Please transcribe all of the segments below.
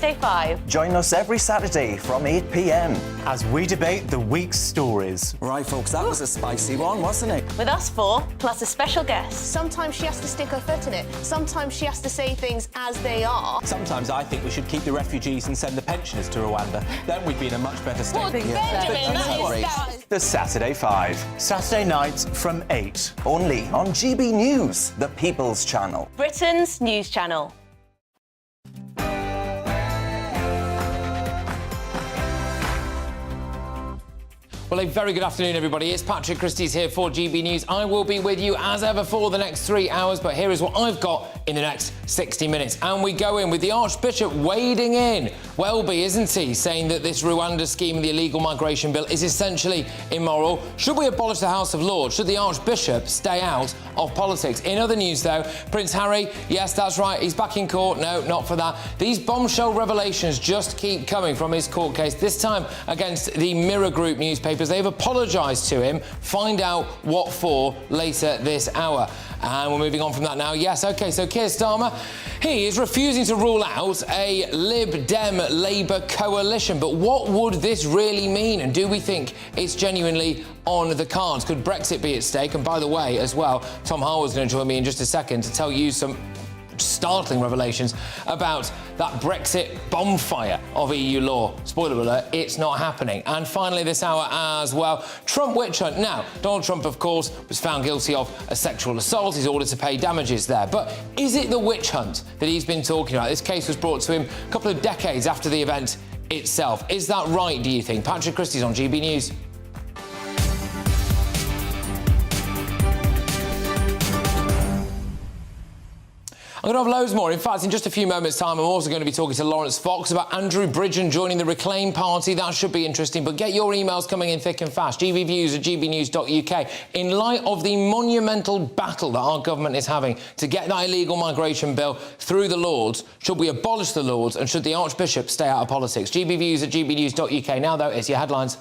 Saturday 5. Join us every Saturday from 8 p.m. as we debate the week's stories. Right, folks, that was a spicy one, wasn't it? With us four, plus a special guest. Sometimes she has to stick her foot in it. Sometimes she has to say things as they are. Sometimes I think we should keep the refugees and send the pensioners to Rwanda. Then we'd be in a much better state. Benjamin, that is... The Saturday 5. Saturday nights from 8. Only on GBNews, the People's Channel. Britain's news channel. Well, a very good afternoon, everybody. It's Patrick Christys here for GB News. I will be with you as ever for the next 3 hours, but here is what I've got in the next 60 minutes. And we go in with the Archbishop wading in. Welby, isn't he, saying that this Rwanda scheme and the illegal migration bill is essentially immoral? Should we abolish the House of Lords? Should the Archbishop stay out of politics? In other news, though, Prince Harry, yes, that's right, he's back in court. No, not for that. These bombshell revelations just keep coming from his court case, this time against the Mirror Group newspapers. They've apologised to him. Find out what for later this hour. And we're moving on from that now. Yes, OK, so Keir Starmer, he is refusing to rule out a Lib Dem Labour coalition. But what would this really mean? And do we think it's genuinely on the cards? Could Brexit be at stake? And by the way, as well, Tom Harwell's going to join me in just a second to tell you some startling revelations about that Brexit bonfire of EU law. Spoiler alert, it's not happening. And finally this hour as well, Trump witch hunt. Now, Donald Trump, of course, was found guilty of a sexual assault. He's ordered to pay damages there. But is it the witch hunt that he's been talking about? This case was brought to him a couple of decades after the event itself. Is that right, do you think? Patrick Christys on GB News. I'm going to have loads more. In fact, in just a few moments' time, I'm also going to be talking to Lawrence Fox about Andrew Bridgen joining the Reclaim Party. That should be interesting. But get your emails coming in thick and fast. gbviews@gbnews.uk. In light of the monumental battle that our government is having to get that illegal migration bill through the Lords, should we abolish the Lords and should the Archbishop stay out of politics? gbviews@gbnews.uk. Now, though, it's your headlines.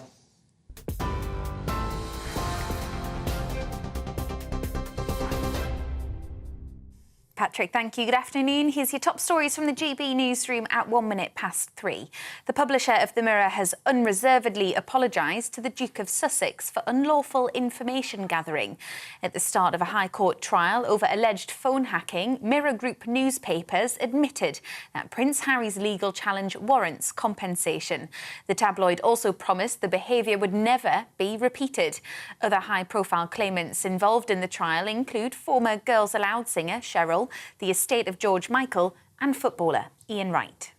Patrick, thank you. Good afternoon. Here's your top stories from the GB newsroom at 3:01. The publisher of The Mirror has unreservedly apologised to the Duke of Sussex for unlawful information gathering. At the start of a High Court trial over alleged phone hacking, Mirror Group newspapers admitted that Prince Harry's legal challenge warrants compensation. The tabloid also promised the behaviour would never be repeated. Other high-profile claimants involved in the trial include former Girls Aloud singer Cheryl, the estate of George Michael and footballer Ian Wright.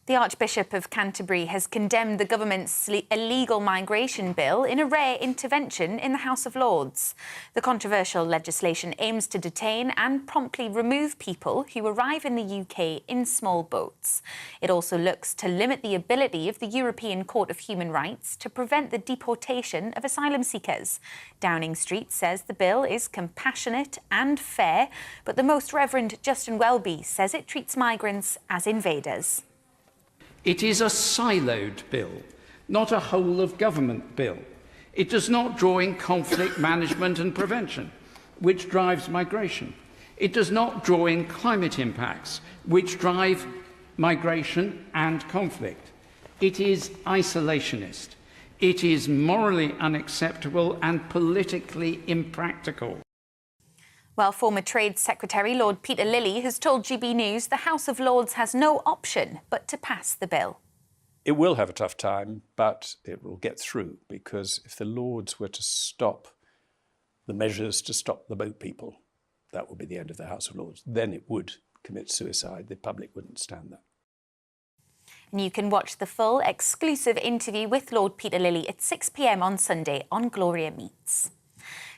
The Archbishop of Canterbury has condemned the government's illegal migration bill in a rare intervention in the House of Lords. The controversial legislation aims to detain and promptly remove people who arrive in the UK in small boats. It also looks to limit the ability of the European Court of Human Rights to prevent the deportation of asylum seekers. Downing Street says the bill is compassionate and fair, but the Most Reverend Justin Welby says it treats migrants as invaders. It is a siloed bill, not a whole-of-government bill. It does not draw in conflict management and prevention, which drives migration. It does not draw in climate impacts, which drive migration and conflict. It is isolationist. It is morally unacceptable and politically impractical. Well, former Trade Secretary Lord Peter Lilly has told GB News the House of Lords has no option but to pass the bill. It will have a tough time, but it will get through, because if the Lords were to stop the measures to stop the boat people, that would be the end of the House of Lords. Then it would commit suicide. The public wouldn't stand that. And you can watch the full exclusive interview with Lord Peter Lilly at 6 p.m. on Sunday on Gloria Meets.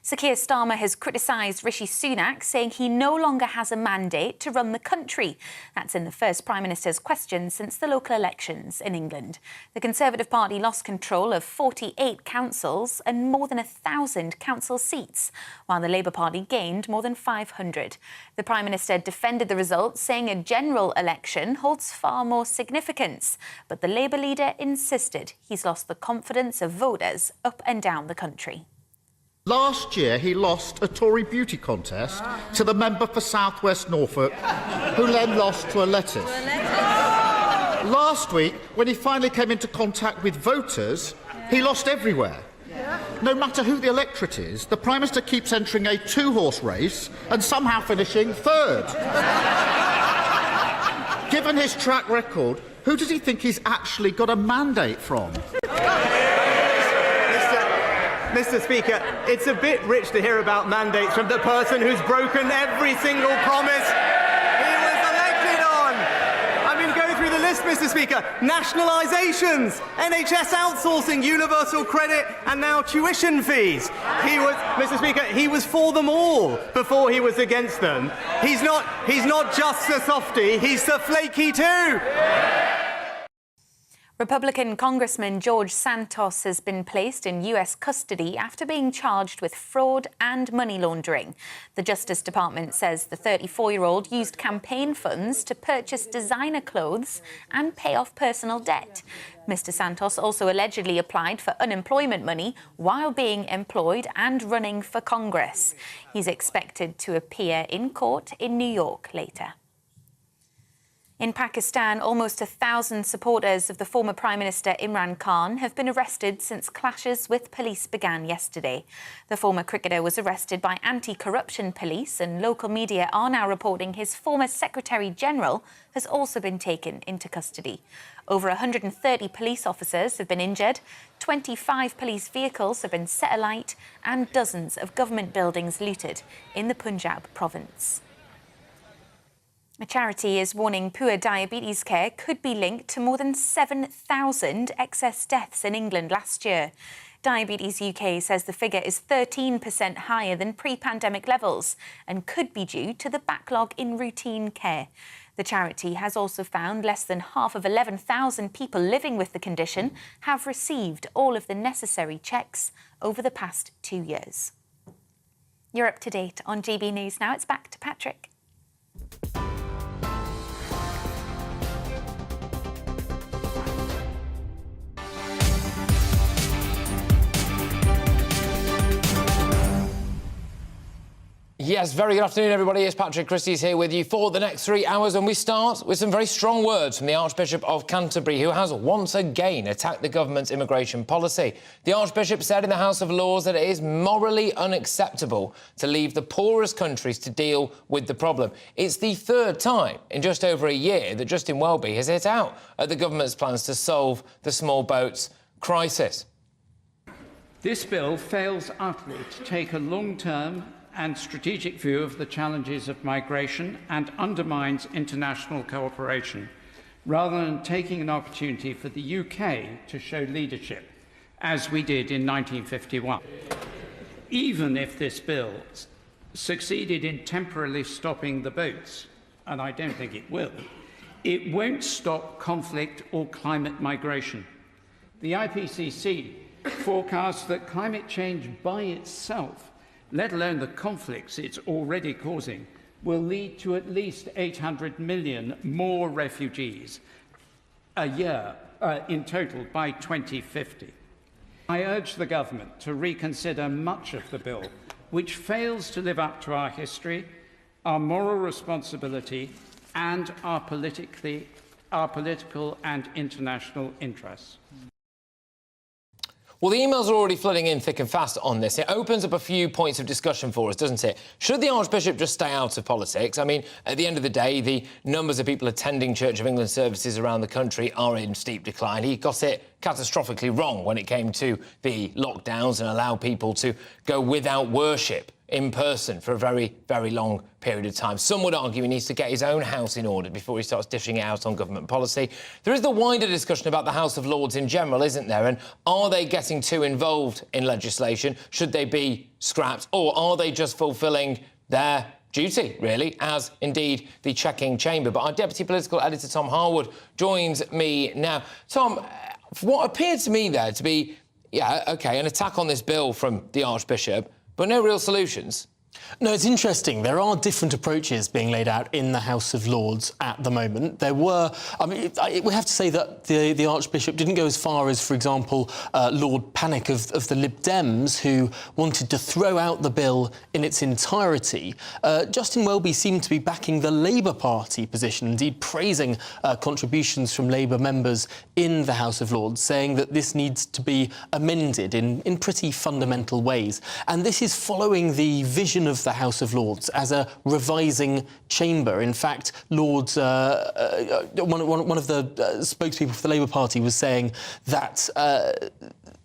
Sir Keir Starmer has criticised Rishi Sunak, saying he no longer has a mandate to run the country. That's in the first Prime Minister's question since the local elections in England. The Conservative Party lost control of 48 councils and more than 1,000 council seats, while the Labour Party gained more than 500. The Prime Minister defended the results, saying a general election holds far more significance. But the Labour leader insisted he's lost the confidence of voters up and down the country. Last year, he lost a Tory beauty contest to the member for South West Norfolk, who then lost to a lettuce. last week, when he finally came into contact with voters, he lost everywhere. No matter who the electorate is, the Prime Minister keeps entering a two-horse race and somehow finishing third. Given his track record, who does he think he's actually got a mandate from? Mr. Speaker, it's a bit rich to hear about mandates from the person who's broken every single promise he was elected on. I mean, go through the list, Mr. Speaker. Nationalisations, NHS outsourcing, universal credit, and now tuition fees. Mr. Speaker, he was for them all before he was against them. He's not just a softie, he's a flaky too. Republican Congressman George Santos has been placed in US custody after being charged with fraud and money laundering. The Justice Department says the 34-year-old used campaign funds to purchase designer clothes and pay off personal debt. Mr. Santos also allegedly applied for unemployment money while being employed and running for Congress. He's expected to appear in court in New York later. In Pakistan, almost 1,000 supporters of the former Prime Minister Imran Khan have been arrested since clashes with police began yesterday. The former cricketer was arrested by anti-corruption police, and local media are now reporting his former Secretary-General has also been taken into custody. Over 130 police officers have been injured, 25 police vehicles have been set alight, and dozens of government buildings looted in the Punjab province. A charity is warning poor diabetes care could be linked to more than 7,000 excess deaths in England last year. Diabetes UK says the figure is 13% higher than pre-pandemic levels and could be due to the backlog in routine care. The charity has also found less than half of 11,000 people living with the condition have received all of the necessary checks over the past 2 years. You're up to date on GB News now. It's back to Patrick. Yes, very good afternoon, everybody. It's Patrick Christys here with you for the next 3 hours, and we start with some very strong words from the Archbishop of Canterbury, who has once again attacked the government's immigration policy. The Archbishop said in the House of Lords that it is morally unacceptable to leave the poorest countries to deal with the problem. It's the third time in just over a year that Justin Welby has hit out at the government's plans to solve the small boats crisis. This bill fails utterly to take a long-term and strategic view of the challenges of migration and undermines international cooperation, rather than taking an opportunity for the UK to show leadership, as we did in 1951. Even if this bill succeeded in temporarily stopping the boats, and I don't think it will, it won't stop conflict or climate migration. The IPCC forecasts that climate change by itself, let alone the conflicts it's already causing, will lead to at least 800 million more refugees a year in total by 2050. I urge the government to reconsider much of the bill, which fails to live up to our history, our moral responsibility, and our political and international interests. Well, the emails are already flooding in thick and fast on this. It opens up a few points of discussion for us, doesn't it? Should the Archbishop just stay out of politics? I mean, at the end of the day, the numbers of people attending Church of England services around the country are in steep decline. He got it catastrophically wrong when it came to the lockdowns and allow people to go without worship in person for a very, very long period of time. Some would argue he needs to get his own house in order before he starts dishing it out on government policy. There is the wider discussion about the House of Lords in general, isn't there? And are they getting too involved in legislation? Should they be scrapped? Or are they just fulfilling their duty, really, as indeed the checking chamber? But our Deputy Political Editor, Tom Harwood, joins me now. Tom, what appeared to me there to be, an attack on this bill from the Archbishop, but no real solutions. No, it's interesting. There are different approaches being laid out in the House of Lords at the moment. There were... I mean, we have to say that the Archbishop didn't go as far as, for example, Lord Panic of the Lib Dems, who wanted to throw out the bill in its entirety. Justin Welby seemed to be backing the Labour Party position, indeed praising contributions from Labour members in the House of Lords, saying that this needs to be amended in pretty fundamental ways. And this is following the vision of the House of Lords as a revising chamber. In fact, Lords, one of the spokespeople for the Labour Party was saying that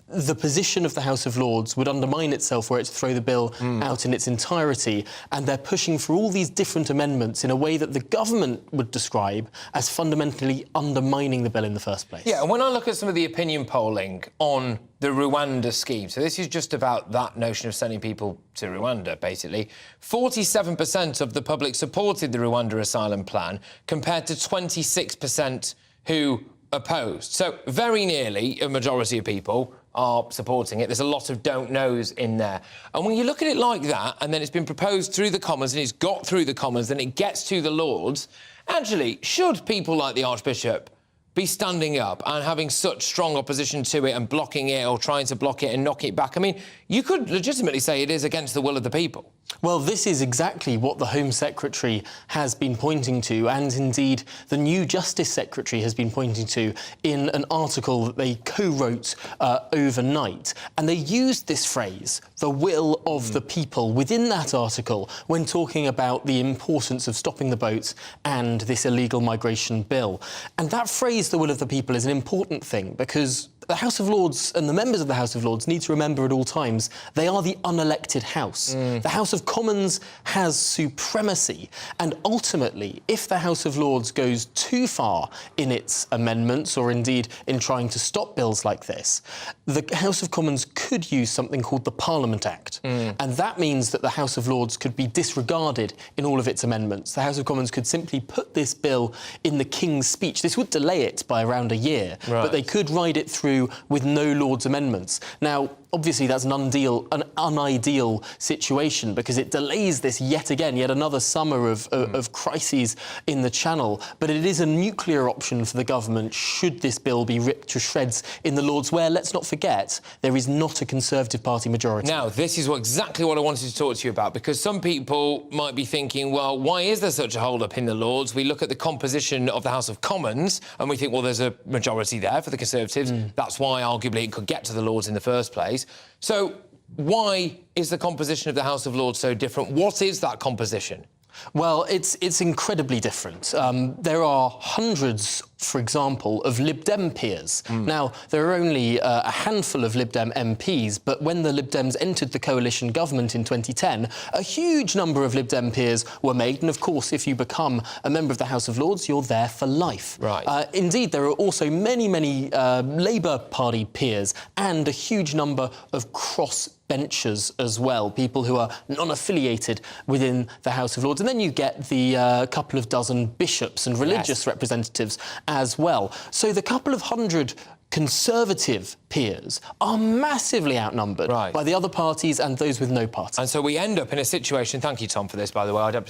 the position of the House of Lords would undermine itself were it to throw the bill out in its entirety, and they're pushing for all these different amendments in a way that the government would describe as fundamentally undermining the bill in the first place. Yeah, and when I look at some of the opinion polling on the Rwanda scheme, so this is just about that notion of sending people to Rwanda, basically, 47% of the public supported the Rwanda asylum plan, compared to 26% who opposed. So very nearly a majority of people are supporting it. There's a lot of don't knows in there. And when you look at it like that, and then it's been proposed through the Commons, and it's got through the Commons, then it gets to the Lords, actually, should people like the Archbishop be standing up and having such strong opposition to it and blocking it or trying to block it and knock it back? I mean, you could legitimately say it is against the will of the people. Well, this is exactly what the Home Secretary has been pointing to, and indeed the new Justice Secretary has been pointing to in an article that they co-wrote overnight. And they used this phrase, the will of the people, within that article when talking about the importance of stopping the boats and this illegal migration bill. And that phrase, the will of the people, is an important thing because the House of Lords and the members of the House of Lords need to remember at all times they are the unelected House. The House of Commons has supremacy, and ultimately, if the House of Lords goes too far in its amendments or indeed in trying to stop bills like this, the House of Commons could use something called the Parliament Act. And that means that the House of Lords could be disregarded in all of its amendments. The House of Commons could simply put this bill in the King's Speech. This would delay it by around a year, but they could ride it through with no Lords amendments. Now, obviously, that's an unideal situation because it delays this yet another summer of crises in the Channel. But it is a nuclear option for the government should this bill be ripped to shreds in the Lords, where, let's not forget, there is not a Conservative Party majority. Now, this is exactly what I wanted to talk to you about, because some people might be thinking, well, why is there such a hold-up in the Lords? We look at the composition of the House of Commons and we think, well, there's a majority there for the Conservatives. That's why, arguably, it could get to the Lords in the first place. So why is the composition of the House of Lords so different? What is that composition? Well, it's incredibly different. There are hundreds, for example, of Lib Dem peers. Now, there are only a handful of Lib Dem MPs, but when the Lib Dems entered the coalition government in 2010, a huge number of Lib Dem peers were made, and of course, if you become a member of the House of Lords, you're there for life. Right. Indeed, there are also many Labour Party peers and a huge number of cross-benchers as well, people who are non-affiliated within the House of Lords. And then you get the couple of dozen bishops and religious representatives as well. So the couple of hundred Conservative peers are massively outnumbered by the other parties and those with no party. And so we end up in a situation... Thank you, Tom, for this, by the way. I don't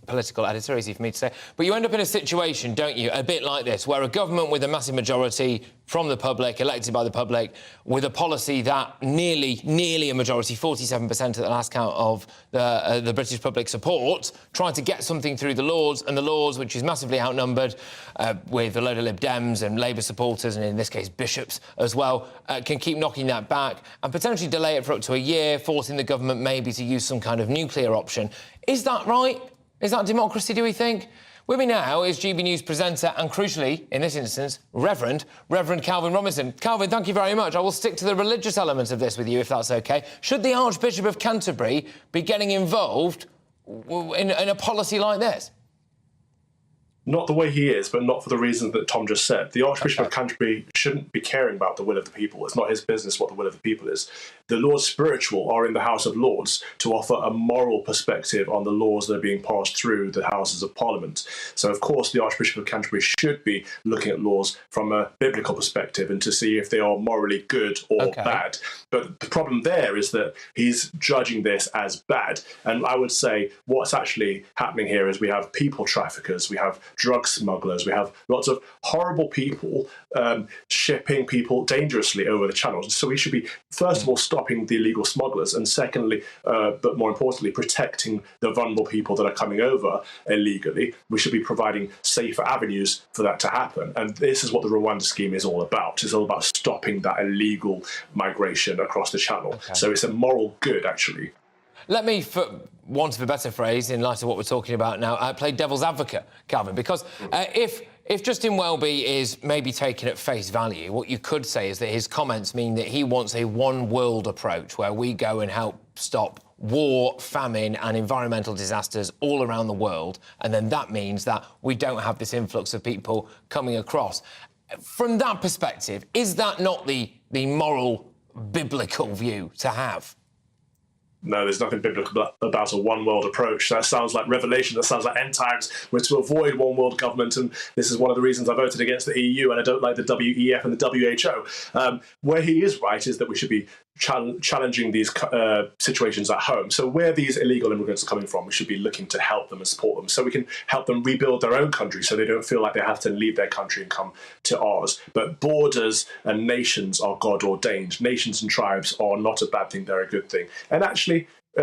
political editor, easy for me to say. But you end up in a situation, don't you, a bit like this, where a government with a massive majority from the public, elected by the public, with a policy that nearly a majority, 47% at the last count of the British public support, trying to get something through the Lords, and the Lords, which is massively outnumbered, with a load of Lib Dems and Labour supporters, and in this case bishops as well, can keep knocking that back and potentially delay it for up to a year, forcing the government maybe to use some kind of nuclear option. Is that right? Is that democracy, do we think? With me now is GB News presenter and, crucially, in this instance, Reverend Calvin Robinson. Calvin, thank you very much. I will stick to the religious element of this with you, if that's OK. Should the Archbishop of Canterbury be getting involved in a policy like this? not the way he is, but not for the reasons that Tom just said. The Archbishop of Canterbury shouldn't be caring about the will of the people. It's not his business what the will of the people is. The Lords Spiritual are in the House of Lords to offer a moral perspective on the laws that are being passed through the Houses of Parliament. So, of course, the Archbishop of Canterbury should be looking at laws from a biblical perspective and to see if they are morally good or bad. But the problem there is that he's judging this as bad. And I would say what's actually happening here is we have people traffickers, we have drug smugglers, we have lots of horrible people shipping people dangerously over the channels. So we should be, first of all, stopping the illegal smugglers, and secondly, but more importantly, protecting the vulnerable people that are coming over illegally. We should be providing safer avenues for that to happen. And this is what the Rwanda scheme is all about. It's all about stopping that illegal migration across the channel. So it's a moral good, actually. Let me, for want of a better phrase, in light of what we're talking about now, play devil's advocate, Calvin, because if Justin Welby is maybe taken at face value, what you could say is that his comments mean that he wants a one-world approach where we go and help stop war, famine and environmental disasters all around the world, and then that means that we don't have this influx of people coming across. From that perspective, is that not the moral, biblical view to have? No, there's nothing biblical about a one-world approach. That sounds like Revelation. That sounds like end times. We're to avoid one-world government, and this is one of the reasons I voted against the EU, and I don't like the WEF and the WHO. Where he is right is that we should be challenging these situations at home. So where these illegal immigrants are coming from, we should be looking to help them and support them so we can help them rebuild their own country so they don't feel like they have to leave their country and come to ours. But borders and nations are God-ordained. Nations and tribes are not a bad thing, they're a good thing. And actually,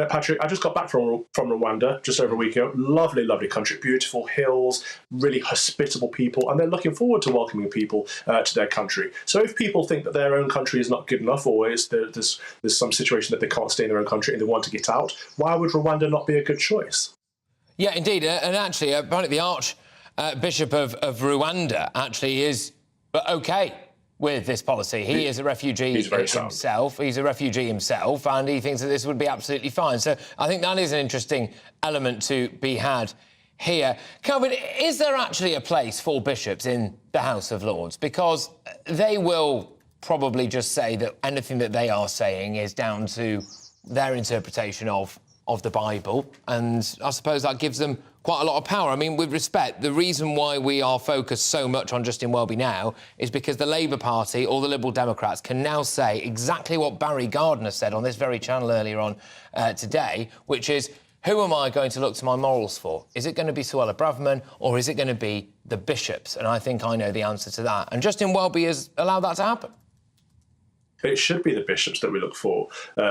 Patrick, I just got back from Rwanda just over a week ago. Lovely, lovely country, beautiful hills, really hospitable people, and they're looking forward to welcoming people to their country. So if people think that their own country is not good enough, or there's some situation that they can't stay in their own country and they want to get out, why would Rwanda not be a good choice? Yeah, indeed. And actually, apparently the Archbishop of Rwanda actually is okay with this policy. He is a refugee himself. He's a refugee himself, and he thinks that this would be absolutely fine. So I think that is an interesting element to be had here. Calvin, is there actually a place for bishops in the House of Lords? Because they will probably just say that anything that they are saying is down to their interpretation of the Bible, and I suppose that gives them quite a lot of power. I mean, with respect, the reason why we are focused so much on Justin Welby now is because the Labour Party or the Liberal Democrats can now say exactly what Barry Gardiner said on this very channel earlier on today, which is, who am I going to look to my morals for? Is it going to be Suella Braverman or is it going to be the bishops? And I think I know the answer to that. And Justin Welby has allowed that to happen. It should be the bishops that we look for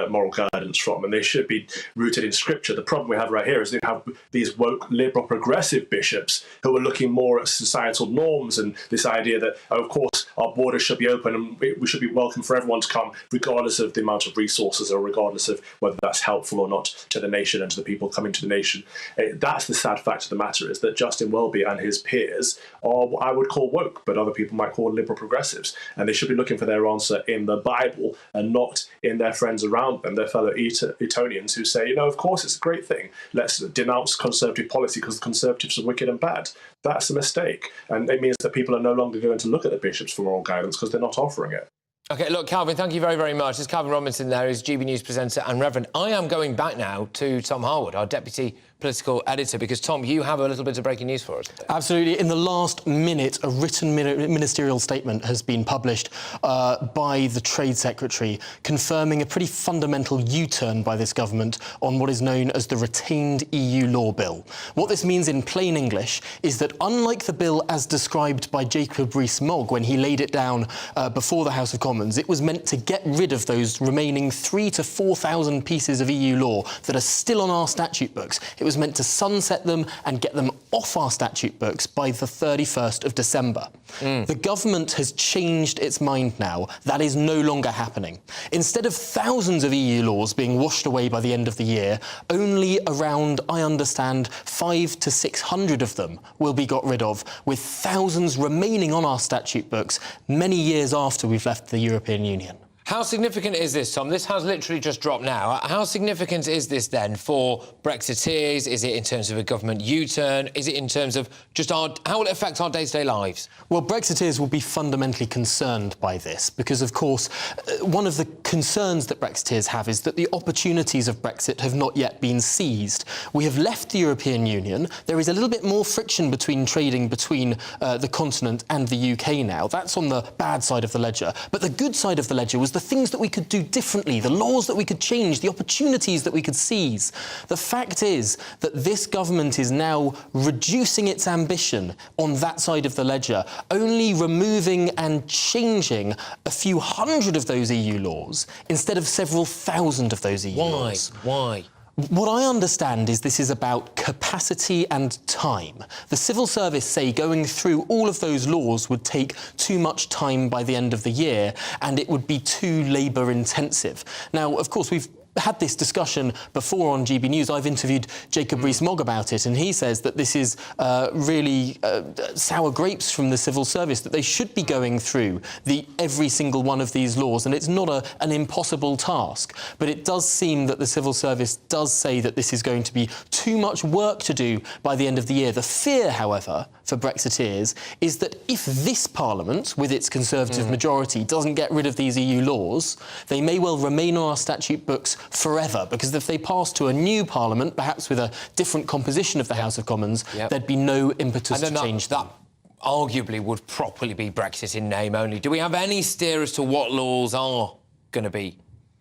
moral guidance from, and they should be rooted in Scripture. The problem we have right here is they have these woke, liberal, progressive bishops who are looking more at societal norms and this idea that, of course, our borders should be open and we should be welcome for everyone to come, regardless of the amount of resources or regardless of whether that's helpful or not to the nation and to the people coming to the nation. That's the sad fact of the matter, is that Justin Welby and his peers are what I would call woke, but other people might call liberal progressives, and they should be looking for their answer in the Bible and not in their friends around them, their fellow Etonians who say, you know, of course it's a great thing. Let's denounce Conservative policy because the Conservatives are wicked and bad. That's a mistake. And it means that people are no longer going to look at the bishops for moral guidance because they're not offering it. OK, look, Calvin, thank you very, very much. There's Calvin Robinson there, who's GB News presenter and Reverend. I am going back now to Tom Harwood, our deputy political editor, because, Tom, you have a little bit of breaking news for us today. Absolutely. In the last minute, a written ministerial statement has been published by the Trade Secretary, confirming a pretty fundamental U-turn by this government on what is known as the retained EU law bill. What this means in plain English is that, unlike the bill as described by Jacob Rees-Mogg when he laid it down before the House of Commons, it was meant to get rid of those remaining 3,000 to 4,000 pieces of EU law that are still on our statute books. It was meant to sunset them and get them off our statute books by the 31st of December. The government has changed its mind now. That is no longer happening. Instead of thousands of EU laws being washed away by the end of the year, only around, I understand, 500 to 600 of them will be got rid of, with thousands remaining on our statute books many years after we've left the European Union. How significant is this, Tom? This has literally just dropped now. How significant is this then for Brexiteers? Is it in terms of a government U-turn? Is it in terms of just how will it affect our day-to-day lives? Well, Brexiteers will be fundamentally concerned by this because, of course, one of the concerns that Brexiteers have is that the opportunities of Brexit have not yet been seized. We have left the European Union. There is a little bit more friction between trading between the continent and the UK now. That's on the bad side of the ledger. But the good side of the ledger was the things that we could do differently, the laws that we could change, the opportunities that we could seize. The fact is that this government is now reducing its ambition on that side of the ledger, only removing and changing a few hundred of those EU laws instead of several thousand of those EU laws. Why? What I understand is this is about capacity and time. The civil service say going through all of those laws would take too much time by the end of the year and it would be too labour intensive. Now, of course, we've had this discussion before on GB News. I've interviewed Jacob Rees-Mogg about it, and he says that this is really sour grapes from the civil service, that they should be going through every single one of these laws, and it's not an impossible task. But it does seem that the civil service does say that this is going to be too much work to do by the end of the year. The fear, however, for Brexiteers is that if this Parliament, with its Conservative majority, doesn't get rid of these EU laws, they may well remain on our statute books forever, because if they pass to a new Parliament, perhaps with a different composition of the House of Commons, there'd be no impetus to change them. That arguably would properly be Brexit in name only. Do we have any steer as to what laws are going to be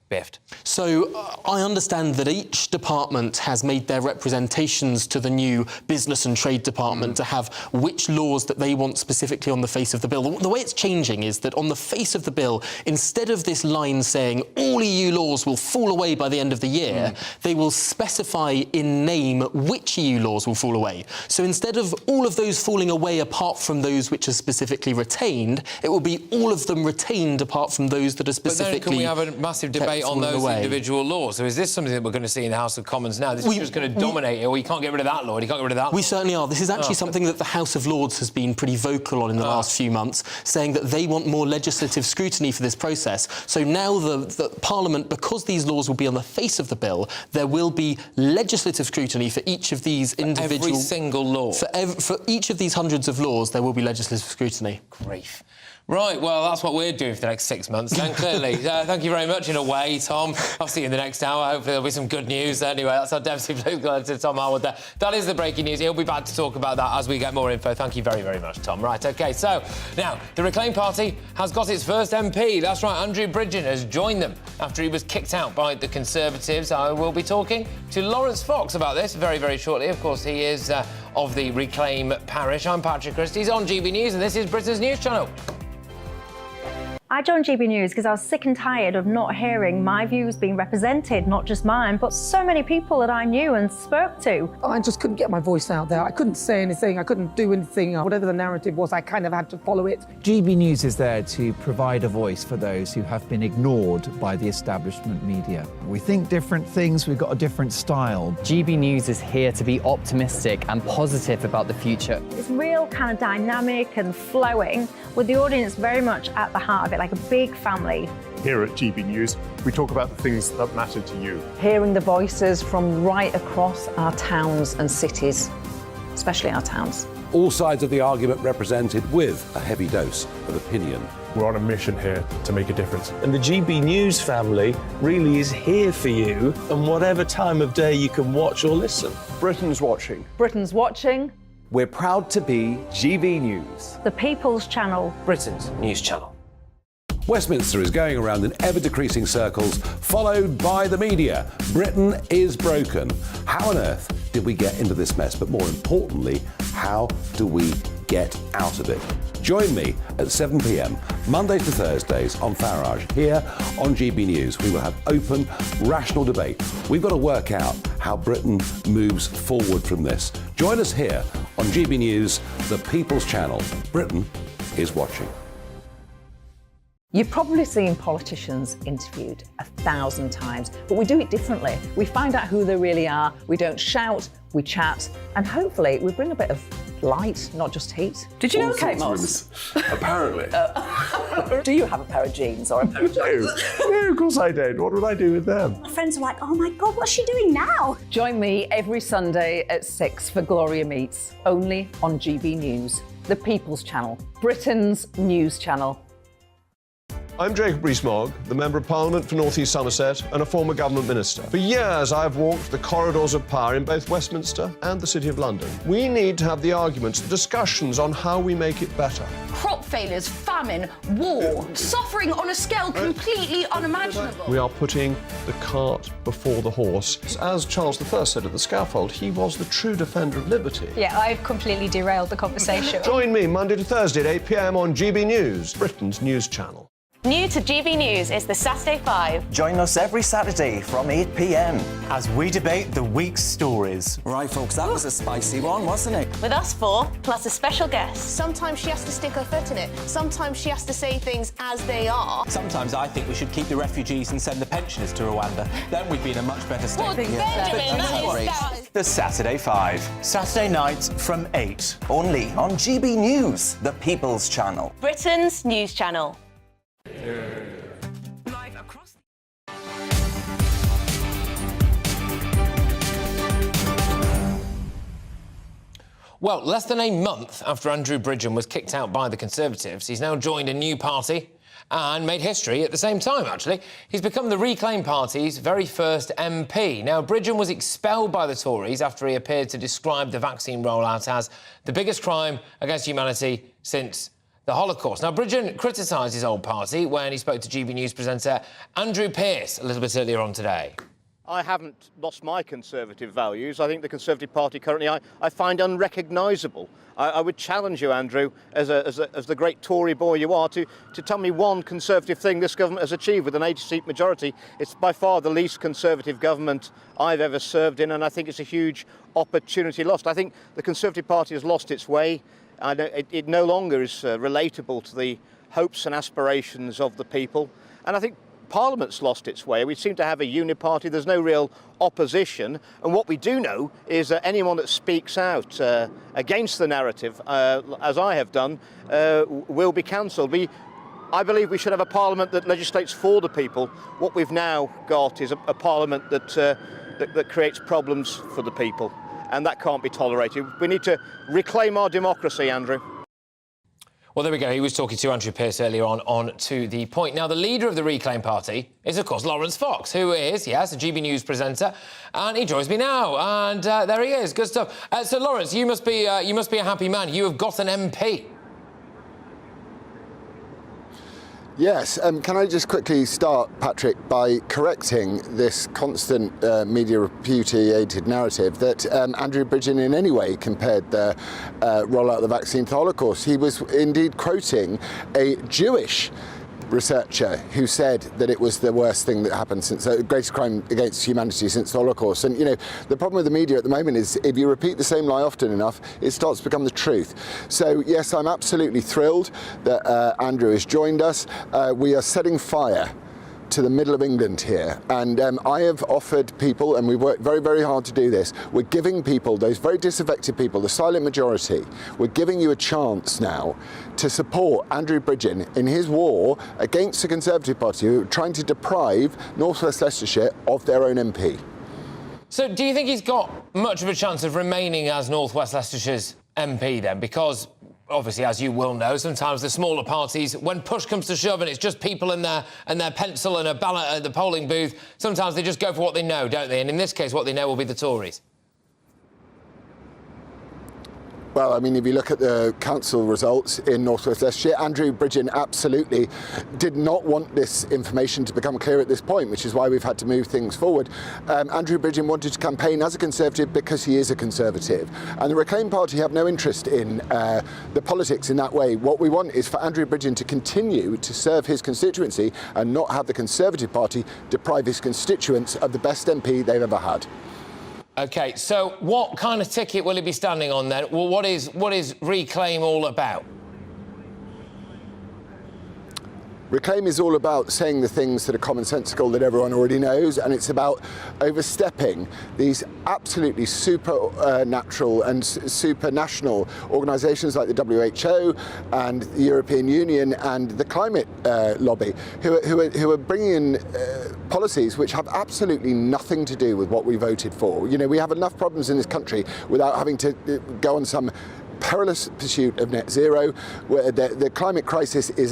biffed? So I understand that each department has made their representations to the new Business and Trade Department to have which laws that they want specifically on the face of the bill. The way it's changing is that on the face of the bill, instead of this line saying all EU laws will fall away by the end of the year, they will specify in name which EU laws will fall away. So instead of all of those falling away apart from those which are specifically retained, it will be all of them retained apart from those that are specifically... But then can we have a massive debate on those individual laws? So is this something that we're going to see in the House of Commons now? This is just going to dominate it, or you can't get rid of that law, you can't get rid of that law? We certainly are. This is actually something that the House of Lords has been pretty vocal on in the last few months, saying that they want more legislative scrutiny for this process. So now the Parliament, because these laws will be on the face of the bill, there will be legislative scrutiny for each of these individual... Every single law? For each of these hundreds of laws, there will be legislative scrutiny. Grief. Right, well, that's what we're doing for the next 6 months, then, clearly. Thank you very much, in a way, Tom. I'll see you in the next hour. Hopefully there'll be some good news. Anyway, that's our Dempsey Blue Glad to Tom Harwood there. That is the breaking news. He'll be back to talk about that as we get more info. Thank you very, very much, Tom. Right, OK, so now the Reclaim Party has got its first MP. That's right, Andrew Bridgen has joined them after he was kicked out by the Conservatives. I will be talking to Lawrence Fox about this very, very shortly. Of course, he is of the Reclaim parish. I'm Patrick Christys on GB News, and this is Britain's news channel. I joined GB News because I was sick and tired of not hearing my views being represented, not just mine, but so many people that I knew and spoke to. I just couldn't get my voice out there. I couldn't say anything. I couldn't do anything. Whatever the narrative was, I kind of had to follow it. GB News is there to provide a voice for those who have been ignored by the establishment media. We think different things. We've got a different style. GB News is here to be optimistic and positive about the future. It's real kind of dynamic and flowing, with the audience very much at the heart of it, like a big family. Here at GB News, we talk about the things that matter to you. Hearing the voices from right across our towns and cities, especially our towns. All sides of the argument represented with a heavy dose of opinion. We're on a mission here to make a difference. And the GB News family really is here for you, and whatever time of day you can watch or listen. Britain's watching. Britain's watching. We're proud to be GB News. The People's Channel. Britain's news channel. Westminster is going around in ever-decreasing circles, followed by the media. Britain is broken. How on earth did we get into this mess? But more importantly, how do we get out of it? Join me at 7 p.m, Mondays to Thursdays on Farage, here on GB News. We will have open, rational debate. We've got to work out how Britain moves forward from this. Join us here on GB News, the People's Channel. Britain is watching. You've probably seen politicians interviewed 1,000 times, but we do it differently. We find out who they really are, we don't shout, we chat, and hopefully we bring a bit of light, not just heat. Did you know, All Kate sorts of Moss? women, apparently. Do you have a pair of jeans or a pair of jeans? No, of course I don't. What would I do with them? My friends are like, oh my God, what's she doing now? Join me every Sunday at 6 for Gloria Meets, only on GB News, the People's Channel, Britain's news channel. I'm Jacob Rees-Mogg, the Member of Parliament for North East Somerset and a former government minister. For years, I've walked the corridors of power in both Westminster and the City of London. We need to have the arguments, the discussions on how we make it better. Crop failures, famine, war, suffering on a scale completely unimaginable. We are putting the cart before the horse. As Charles I said at the scaffold, he was the true defender of liberty. Yeah, I've completely derailed the conversation. Join me Monday to Thursday at 8 p.m. on GB News, Britain's news channel. New to GB News is the Saturday 5. Join us every Saturday from 8 p.m. as we debate the week's stories. Right, folks, that was a spicy one, wasn't it? With us 4, plus a special guest. Sometimes she has to stick her foot in it. Sometimes she has to say things as they are. Sometimes I think we should keep the refugees and send the pensioners to Rwanda. Then we'd be in a much better state. Well, Benjamin, that is... The Saturday 5. Saturday nights from 8. Only on GB News, the People's Channel. Britain's news channel. Well, less than a month after Andrew Bridgen was kicked out by the Conservatives, he's now joined a new party and made history at the same time, actually. He's become the Reclaim Party's very first MP. Now, Bridgen was expelled by the Tories after he appeared to describe the vaccine rollout as the biggest crime against humanity since the Holocaust. Now, Bridgen criticised his old party when he spoke to GB News presenter Andrew Pearce a little bit earlier on today. I haven't lost my Conservative values. I think the Conservative Party currently I find unrecognisable. I would challenge you, Andrew, as the great Tory boy you are, to tell me one Conservative thing this government has achieved with an 80-seat majority. It's by far the least Conservative government I've ever served in, and I think it's a huge opportunity lost. I think the Conservative Party has lost its way. It no longer is relatable to the hopes and aspirations of the people. And I think Parliament's lost its way. We seem to have a uniparty. There's no real opposition. And what we do know is that anyone that speaks out against the narrative, as I have done, will be cancelled. I believe we should have a Parliament that legislates for the people. What we've now got is a Parliament that creates problems for the people. And that can't be tolerated. We need to reclaim our democracy, Andrew. Well, there we go. He was talking to Andrew Pearce earlier on to the point. Now, the leader of the Reclaim Party is, of course, Lawrence Fox, who is, yes, a GB News presenter, and he joins me now. And there he is. Good stuff. So, Lawrence, you must be a happy man. You have got an MP. Yes, can I just quickly start, Patrick, by correcting this constant media repudiated narrative that Andrew Bridgen in any way compared the rollout of the vaccine to the Holocaust. He was indeed quoting a Jewish researcher who said that it was the worst thing that happened since the greatest crime against humanity since the Holocaust. And, you know, the problem with the media at the moment is if you repeat the same lie often enough, it starts to become the truth. So, yes, I'm absolutely thrilled that Andrew has joined us. We are setting fire to the middle of England here, and I have offered people, and we've worked very, very hard to do this, we're giving people, those very disaffected people, the silent majority, we're giving you a chance now to support Andrew Bridgen in his war against the Conservative Party who are trying to deprive North West Leicestershire of their own MP. So do you think he's got much of a chance of remaining as North West Leicestershire's MP then? Because obviously, as you will know, sometimes the smaller parties, when push comes to shove and it's just people and their pencil and a ballot at the polling booth, sometimes they just go for what they know, don't they? And in this case, what they know will be the Tories. Well, I mean, if you look at the council results in North West Leicestershire, Andrew Bridgen absolutely did not want this information to become clear at this point, which is why we've had to move things forward. Andrew Bridgen wanted to campaign as a Conservative because he is a Conservative. And the Reclaim Party have no interest in the politics in that way. What we want is for Andrew Bridgen to continue to serve his constituency and not have the Conservative Party deprive his constituents of the best MP they've ever had. OK, so what kind of ticket will he be standing on then? Well, what is Reclaim all about? Reclaim is all about saying the things that are commonsensical that everyone already knows, and it's about overstepping these absolutely supernatural and supranational organisations like the WHO and the European Union and the climate lobby, who are bringing in policies which have absolutely nothing to do with what we voted for. You know, we have enough problems in this country without having to go on some perilous pursuit of net zero, where the climate crisis is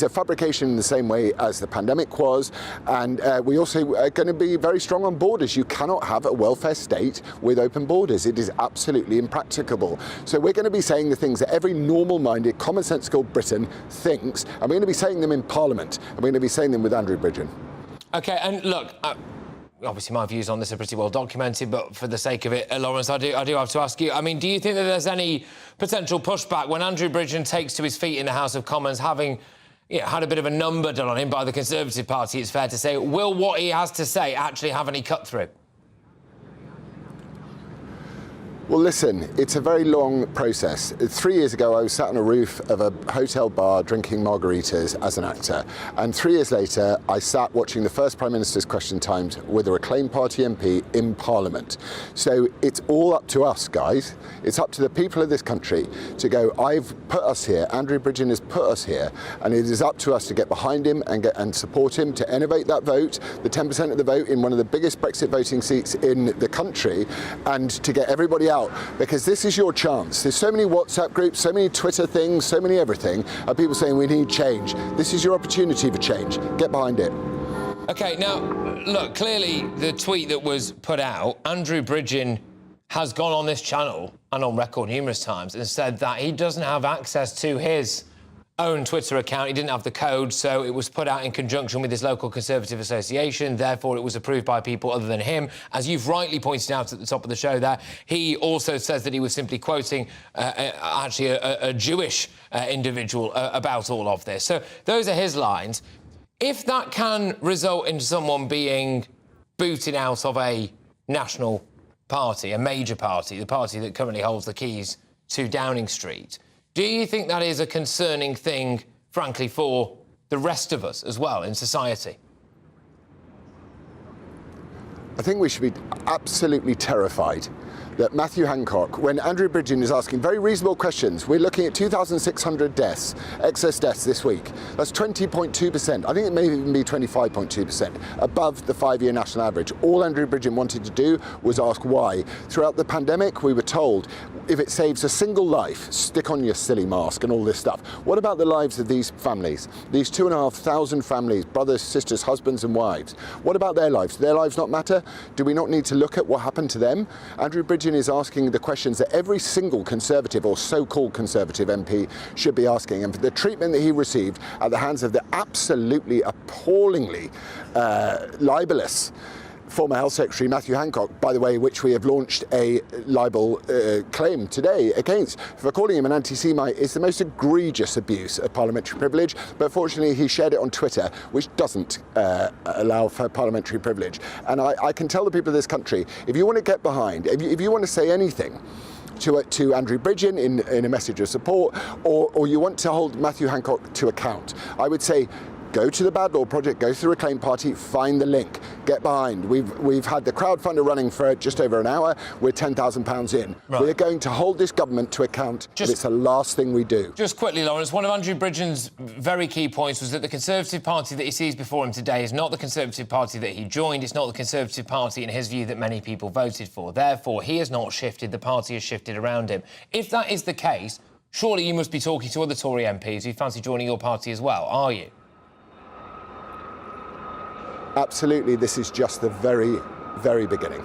a fabrication in the same way as the pandemic was, and we also are going to be very strong on borders. You cannot have a welfare state with open borders. It is absolutely impracticable. So we're going to be saying the things that every normal-minded, commonsensical Briton thinks, and we're going to be saying them in Parliament, and we're going to be saying them with Andrew Bridgen. OK, and look, obviously my views on this are pretty well documented, but for the sake of it, Lawrence, I do have to ask you, I mean, do you think that there's any potential pushback when Andrew Bridgen takes to his feet in the House of Commons, having had a bit of a number done on him by the Conservative Party, it's fair to say, will what he has to say actually have any cut-through? Well, listen, it's a very long process. 3 years ago, I was sat on a roof of a hotel bar drinking margaritas as an actor. And 3 years later, I sat watching the first Prime Minister's Question Times with a Reclaim Party MP in Parliament. So it's all up to us, guys. It's up to the people of this country to go, I've put us here, Andrew Bridgen has put us here, and it is up to us to get behind him and support him, to innovate that vote, the 10% of the vote in one of the biggest Brexit voting seats in the country, and to get everybody out. Because this is your chance. There's so many WhatsApp groups, so many Twitter things, so many everything, of people saying we need change. This is your opportunity for change. Get behind it. OK, now, look, clearly the tweet that was put out, Andrew Bridgen has gone on this channel and on record numerous times and said that he doesn't have access to his own Twitter account. He didn't have the code, so it was put out in conjunction with his local Conservative association. Therefore, it was approved by people other than him. As you've rightly pointed out at the top of the show there, he also says that he was simply quoting actually a Jewish individual about all of this. So those are his lines. If that can result in someone being booted out of a national party, a major party, the party that currently holds the keys to Downing Street, do you think that is a concerning thing, frankly, for the rest of us as well in society? I think we should be absolutely terrified that Matthew Hancock, when Andrew Bridgen is asking very reasonable questions, we're looking at 2,600 deaths, excess deaths this week. That's 20.2%. I think it may even be 25.2%, above the 5-year national average. All Andrew Bridgen wanted to do was ask why. Throughout the pandemic, we were told, if it saves a single life, stick on your silly mask and all this stuff. What about the lives of these families? These 2,500 families, brothers, sisters, husbands and wives. What about their lives? Do their lives not matter? Do we not need to look at what happened to them? Andrew Bridgen is asking the questions that every single Conservative or so-called Conservative MP should be asking. And for the treatment that he received at the hands of the absolutely appallingly libelous former Health Secretary Matthew Hancock, by the way, which we have launched a libel claim today against, for calling him an anti-Semite, is the most egregious abuse of parliamentary privilege. But fortunately, he shared it on Twitter, which doesn't allow for parliamentary privilege. And I can tell the people of this country, if you want to get behind, if you want to say anything to Andrew Bridgen in a message of support, or you want to hold Matthew Hancock to account, I would say, go to the Bad Law Project, go to the Reclaim Party, find the link, get behind. We've had the crowdfunder running for just over an hour. We're £10,000 in. Right. We're going to hold this government to account. It's the last thing we do. Just quickly, Lawrence, one of Andrew Bridgen's very key points was that the Conservative Party that he sees before him today is not the Conservative Party that he joined. It's not the Conservative Party, in his view, that many people voted for. Therefore, he has not shifted. The party has shifted around him. If that is the case, surely you must be talking to other Tory MPs who fancy joining your party as well, are you? Absolutely, this is just the very, very beginning.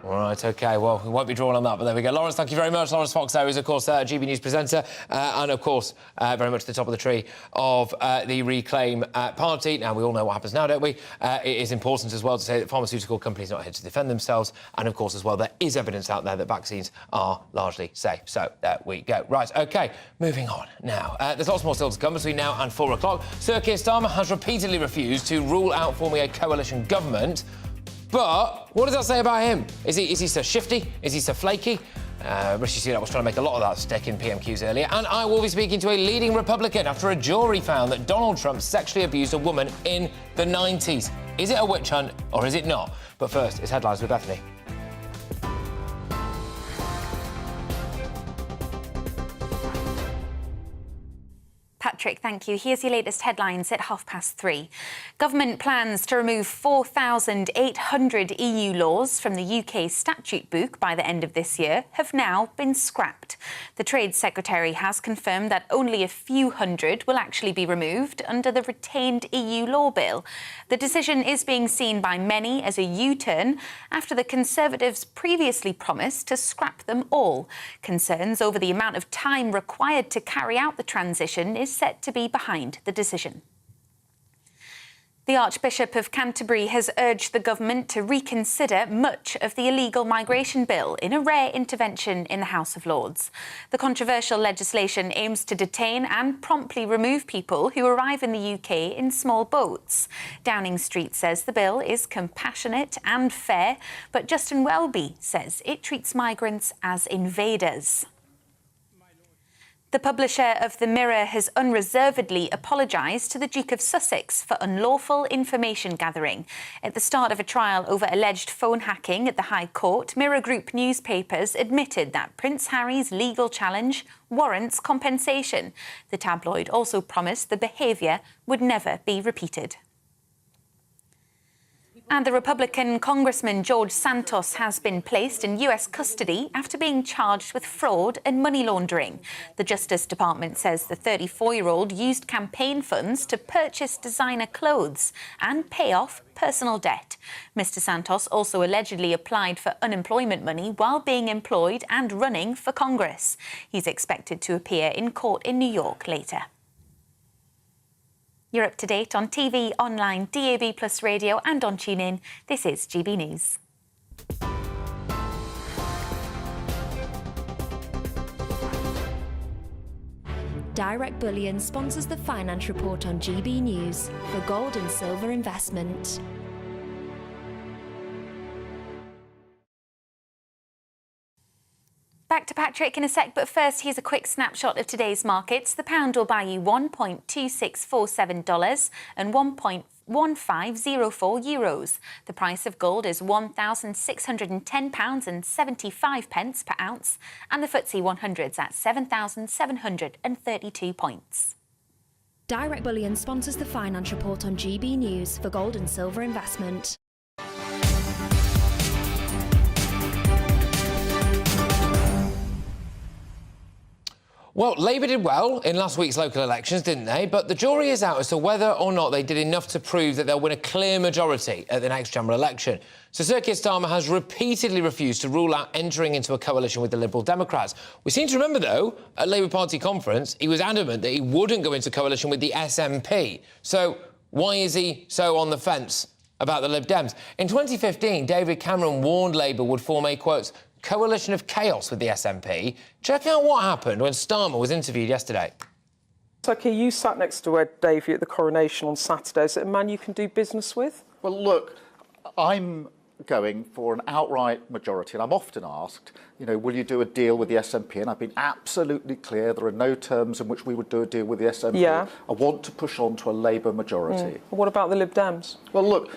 All right, OK, well, we won't be drawn on that, but there we go. Lawrence, thank you very much. Lawrence Fox there is, of course, GB News presenter and, of course, very much at the top of the tree of the Reclaim Party. Now, we all know what happens now, don't we? It is important as well to say that pharmaceutical companies are not here to defend themselves. And, of course, as well, there is evidence out there that vaccines are largely safe. So, there we go. Right, OK, moving on now. There's lots more still to come between now and 4 o'clock. Sir Keir Starmer has repeatedly refused to rule out forming a coalition government. But what does that say about him? Is he so shifty? Is he so flaky? Rishi Sunak was trying to make a lot of that stick in PMQs earlier. And I will be speaking to a leading Republican after a jury found that Donald Trump sexually abused a woman in the 90s. Is it a witch hunt or is it not? But first, it's headlines with Bethany. Patrick, thank you. Here's your latest headlines at 3:30. Government plans to remove 4,800 EU laws from the UK statute book by the end of this year have now been scrapped. The Trade Secretary has confirmed that only a few hundred will actually be removed under the retained EU law bill. The decision is being seen by many as a U-turn after the Conservatives previously promised to scrap them all. Concerns over the amount of time required to carry out the transition is set to be behind the decision. The Archbishop of Canterbury has urged the government to reconsider much of the illegal migration bill in a rare intervention in the House of Lords. The controversial legislation aims to detain and promptly remove people who arrive in the UK in small boats. Downing Street says the bill is compassionate and fair, but Justin Welby says it treats migrants as invaders. The publisher of The Mirror has unreservedly apologised to the Duke of Sussex for unlawful information gathering. At the start of a trial over alleged phone hacking at the High Court, Mirror Group newspapers admitted that Prince Harry's legal challenge warrants compensation. The tabloid also promised the behaviour would never be repeated. And the Republican Congressman George Santos has been placed in US custody after being charged with fraud and money laundering. The Justice Department says the 34-year-old used campaign funds to purchase designer clothes and pay off personal debt. Mr. Santos also allegedly applied for unemployment money while being employed and running for Congress. He's expected to appear in court in New York later. You're up to date on TV, online, DAB+ radio and on TuneIn. This is GB News. Direct Bullion sponsors the Finance Report on GB News for gold and silver investment. Back to Patrick in a sec, but first here's a quick snapshot of today's markets. The pound will buy you $1.2647 and 1.1504 euros. The price of gold is £1,610.75 per ounce, and the FTSE 100's at 7,732 points. Direct Bullion sponsors the Finance Report on GB News for gold and silver investment. Well, Labour did well in last week's local elections, didn't they? But the jury is out as to whether or not they did enough to prove that they'll win a clear majority at the next general election. So Sir Keir Starmer has repeatedly refused to rule out entering into a coalition with the Liberal Democrats. We seem to remember, though, at Labour Party conference, he was adamant that he wouldn't go into coalition with the SNP. So why is he so on the fence about the Lib Dems? In 2015, David Cameron warned Labour would form a, quote, coalition of chaos with the SNP. Check out what happened when Starmer was interviewed yesterday. Sir Keir, you sat next to Davey at the coronation on Saturday. Is it a man you can do business with? Well, look, I'm going for an outright majority, and I'm often asked, you know, will you do a deal with the SNP? And I've been absolutely clear there are no terms in which we would do a deal with the SNP. Yeah. I want to push on to a Labour majority. What about the Lib Dems? Well, look,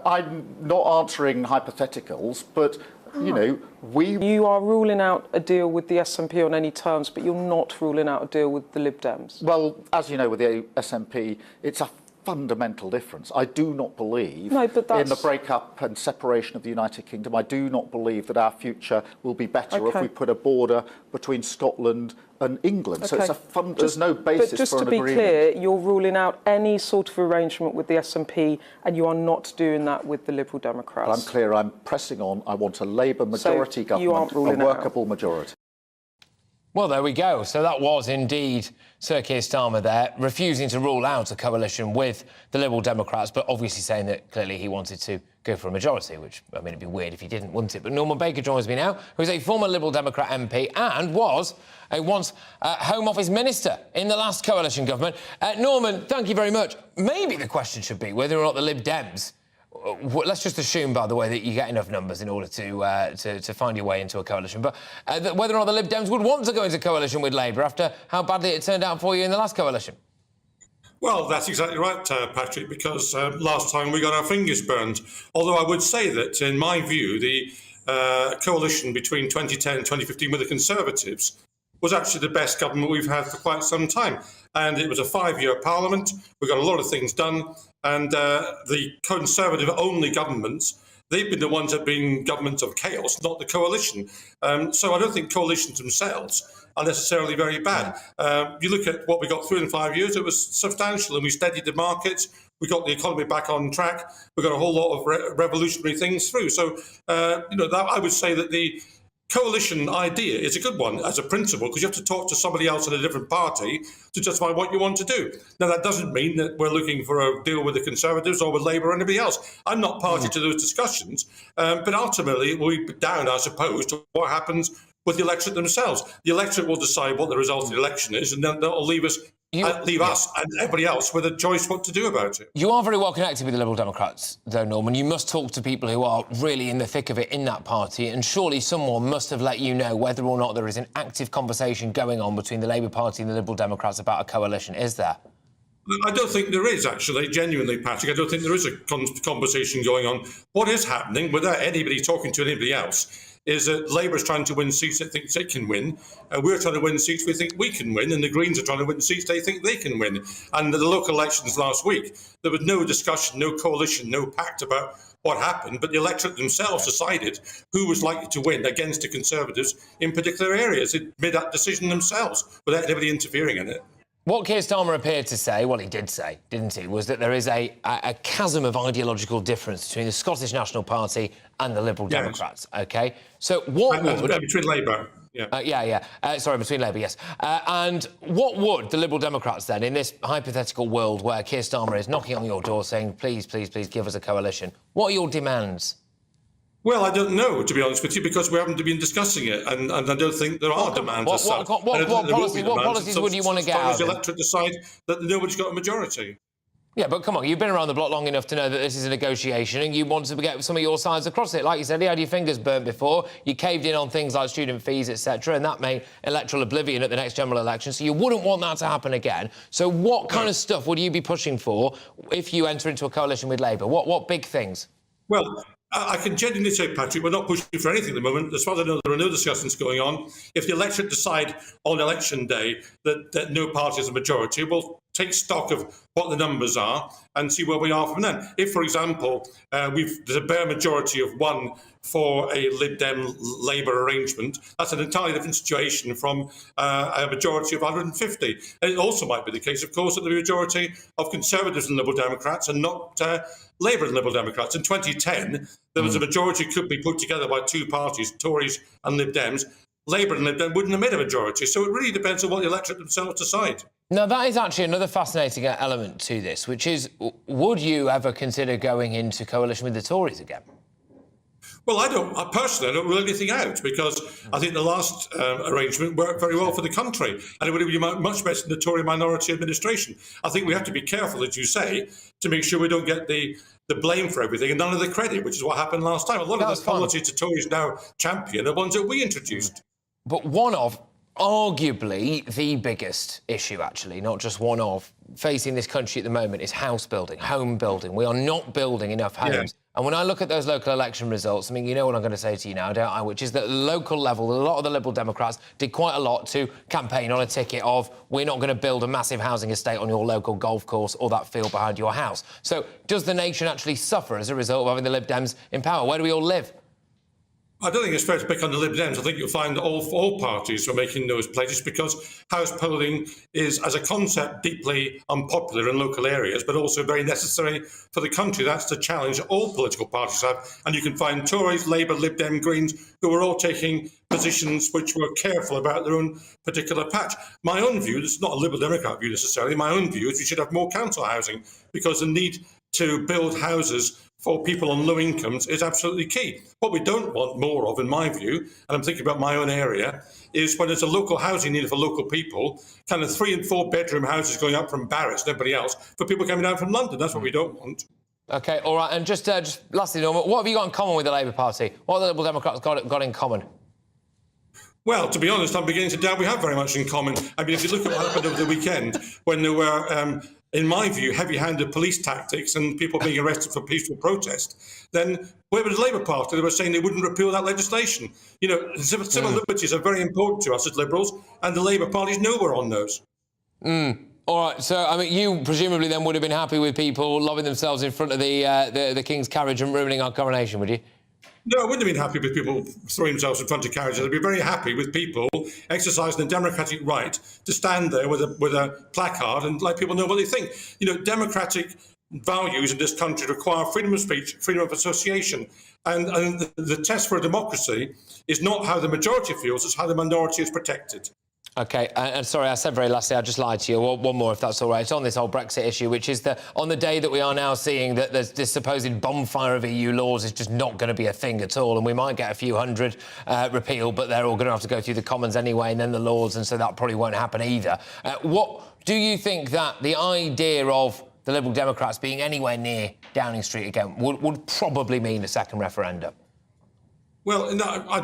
I'm not answering hypotheticals, but you know, You are ruling out a deal with the SNP on any terms, but you're not ruling out a deal with the Lib Dems. Well, as you know, with the SNP, it's a fundamental difference. I do not believe in the breakup and separation of the United Kingdom. I do not believe that our future will be better if we put a border between Scotland and England. So it's there's no basis for an agreement. But just to be clear, you're ruling out any sort of arrangement with the SNP, and you are not doing that with the Liberal Democrats. But I'm clear, I'm pressing on. I want a Labour majority government, a workable majority. Well, there we go. So that was indeed Sir Keir Starmer there, refusing to rule out a coalition with the Liberal Democrats, but obviously saying that clearly he wanted to go for a majority, which, I mean, it'd be weird if he didn't, wouldn't it? But Norman Baker joins me now, who's a former Liberal Democrat MP and was a once Home Office Minister in the last coalition government. Norman, thank you very much. Maybe the question should be whether or not the Lib Dems let's just assume, by the way, that you get enough numbers in order to find your way into a coalition. But whether or not the Lib Dems would want to go into coalition with Labour after how badly it turned out for you in the last coalition. Well, that's exactly right, Patrick, because last time we got our fingers burned. Although I would say that, in my view, the coalition between 2010 and 2015 with the Conservatives was actually the best government we've had for quite some time. And it was a 5-year parliament. We got a lot of things done. And the Conservative-only governments, they've been the ones that have been governments of chaos, not the coalition. So I don't think coalitions themselves are necessarily very bad. You look at what we got through in 5 years, it was substantial, and we steadied the markets. We got the economy back on track. We got a whole lot of revolutionary things through. So, I would say that the coalition idea is a good one as a principle, because you have to talk to somebody else in a different party to justify what you want to do. Now, that doesn't mean that we're looking for a deal with the Conservatives or with Labour or anybody else. I'm not party to those discussions, but ultimately it will be down, I suppose, to what happens with the electorate themselves. The electorate will decide what the result of the election is, and then that'll leave us and everybody else with a choice what to do about it. You are very well connected with the Liberal Democrats, though, Norman. You must talk to people who are really in the thick of it in that party, and surely someone must have let you know whether or not there is an active conversation going on between the Labour Party and the Liberal Democrats about a coalition. Is there? I don't think there is, actually, genuinely, Patrick. I don't think there is a conversation going on. What is happening, without anybody talking to anybody else, is that Labour's trying to win seats it thinks it can win, and we're trying to win seats we think we can win, and the Greens are trying to win seats they think they can win. And the local elections last week, there was no discussion, no coalition, no pact about what happened, but the electorate themselves decided who was likely to win against the Conservatives in particular areas. It made that decision themselves without anybody interfering in it. What Keir Starmer appeared to say, well, he did say, didn't he, was that there is a chasm of ideological difference between the Scottish National Party and the Liberal Democrats, OK? So what would... Between Labour, sorry, between Labour, yes. And what would the Liberal Democrats then, in this hypothetical world where Keir Starmer is knocking on your door saying, please, please, please give us a coalition, what are your demands? Well, I don't know, to be honest with you, because we haven't been discussing it, and I don't think there are demands as such. What policies would you want to get out of the electorate decide that nobody's got a majority? Yeah, but come on, you've been around the block long enough to know that this is a negotiation and you want to get some of your sides across it. Like you said, you had your fingers burnt before, you caved in on things like student fees, etc., and that made electoral oblivion at the next general election, so you wouldn't want that to happen again. So what kind of stuff would you be pushing for if you enter into a coalition with Labour? What big things? Well, I can genuinely say, Patrick, we're not pushing for anything at the moment. As far as I know, there are no discussions going on. If the electorate decide on election day that no party is a majority, we'll take stock of what the numbers are and see where we are from then. If, for example, there's a bare majority of one for a Lib Dem Labour arrangement, that's an entirely different situation from a majority of 150. And it also might be the case, of course, that the majority of Conservatives and Liberal Democrats and not Labour and Liberal Democrats. In 2010, there was a majority could be put together by two parties, Tories and Lib Dems. Labour and Lib Dem wouldn't have made a majority. So it really depends on what the electorate themselves decide. Now, that is actually another fascinating element to this, which is, would you ever consider going into coalition with the Tories again? Well, I don't rule anything out, because I think the last arrangement worked very well for the country, and it would have been much better than the Tory minority administration. I think we have to be careful, as you say, to make sure we don't get the blame for everything and none of the credit, which is what happened last time. A lot of the policies the Tories now champion are ones that we introduced. But one of, arguably, the biggest issue, actually, not just one of, facing this country at the moment is house building, home building. We are not building enough homes. Yeah. And when I look at those local election results, I mean, you know what I'm going to say to you now, don't I? Which is that at the local level, a lot of the Liberal Democrats did quite a lot to campaign on a ticket of, we're not going to build a massive housing estate on your local golf course or that field behind your house. So does the nation actually suffer as a result of having the Lib Dems in power? Where do we all live? I don't think it's fair to pick on the Lib Dems. I think you'll find all parties are making those pledges, because house building is, as a concept, deeply unpopular in local areas, but also very necessary for the country. That's the challenge all political parties have. And you can find Tories, Labour, Lib Dem, Greens, who are all taking positions which were careful about their own particular patch. My own view, this is not a Liberal Democrat view necessarily, my own view is we should have more council housing, because the need to build houses for people on low incomes is absolutely key. What we don't want more of, in my view, and I'm thinking about my own area, is when there's a local housing need for local people, kind of 3- and 4-bedroom houses going up from Barrett's and everybody else, for people coming down from London. That's what we don't want. OK, all right, and just lastly, Norman, what have you got in common with the Labour Party? What have the Liberal Democrats got in common? Well, to be honest, I'm beginning to doubt we have very much in common. I mean, if you look at what happened over the weekend, when there were, in my view, heavy-handed police tactics and people being arrested for peaceful protest, then where was the Labour Party? They were saying they wouldn't repeal that legislation. You know, civil liberties are very important to us as Liberals, and the Labour Party's nowhere on those. All right, so, I mean, you presumably then would have been happy with people lobbing themselves in front of the King's carriage and ruining our coronation, would you? No, I wouldn't have been happy with people throwing themselves in front of carriages. I'd be very happy with people exercising the democratic right to stand there with a placard and let people know what they think. You know, democratic values in this country require freedom of speech, freedom of association. And the test for a democracy is not how the majority feels, it's how the minority is protected. OK, and sorry, I said very lastly, I just lied to you. One more, if that's all right. It's on this whole Brexit issue, which is that on the day that we are now seeing that there's this supposed bonfire of EU laws is just not going to be a thing at all, and we might get a few hundred repealed, but they're all going to have to go through the Commons anyway, and then the Lords, and so that probably won't happen either. What do you think that the idea of the Liberal Democrats being anywhere near Downing Street again would probably mean a second referendum? Well, no, I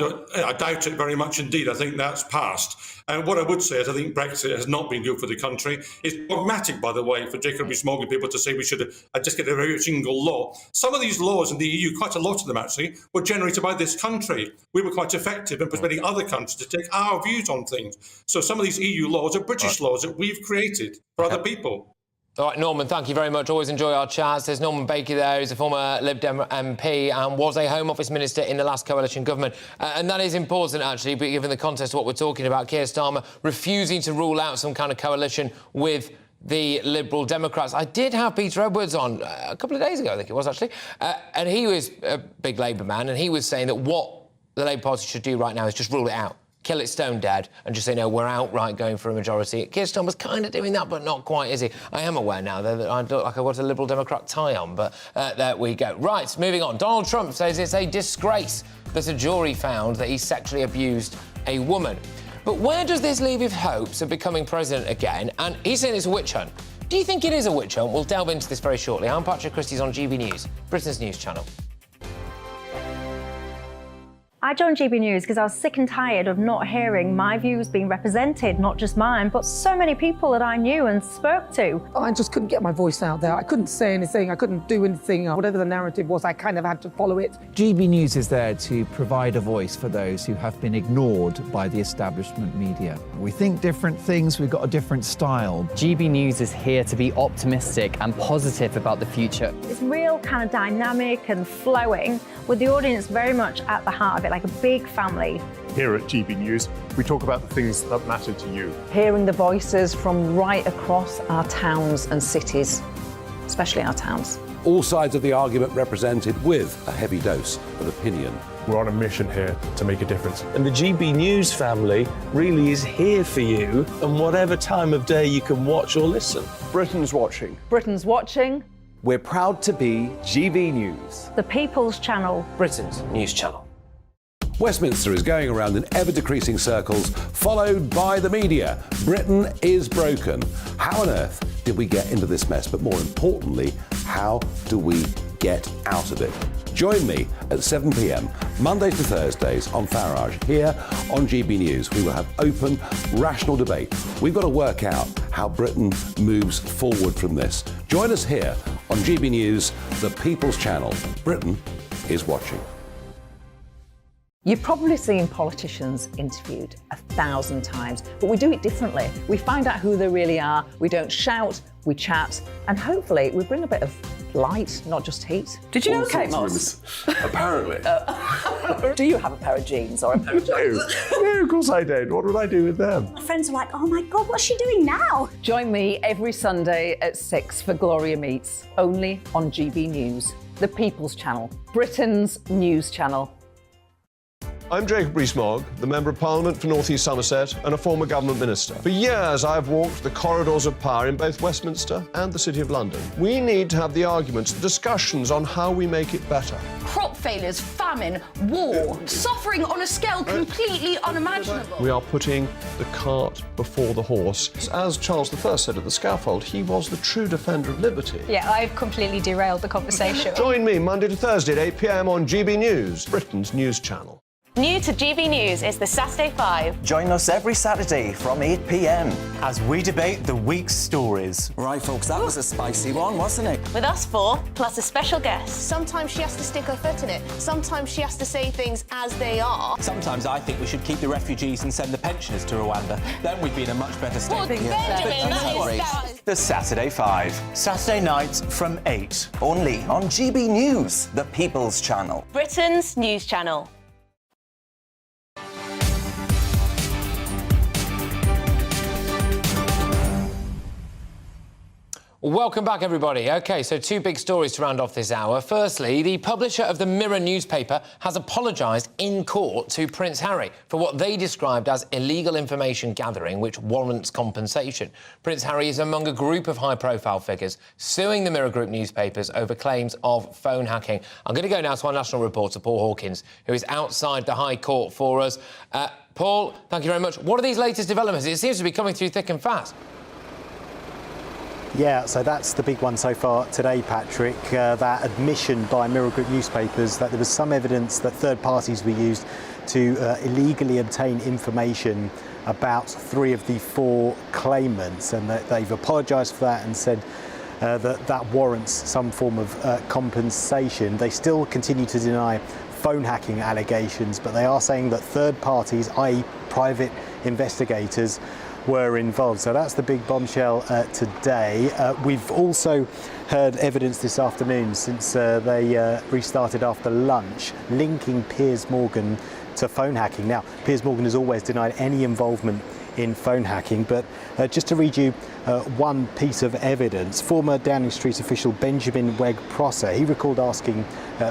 doubt it very much indeed. I think that's passed. And what I would say is I think Brexit has not been good for the country. It's dogmatic, by the way, for Jacob Rees-Mogg and people to say we should just get a very single law. Some of these laws in the EU, quite a lot of them actually, were generated by this country. We were quite effective in persuading other countries to take our views on things. So some of these EU laws are British laws that we've created for other people. All right, Norman, thank you very much. Always enjoy our chats. There's Norman Baker there, who's a former Lib Dem MP and was a Home Office Minister in the last coalition government. And that is important, actually, given the context of what we're talking about. Keir Starmer refusing to rule out some kind of coalition with the Liberal Democrats. I did have Peter Edwards on a couple of days ago, I think it was, actually, and he was a big Labour man, and he was saying that what the Labour Party should do right now is just rule it out. Kill it stone dead and just say, no, we're outright going for a majority. Keir Starmer's kind of doing that, but not quite, is he? I am aware now that I look like I've got a Liberal Democrat tie on, but there we go. Right, moving on. Donald Trump says it's a disgrace that a jury found that he sexually abused a woman. But where does this leave his hopes of becoming president again? And he's saying it's a witch hunt. Do you think it is a witch hunt? We'll delve into this very shortly. I'm Patrick Christys on GB News, Britain's news channel. I joined GB News because I was sick and tired of not hearing my views being represented, not just mine, but so many people that I knew and spoke to. I just couldn't get my voice out there. I couldn't say anything. I couldn't do anything. Whatever the narrative was, I kind of had to follow it. GB News is there to provide a voice for those who have been ignored by the establishment media. We think different things, we've got a different style. GB News is here to be optimistic and positive about the future. It's real kind of dynamic and flowing, with the audience very much at the heart of it, like a big family. Here at GB News, we talk about the things that matter to you. Hearing the voices from right across our towns and cities, especially our towns. All sides of the argument represented with a heavy dose of opinion. We're on a mission here to make a difference. And the GB News family really is here for you, and whatever time of day you can watch or listen. Britain's watching. Britain's watching. We're proud to be GB News. The People's Channel. Britain's news channel. Westminster is going around in ever-decreasing circles, followed by the media. Britain is broken. How on earth did we get into this mess? But more importantly, how do we get out of it? Join me at 7 p.m, Mondays to Thursdays on Farage, here on GB News. We will have open, rational debate. We've got to work out how Britain moves forward from this. Join us here on GB News, the People's Channel. Britain is watching. You've probably seen politicians interviewed 1,000 times, but we do it differently. We find out who they really are, we don't shout, we chat, and hopefully we bring a bit of light, not just heat. Did you know Kate Moss? Apparently. Do you have a pair of jeans or a pair of jeans? No, of course I don't. What would I do with them? My friends are like, oh my God, what's she doing now? Join me every Sunday at 6 for Gloria Meets, only on GB News, the People's Channel, Britain's news channel. I'm Jacob Rees-Mogg, the Member of Parliament for North East Somerset and a former government minister. For years, I've walked the corridors of power in both Westminster and the City of London. We need to have the arguments, the discussions on how we make it better. Crop failures, famine, war, suffering on a scale completely unimaginable. We are putting the cart before the horse. As Charles I said at the scaffold, he was the true defender of liberty. Yeah, I've completely derailed the conversation. Join me Monday to Thursday at 8 p.m. on GB News, Britain's news channel. New to GB News is the Saturday 5. Join us every Saturday from 8 p.m. as we debate the week's stories. Right, folks, that was a spicy one, wasn't it? With us four, plus a special guest. Sometimes she has to stick her foot in it. Sometimes she has to say things as they are. Sometimes I think we should keep the refugees and send the pensioners to Rwanda. Then we'd be in a much better state. Well, Benjamin, that is... The Saturday 5. Saturday nights from 8. Only on GB News, the People's Channel. Britain's news channel. Welcome back, everybody. OK, so two big stories to round off this hour. Firstly, the publisher of the Mirror newspaper has apologised in court to Prince Harry for what they described as illegal information gathering, which warrants compensation. Prince Harry is among a group of high-profile figures suing the Mirror Group newspapers over claims of phone hacking. I'm going to go now to our national reporter, Paul Hawkins, who is outside the High Court for us. Paul, thank you very much. What are these latest developments? It seems to be coming through thick and fast. Yeah, so that's the big one so far today, Patrick, that admission by Mirror Group newspapers that there was some evidence that third parties were used to illegally obtain information about 3 of the 4 claimants, and that they've apologised for that and said that warrants some form of compensation. They still continue to deny phone hacking allegations, but they are saying that third parties, i.e. private investigators, were involved. So that's the big bombshell today. We've also heard evidence this afternoon, since they restarted after lunch, linking Piers Morgan to phone hacking. Now, Piers Morgan has always denied any involvement in phone hacking, but just to read you one piece of evidence, former Downing Street official Benjamin Wegg-Prosser, he recalled asking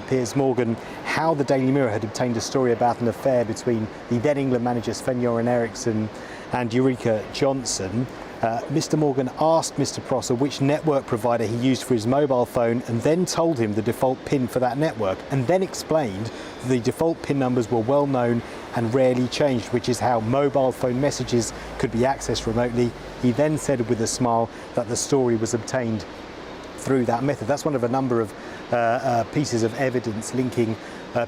Piers Morgan how the Daily Mirror had obtained a story about an affair between the then England manager Sven-Göran Eriksson and Ulrika Johnson. Mr. Morgan asked Mr. Prosser which network provider he used for his mobile phone, and then told him the default PIN for that network, and then explained the default PIN numbers were well known and rarely changed, which is how mobile phone messages could be accessed remotely. He then said with a smile that the story was obtained through that method. That's one of a number of pieces of evidence linking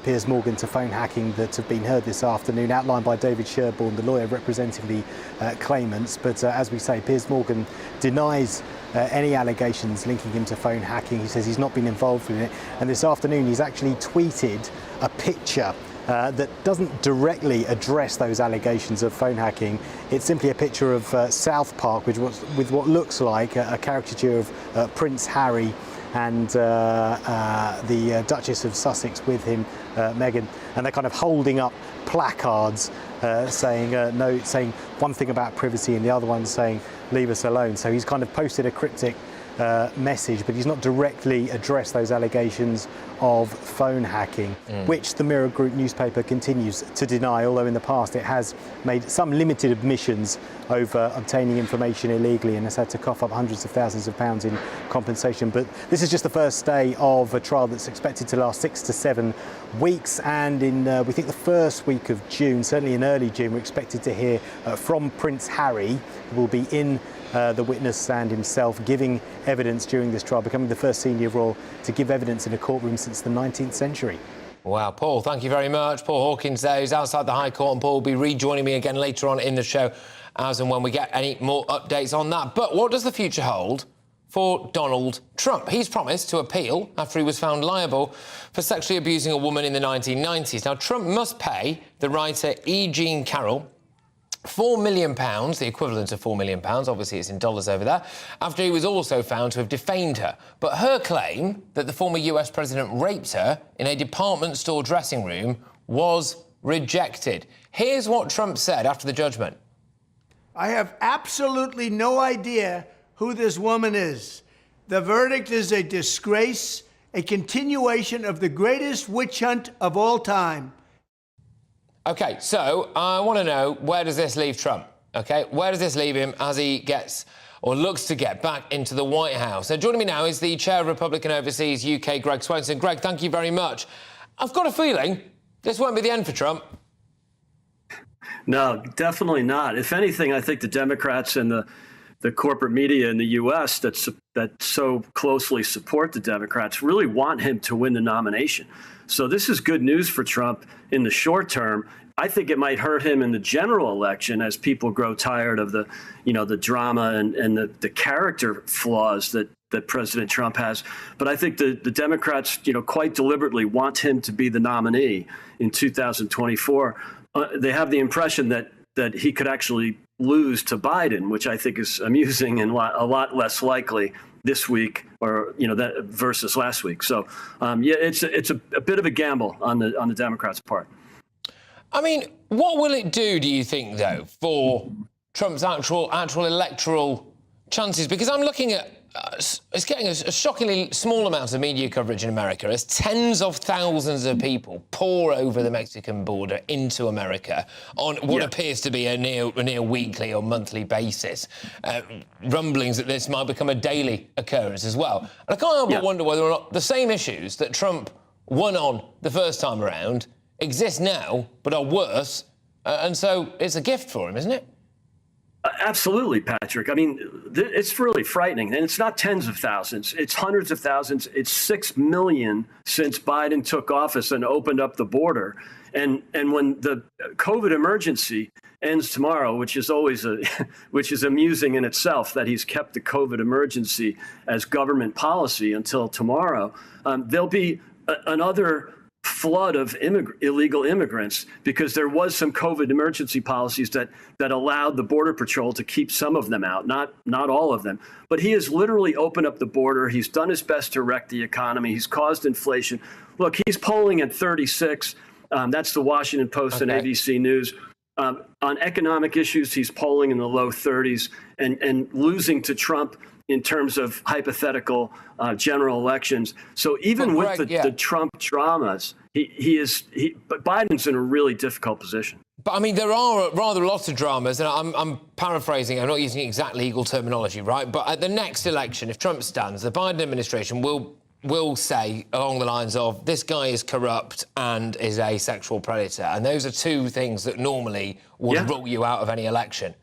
Piers Morgan to phone hacking that have been heard this afternoon, outlined by David Sherborne, the lawyer representing the claimants. But as we say, Piers Morgan denies any allegations linking him to phone hacking. He says he's not been involved in it. And this afternoon, he's actually tweeted a picture that doesn't directly address those allegations of phone hacking. It's simply a picture of South Park with what looks like a caricature of Prince Harry and the Duchess of Sussex with him, Meghan, and they're kind of holding up placards saying one thing about privacy and the other one saying leave us alone. So he's kind of posted a cryptic message, but he's not directly addressed those allegations of phone hacking, which the Mirror Group newspaper continues to deny, although in the past it has made some limited admissions over obtaining information illegally and has had to cough up hundreds of thousands of pounds in compensation. But this is just the first day of a trial that's expected to last 6 to 7 weeks, and in we think the first week of June, certainly in early June, we're expected to hear from Prince Harry, who will be in the witness stand himself, giving evidence during this trial, becoming the first senior royal to give evidence in a courtroom since the 19th century. Wow, Paul, thank you very much. Paul Hawkins there, who's outside the High Court, and Paul will be rejoining me again later on in the show as and when we get any more updates on that. But what does the future hold for Donald Trump? He's promised to appeal after he was found liable for sexually abusing a woman in the 1990s. Now, Trump must pay the writer E. Jean Carroll £4 million, the equivalent of £4 million, obviously it's in dollars over there, after he was also found to have defamed her. But her claim that the former US president raped her in a department store dressing room was rejected. Here's what Trump said after the judgment. I have absolutely no idea who this woman is. The verdict is a disgrace, a continuation of the greatest witch hunt of all time. OK, so I want to know, where does this leave Trump? OK, where does this leave him as he gets or looks to get back into the White House? So joining me now is the Chair of Republican Overseas UK, Greg Swenson. Greg, thank you very much. I've got a feeling this won't be the end for Trump. No, definitely not. If anything, I think the Democrats and the corporate media in the U.S. that so closely support the Democrats really want him to win the nomination. So this is good news for Trump in the short term. I think it might hurt him in the general election as people grow tired of the drama and the character flaws that President Trump has. But I think the Democrats, quite deliberately want him to be the nominee in 2024. They have the impression that he could actually lose to Biden, which I think is amusing and a lot less likely this week or that versus last week. So it's a bit of a gamble on the Democrats' part. I mean, what will it do, do you think, though, for Trump's actual electoral chances? Because I'm looking at it's getting a shockingly small amount of media coverage in America as tens of thousands of people pour over the Mexican border into America on what appears to be a near weekly or monthly basis. Rumblings that this might become a daily occurrence as well. And I can't help but wonder whether or not the same issues that Trump won on the first time around exist now, but are worse, and so it's a gift for him, isn't it? Absolutely, Patrick. I mean, it's really frightening. And it's not tens of thousands. It's hundreds of thousands. It's 6 million since Biden took office and opened up the border. And when the COVID emergency ends tomorrow, which is always which is amusing in itself that he's kept the COVID emergency as government policy until tomorrow, there'll be another flood of illegal immigrants because there was some COVID emergency policies that allowed the Border Patrol to keep some of them out, not all of them. But he has literally opened up the border. He's done his best to wreck the economy. He's caused inflation. Look, he's polling at 36. That's the Washington Post and ABC News. On economic issues, he's polling in the low 30s and losing to Trump in terms of hypothetical general elections. So even with the Trump dramas, but Biden's in a really difficult position. But I mean, there are rather lots of dramas, and I'm paraphrasing, I'm not using exact legal terminology, right? But at the next election, if Trump stands, the Biden administration will say along the lines of, this guy is corrupt and is a sexual predator. And those are two things that normally would rule you out of any election.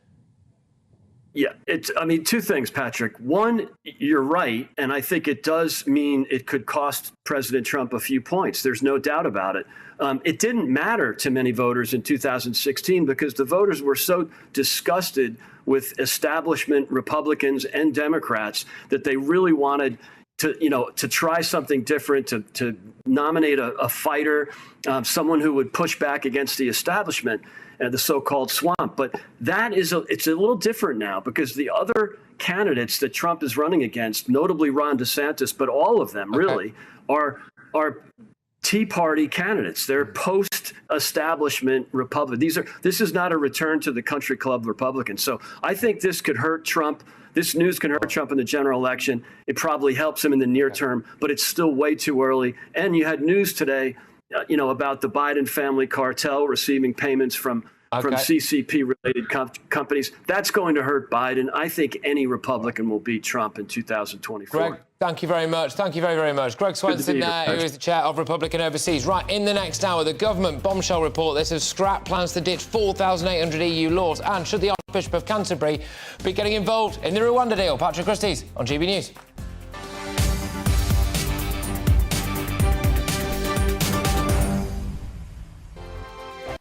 Yeah, I mean, two things, Patrick. One, you're right, and I think it does mean it could cost President Trump a few points. There's no doubt about it. It didn't matter to many voters in 2016 because the voters were so disgusted with establishment Republicans and Democrats that they really wanted to try something different, to nominate a fighter, someone who would push back against the establishment and the so-called swamp. But it's a little different now because the other candidates that Trump is running against, notably Ron DeSantis, but all of them really are Tea Party candidates. They're post-establishment Republicans. This is not a return to the country club Republicans. So I think this could hurt Trump. This news can hurt Trump in the general election. It probably helps him in the near term, but it's still way too early. And you had news today, about the Biden family cartel receiving payments from CCP-related companies. That's going to hurt Biden. I think any Republican will beat Trump in 2024. Greg, thank you very much. Thank you very, very much. Greg Swenson there, who is the chair of Republican Overseas. Right, in the next hour, the government bombshell report. This has scrapped plans to ditch 4,800 EU laws. And should the Archbishop of Canterbury be getting involved in the Rwanda deal? Patrick Christys on GB News.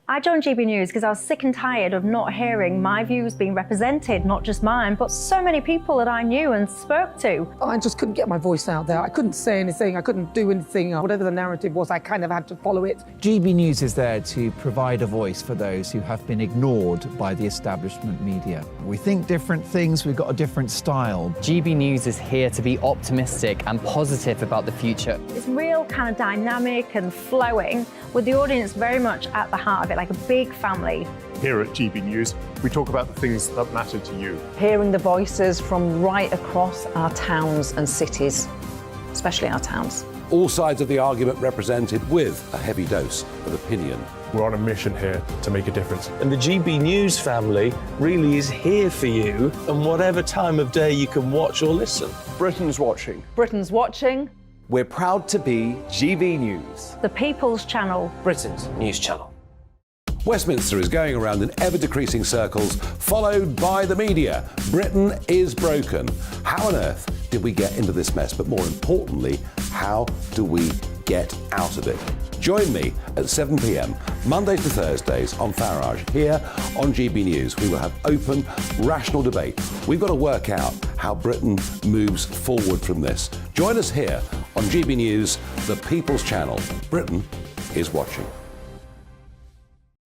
I joined GB News because I was sick and tired of not hearing my views being represented, not just mine, but so many people that I knew and spoke to. I just couldn't get my voice out there. I couldn't say anything. I couldn't do anything. Whatever the narrative was, I kind of had to follow it. GB News is there to provide a voice for those who have been ignored by the establishment media. We think different things. We've got a different style. GB News is here to be optimistic and positive about the future. It's real kind of dynamic and flowing, with the audience very much at the heart of it, like a big family. Here at GB News, we talk about the things that matter to you. Hearing the voices from right across our towns and cities, especially our towns. All sides of the argument represented with a heavy dose of opinion. We're on a mission here to make a difference. And the GB News family really is here for you, and whatever time of day you can watch or listen. Britain's watching. Britain's watching. We're proud to be GB News, The People's Channel. Britain's news channel. Westminster is going around in ever-decreasing circles, followed by the media. Britain is broken. How on earth did we get into this mess? But more importantly, how do we get out of it? Join me at 7 p.m, Mondays to Thursdays on Farage, here on GB News. We will have open, rational debate. We've got to work out how Britain moves forward from this. Join us here on GB News, the People's Channel. Britain is watching.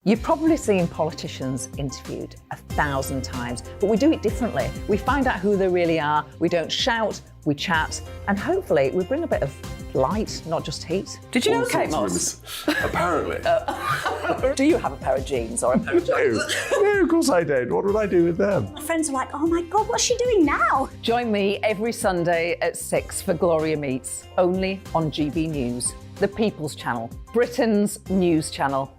You've probably seen politicians interviewed 1,000 times, but we do it differently. We find out who they really are, we don't shout, we chat, and hopefully we bring a bit of light, not just heat. Did you know Kate Moss? Apparently. Do you have a pair of jeans or a pair of jeans? No, of course I don't. What would I do with them? My friends are like, oh my God, what's she doing now? Join me every Sunday at 6 for Gloria Meets, only on GB News, the People's Channel, Britain's news channel.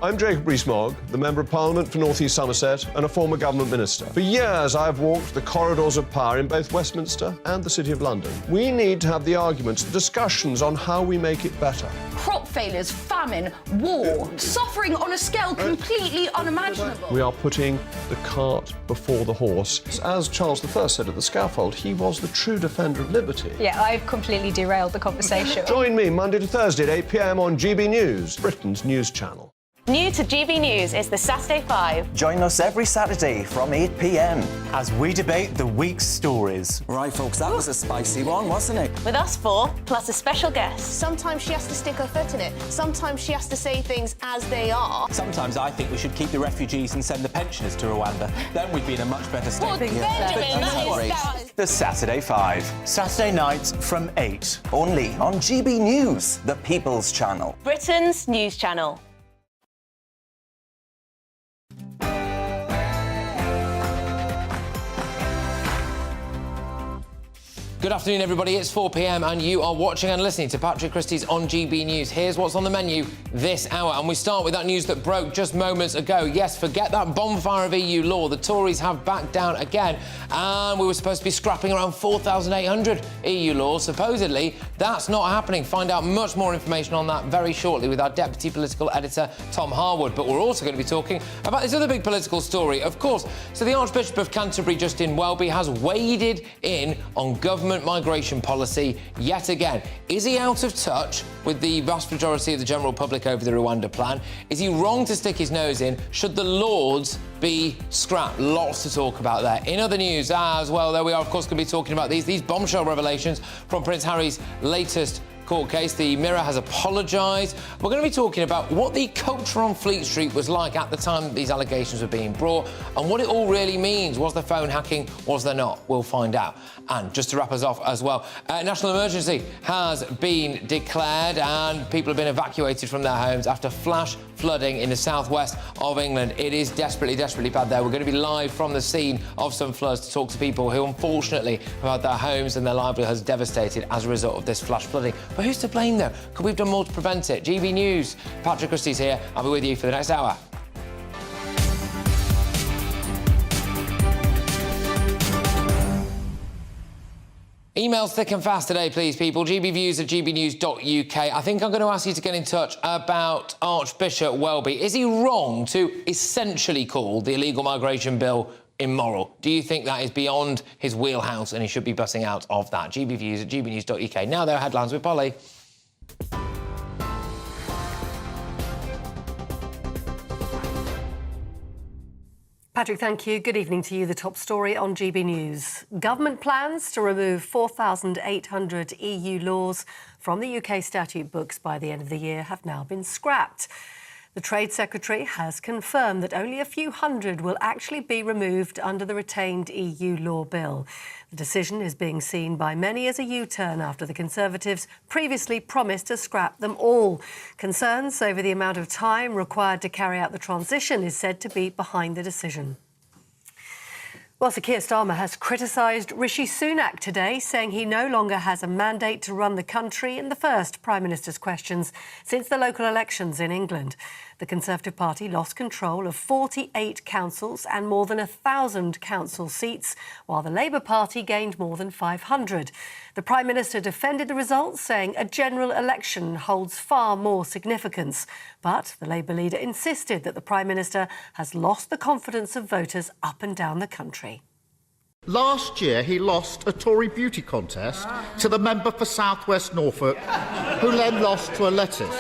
I'm Jacob Rees-Mogg, the Member of Parliament for North East Somerset and a former government minister. For years, I've walked the corridors of power in both Westminster and the City of London. We need to have the arguments, the discussions on how we make it better. Crop failures, famine, war, suffering on a scale completely unimaginable. We are putting the cart before the horse. As Charles I said at the scaffold, he was the true defender of liberty. Yeah, I've completely derailed the conversation. Join me Monday to Thursday at 8 p.m. on GB News, Britain's news channel. New to GB News is the Saturday 5. Join us every Saturday from 8 p.m. as we debate the week's stories. Right, folks, that was a spicy one, wasn't it? With us 4, plus a special guest. Sometimes she has to stick her foot in it. Sometimes she has to say things as they are. Sometimes I think we should keep the refugees and send the pensioners to Rwanda. Then we'd be in a much better state. Well, Benjamin, that is... The Saturday 5. Saturday nights from 8. Only on GB News, the People's Channel. Britain's news channel. Good afternoon, everybody. It's 4 p.m. and you are watching and listening to Patrick Christys on GB News. Here's what's on the menu this hour, and we start with that news that broke just moments ago. Yes, forget that bonfire of EU law. The Tories have backed down again, and we were supposed to be scrapping around 4,800 EU laws. Supposedly, that's not happening. Find out much more information on that very shortly with our Deputy Political Editor, Tom Harwood. But we're also going to be talking about this other big political story, of course. So the Archbishop of Canterbury, Justin Welby, has waded in on government migration policy yet again. Is he out of touch with the vast majority of the general public over the Rwanda plan? Is he wrong to stick his nose in? Should the Lords be scrapped? Lots to talk about there. In other news as well, there we are, of course, going to be talking about these bombshell revelations from Prince Harry's latest court case. The Mirror has apologised. We're going to be talking about what the culture on Fleet Street was like at the time that these allegations were being brought and what it all really means. Was there phone hacking? Was there not? We'll find out. And just to wrap us off as well, national emergency has been declared and people have been evacuated from their homes after flash flooding in the southwest of England. It is desperately, desperately bad there. We're going to be live from the scene of some floods to talk to people who unfortunately have had their homes and their livelihoods devastated as a result of this flash flooding. But who's to blame though? Could we have done more to prevent it? GB News, Patrick Christys here. I'll be with you for the next hour. Emails thick and fast today, please, people. gbviews@gbnews.uk. I think I'm going to ask you to get in touch about Archbishop Welby. Is he wrong to essentially call the illegal migration bill immoral? Do you think that is beyond his wheelhouse and he should be busting out of that? gbviews@gbnews.uk. Now there are headlines with Polly. Patrick, thank you. Good evening to you. The top story on GB News. Government plans to remove 4,800 EU laws from the UK statute books by the end of the year have now been scrapped. The Trade Secretary has confirmed that only a few hundred will actually be removed under the retained EU law bill. The decision is being seen by many as a U-turn after the Conservatives previously promised to scrap them all. Concerns over the amount of time required to carry out the transition is said to be behind the decision. Well, Sir Keir Starmer has criticised Rishi Sunak today, saying he no longer has a mandate to run the country in the first Prime Minister's questions since the local elections in England. The Conservative Party lost control of 48 councils and more than 1,000 council seats, while the Labour Party gained more than 500. The Prime Minister defended the results, saying a general election holds far more significance. But the Labour leader insisted that the Prime Minister has lost the confidence of voters up and down the country. Last year, he lost a Tory beauty contest to the member for South West Norfolk, who then lost to a lettuce.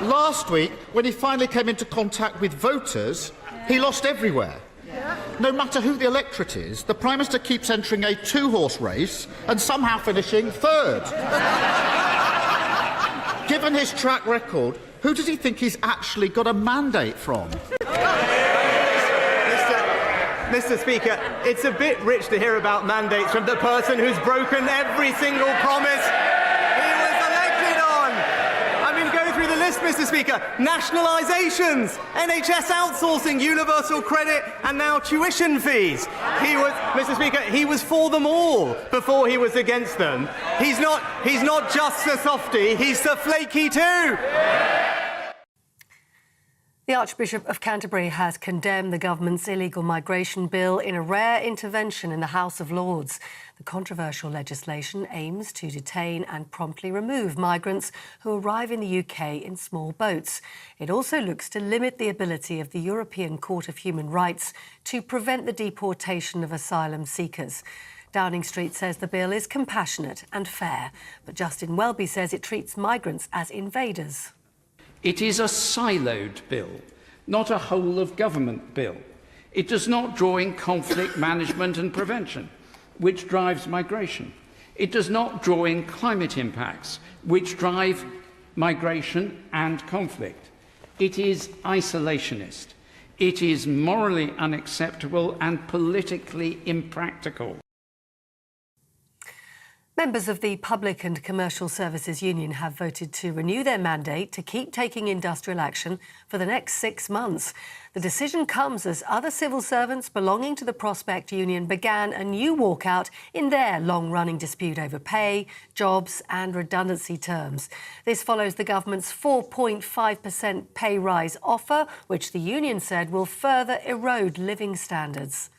Last week, when he finally came into contact with voters, he lost everywhere. No matter who the electorate is, the Prime Minister keeps entering a two-horse race and somehow finishing third. Given his track record, who does he think he's actually got a mandate from? Mr. Speaker, it's a bit rich to hear about mandates from the person who's broken every single promise he was elected on. I mean, go through the list, Mr. Speaker. Nationalisations, NHS outsourcing, universal credit, and now tuition fees. Mr. Speaker, he was for them all before he was against them. He's not just the softie, he's the flaky too. The Archbishop of Canterbury has condemned the government's illegal migration bill in a rare intervention in the House of Lords. The controversial legislation aims to detain and promptly remove migrants who arrive in the UK in small boats. It also looks to limit the ability of the European Court of Human Rights to prevent the deportation of asylum seekers. Downing Street says the bill is compassionate and fair, but Justin Welby says it treats migrants as invaders. It is a siloed bill, not a whole-of-government bill. It does not draw in conflict management and prevention, which drives migration. It does not draw in climate impacts, which drive migration and conflict. It is isolationist. It is morally unacceptable and politically impractical. Members of the Public and Commercial Services Union have voted to renew their mandate to keep taking industrial action for the next 6 months. The decision comes as other civil servants belonging to the Prospect Union began a new walkout in their long-running dispute over pay, jobs and redundancy terms. This follows the government's 4.5% pay rise offer, which the union said will further erode living standards.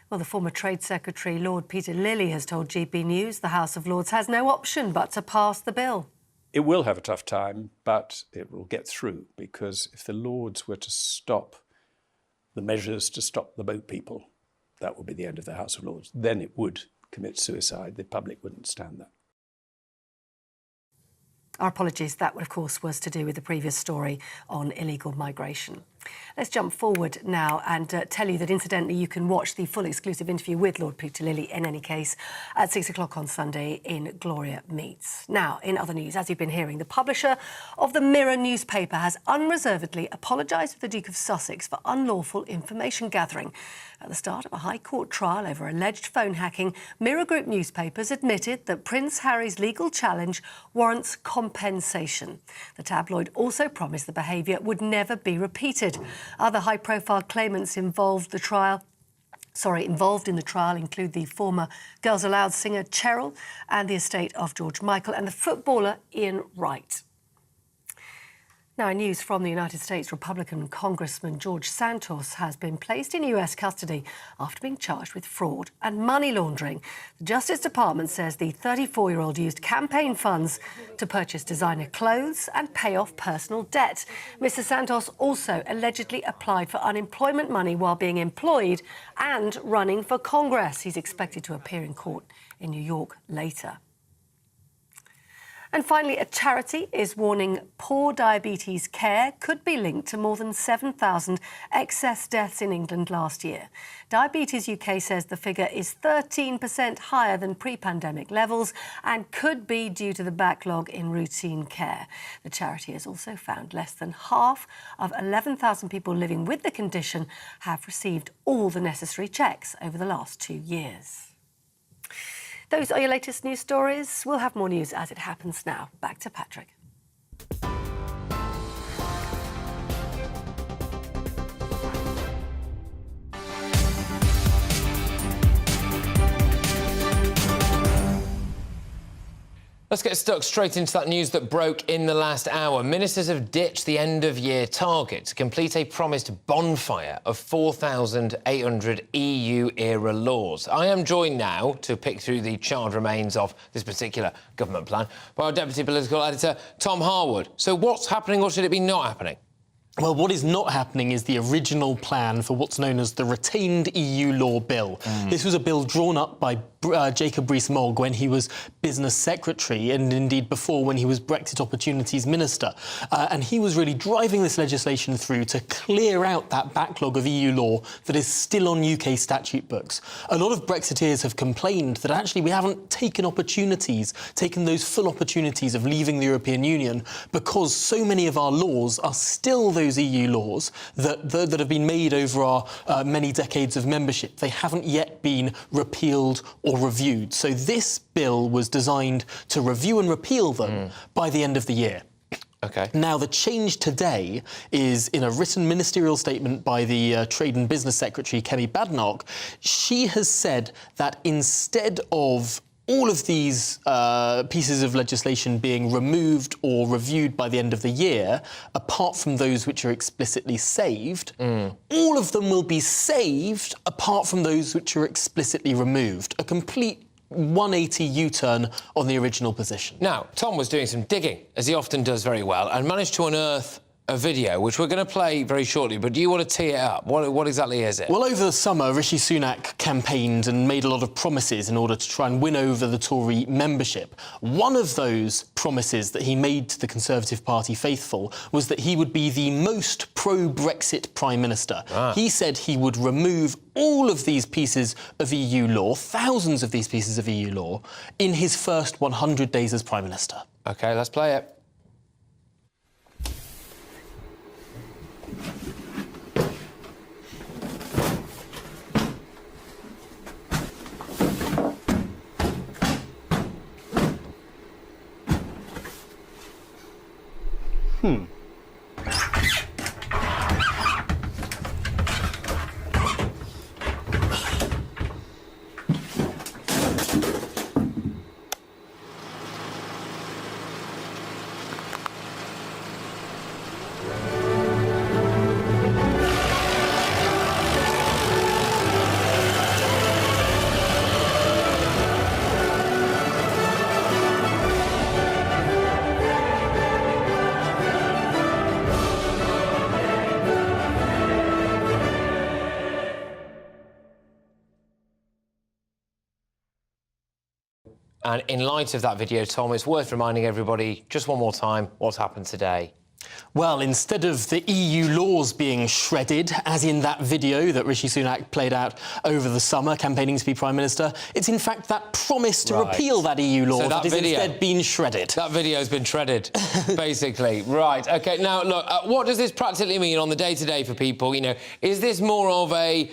Well, the former Trade Secretary, Lord Peter Lilly, has told GBNews the House of Lords has no option but to pass the bill. It will have a tough time, but it will get through, because if the Lords were to stop the measures to stop the boat people, that would be the end of the House of Lords. Then it would commit suicide. The public wouldn't stand that. Our apologies. That, of course, was to do with the previous story on illegal migration. Let's jump forward now and tell you that, incidentally, you can watch the full exclusive interview with Lord Peter Lilly, in any case, at 6 o'clock on Sunday in Gloria Meets. Now, in other news, as you've been hearing, the publisher of the Mirror newspaper has unreservedly apologised to the Duke of Sussex for unlawful information gathering. At the start of a High Court trial over alleged phone hacking, Mirror Group newspapers admitted that Prince Harry's legal challenge warrants compensation. The tabloid also promised the behaviour would never be repeated. Other high-profile claimants involved in the trial include the former Girls Aloud singer Cheryl and the estate of George Michael and the footballer Ian Wright. Now, news from the United States, Republican Congressman George Santos has been placed in US custody after being charged with fraud and money laundering. The Justice Department says the 34-year-old used campaign funds to purchase designer clothes and pay off personal debt. Mr. Santos also allegedly applied for unemployment money while being employed and running for Congress. He's expected to appear in court in New York later. And finally, a charity is warning poor diabetes care could be linked to more than 7,000 excess deaths in England last year. Diabetes UK says the figure is 13% higher than pre-pandemic levels and could be due to the backlog in routine care. The charity has also found less than half of 11,000 people living with the condition have received all the necessary checks over the last 2 years. Those are your latest news stories. We'll have more news as it happens now. Back to Patrick. Let's get stuck straight into that news that broke in the last hour. Ministers have ditched the end-of-year target to complete a promised bonfire of 4,800 EU-era laws. I am joined now to pick through the charred remains of this particular government plan by our Deputy Political Editor, Tom Harwood. So what's happening, or should it be not happening? Well, what is not happening is the original plan for what's known as the Retained EU Law Bill. This was a bill drawn up by Jacob Rees-Mogg when he was Business Secretary, and indeed before when he was Brexit Opportunities Minister. And he was really driving this legislation through to clear out that backlog of EU law that is still on UK statute books. A lot of Brexiteers have complained that actually we haven't taken those full opportunities of leaving the European Union because so many of our laws are still those EU laws that have been made over our many decades of membership. They haven't yet been repealed or reviewed. So this bill was designed to review and repeal them by the end of the year. OK. Now, the change today is in a written ministerial statement by the Trade and Business Secretary, Kemi Badenoch. She has said that instead of all of these pieces of legislation being removed or reviewed by the end of the year, apart from those which are explicitly saved, all of them will be saved apart from those which are explicitly removed. A complete 180 U-turn on the original position. Now, Tom was doing some digging, as he often does very well, and managed to unearth a video, which we're going to play very shortly, but do you want to tee it up? What exactly is it? Well, over the summer, Rishi Sunak campaigned and made a lot of promises in order to try and win over the Tory membership. One of those promises that he made to the Conservative Party faithful was that he would be the most pro-Brexit Prime Minister. He said he would remove all of these pieces of EU law, thousands of these pieces of EU law, in his first 100 days as Prime Minister. OK, let's play it. And in light of that video, Tom, it's worth reminding everybody just one more time what's happened today. Well, instead of the EU laws being shredded, as in that video that Rishi Sunak played out over the summer, campaigning to be Prime Minister, it's in fact that promise to repeal that EU law that is instead been shredded. That video's been shredded, basically. Right, OK, now, look, what does this practically mean on the day-to-day for people? You know, is this more of a,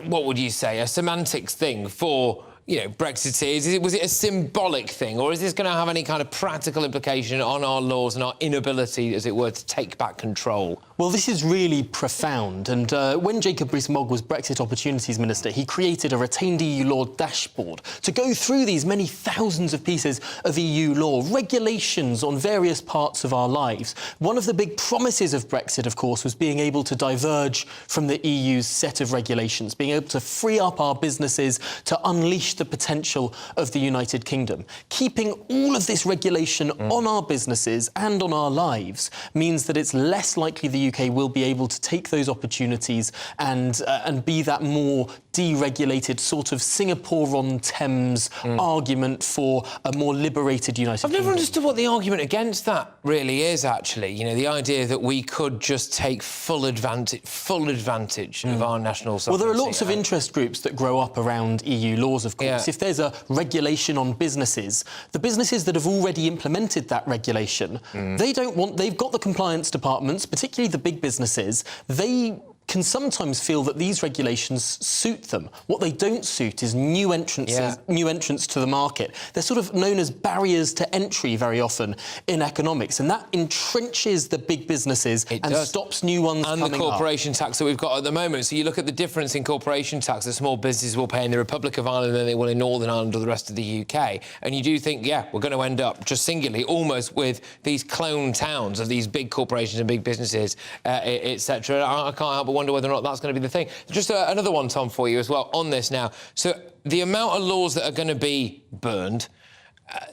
what would you say, a semantics thing for Brexiteers? Was it a symbolic thing, or is this going to have any kind of practical implication on our laws and our inability, as it were, to take back control? Well, this is really profound, and when Jacob Rees-Mogg was Brexit Opportunities Minister, he created a retained EU law dashboard to go through these many thousands of pieces of EU law, regulations on various parts of our lives. One of the big promises of Brexit, of course, was being able to diverge from the EU's set of regulations, being able to free up our businesses to unleash the potential of the United Kingdom. Keeping all of this regulation on our businesses and on our lives means that it's less likely the UK will be able to take those opportunities and be that more deregulated sort of Singapore-on-Thames argument for a more liberated United Kingdom. I've never understood what the argument against that really is, actually. You know, the idea that we could just take full advantage of our national sovereignty. Well, there are lots of interest groups that grow up around EU laws, of course. If there's a regulation on businesses, the businesses that have already implemented that regulation, they've got the compliance departments, particularly the big businesses, they can sometimes feel that these regulations suit them. What they don't suit is new entrants to the market. They're sort of known as barriers to entry very often in economics, and that entrenches the big businesses and stops new ones coming up. And the corporation tax that we've got at the moment. So you look at the difference in corporation tax that small businesses will pay in the Republic of Ireland than they will in Northern Ireland or the rest of the UK. And you do think, yeah, we're going to end up just singularly, almost with these clone towns of these big corporations and big businesses, etc. I can't help but wonder whether or not that's going to be the thing. Just another one, Tom, for you as well on this now. So the amount of laws that are going to be burned,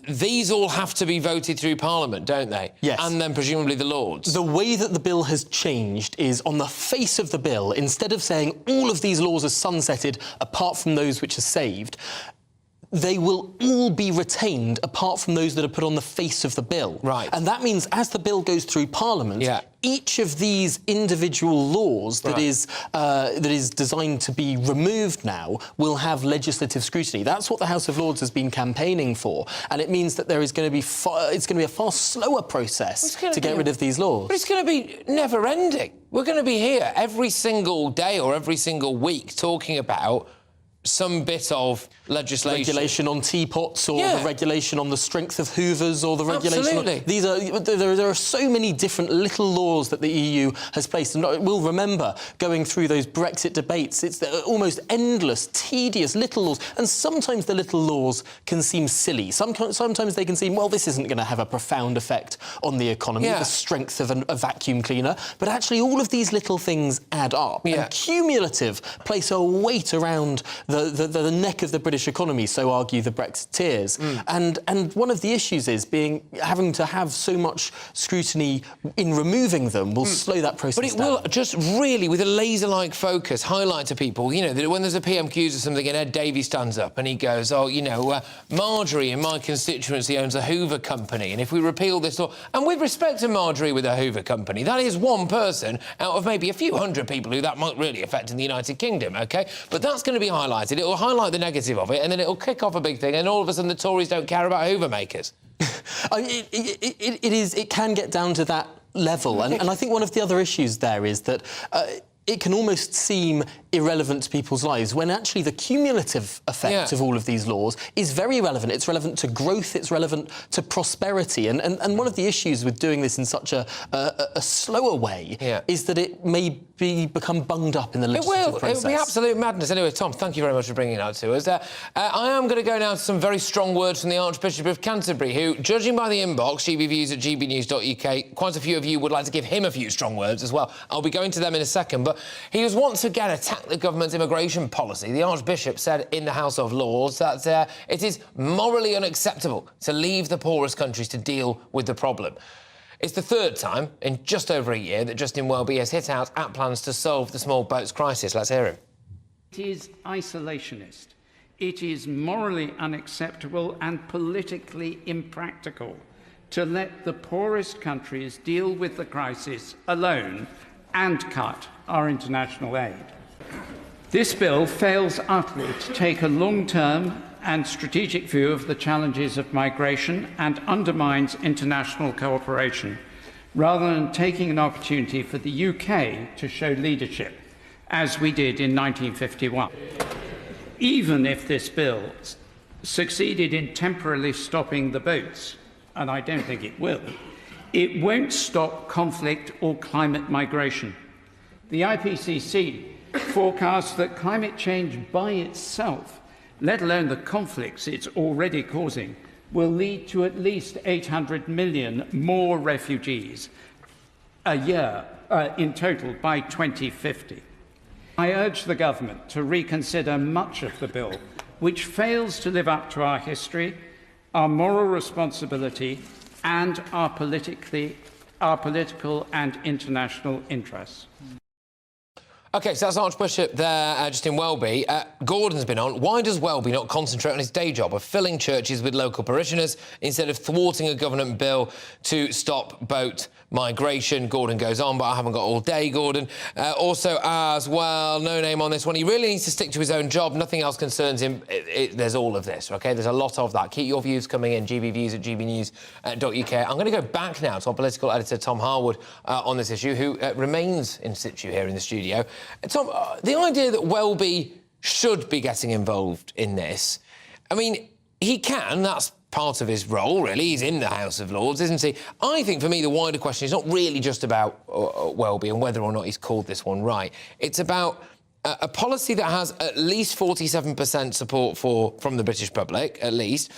these all have to be voted through Parliament, don't they? Yes. And then presumably the Lords. The way that the bill has changed is on the face of the bill, instead of saying all of these laws are sunsetted apart from those which are saved, they will all be retained apart from those that are put on the face of the bill. Right. And that means as the bill goes through Parliament, each of these individual laws that is designed to be removed now will have legislative scrutiny. That's what the House of Lords has been campaigning for, and it means that there is going to be a far slower process to get rid of these laws. But it's going to be never-ending. We're going to be here every single day or every single week talking about some bit of legislation. Regulation on teapots, or the regulation on the strength of hoovers, or the regulation on... There are so many different little laws that the EU has placed, and we'll remember going through those Brexit debates. It's almost endless, tedious little laws, and sometimes the little laws can seem silly. Sometimes they can seem, well, this isn't going to have a profound effect on the economy, the strength of a vacuum cleaner, but actually all of these little things add up, and cumulative place a weight around the neck of the British economy, so argue the Brexiteers. And one of the issues is having to have so much scrutiny in removing them will slow that process down. But it will just really, with a laser-like focus, highlight to people, you know, that when there's a PMQs or something and Ed Davey stands up and he goes, oh, you know, Marjorie in my constituency owns a Hoover company, and if we repeal this law... And with respect to Marjorie with a Hoover company, that is one person out of maybe a few hundred people who that might really affect in the United Kingdom, OK? But that's going to be highlighted. It will highlight the negative of it, and then it'll kick off a big thing, and all of a sudden the Tories don't care about Hoover makers. It can get down to that level, and I think one of the other issues there is that it can almost seem irrelevant to people's lives when actually the cumulative effect of all of these laws is very relevant. It's relevant to growth, it's relevant to prosperity, and one of the issues with doing this in such a slower way is that it may become bunged up in the legislative process. It will be absolute madness. Anyway, Tom, thank you very much for bringing that to us. I am going to go now to some very strong words from the Archbishop of Canterbury, who, judging by the inbox, gbviews@gbnews.uk, quite a few of you would like to give him a few strong words as well. I'll be going to them in a second, but he has once again attacked the government's immigration policy. The Archbishop said in the House of Lords that it is morally unacceptable to leave the poorest countries to deal with the problem. It's the third time in just over a year that Justin Welby has hit out at plans to solve the small boats crisis. Let's hear him. It is isolationist. It is morally unacceptable and politically impractical to let the poorest countries deal with the crisis alone and cut our international aid. This bill fails utterly to take a long-term and strategic view of the challenges of migration and undermines international cooperation, rather than taking an opportunity for the UK to show leadership, as we did in 1951. Even if this bill succeeded in temporarily stopping the boats, and I don't think it will, it won't stop conflict or climate migration. The IPCC forecasts that climate change by itself, let alone the conflicts it's already causing, will lead to at least 800 million more refugees a year in total by 2050. I urge the government to reconsider much of the bill, which fails to live up to our history, our moral responsibility, and our political and international interests. OK, so that's Archbishop there, Justin Welby. Gordon's been on. Why does Welby not concentrate on his day job of filling churches with local parishioners instead of thwarting a government bill to stop boat migration? Gordon goes on, but I haven't got all day, Gordon. Also, as well, no name on this one. He really needs to stick to his own job. Nothing else concerns him. There's all of this, OK? There's a lot of that. Keep your views coming in, gbviews@gbnews.uk. I'm going to go back now to our political editor, Tom Harwood, on this issue, who remains in situ here in the studio. Tom, the idea that Welby should be getting involved in this, I mean, he can, that's part of his role, really. He's in the House of Lords, isn't he? I think, for me, the wider question is not really just about Welby and whether or not he's called this one right. It's about a policy that has at least 47% support from the British public, at least,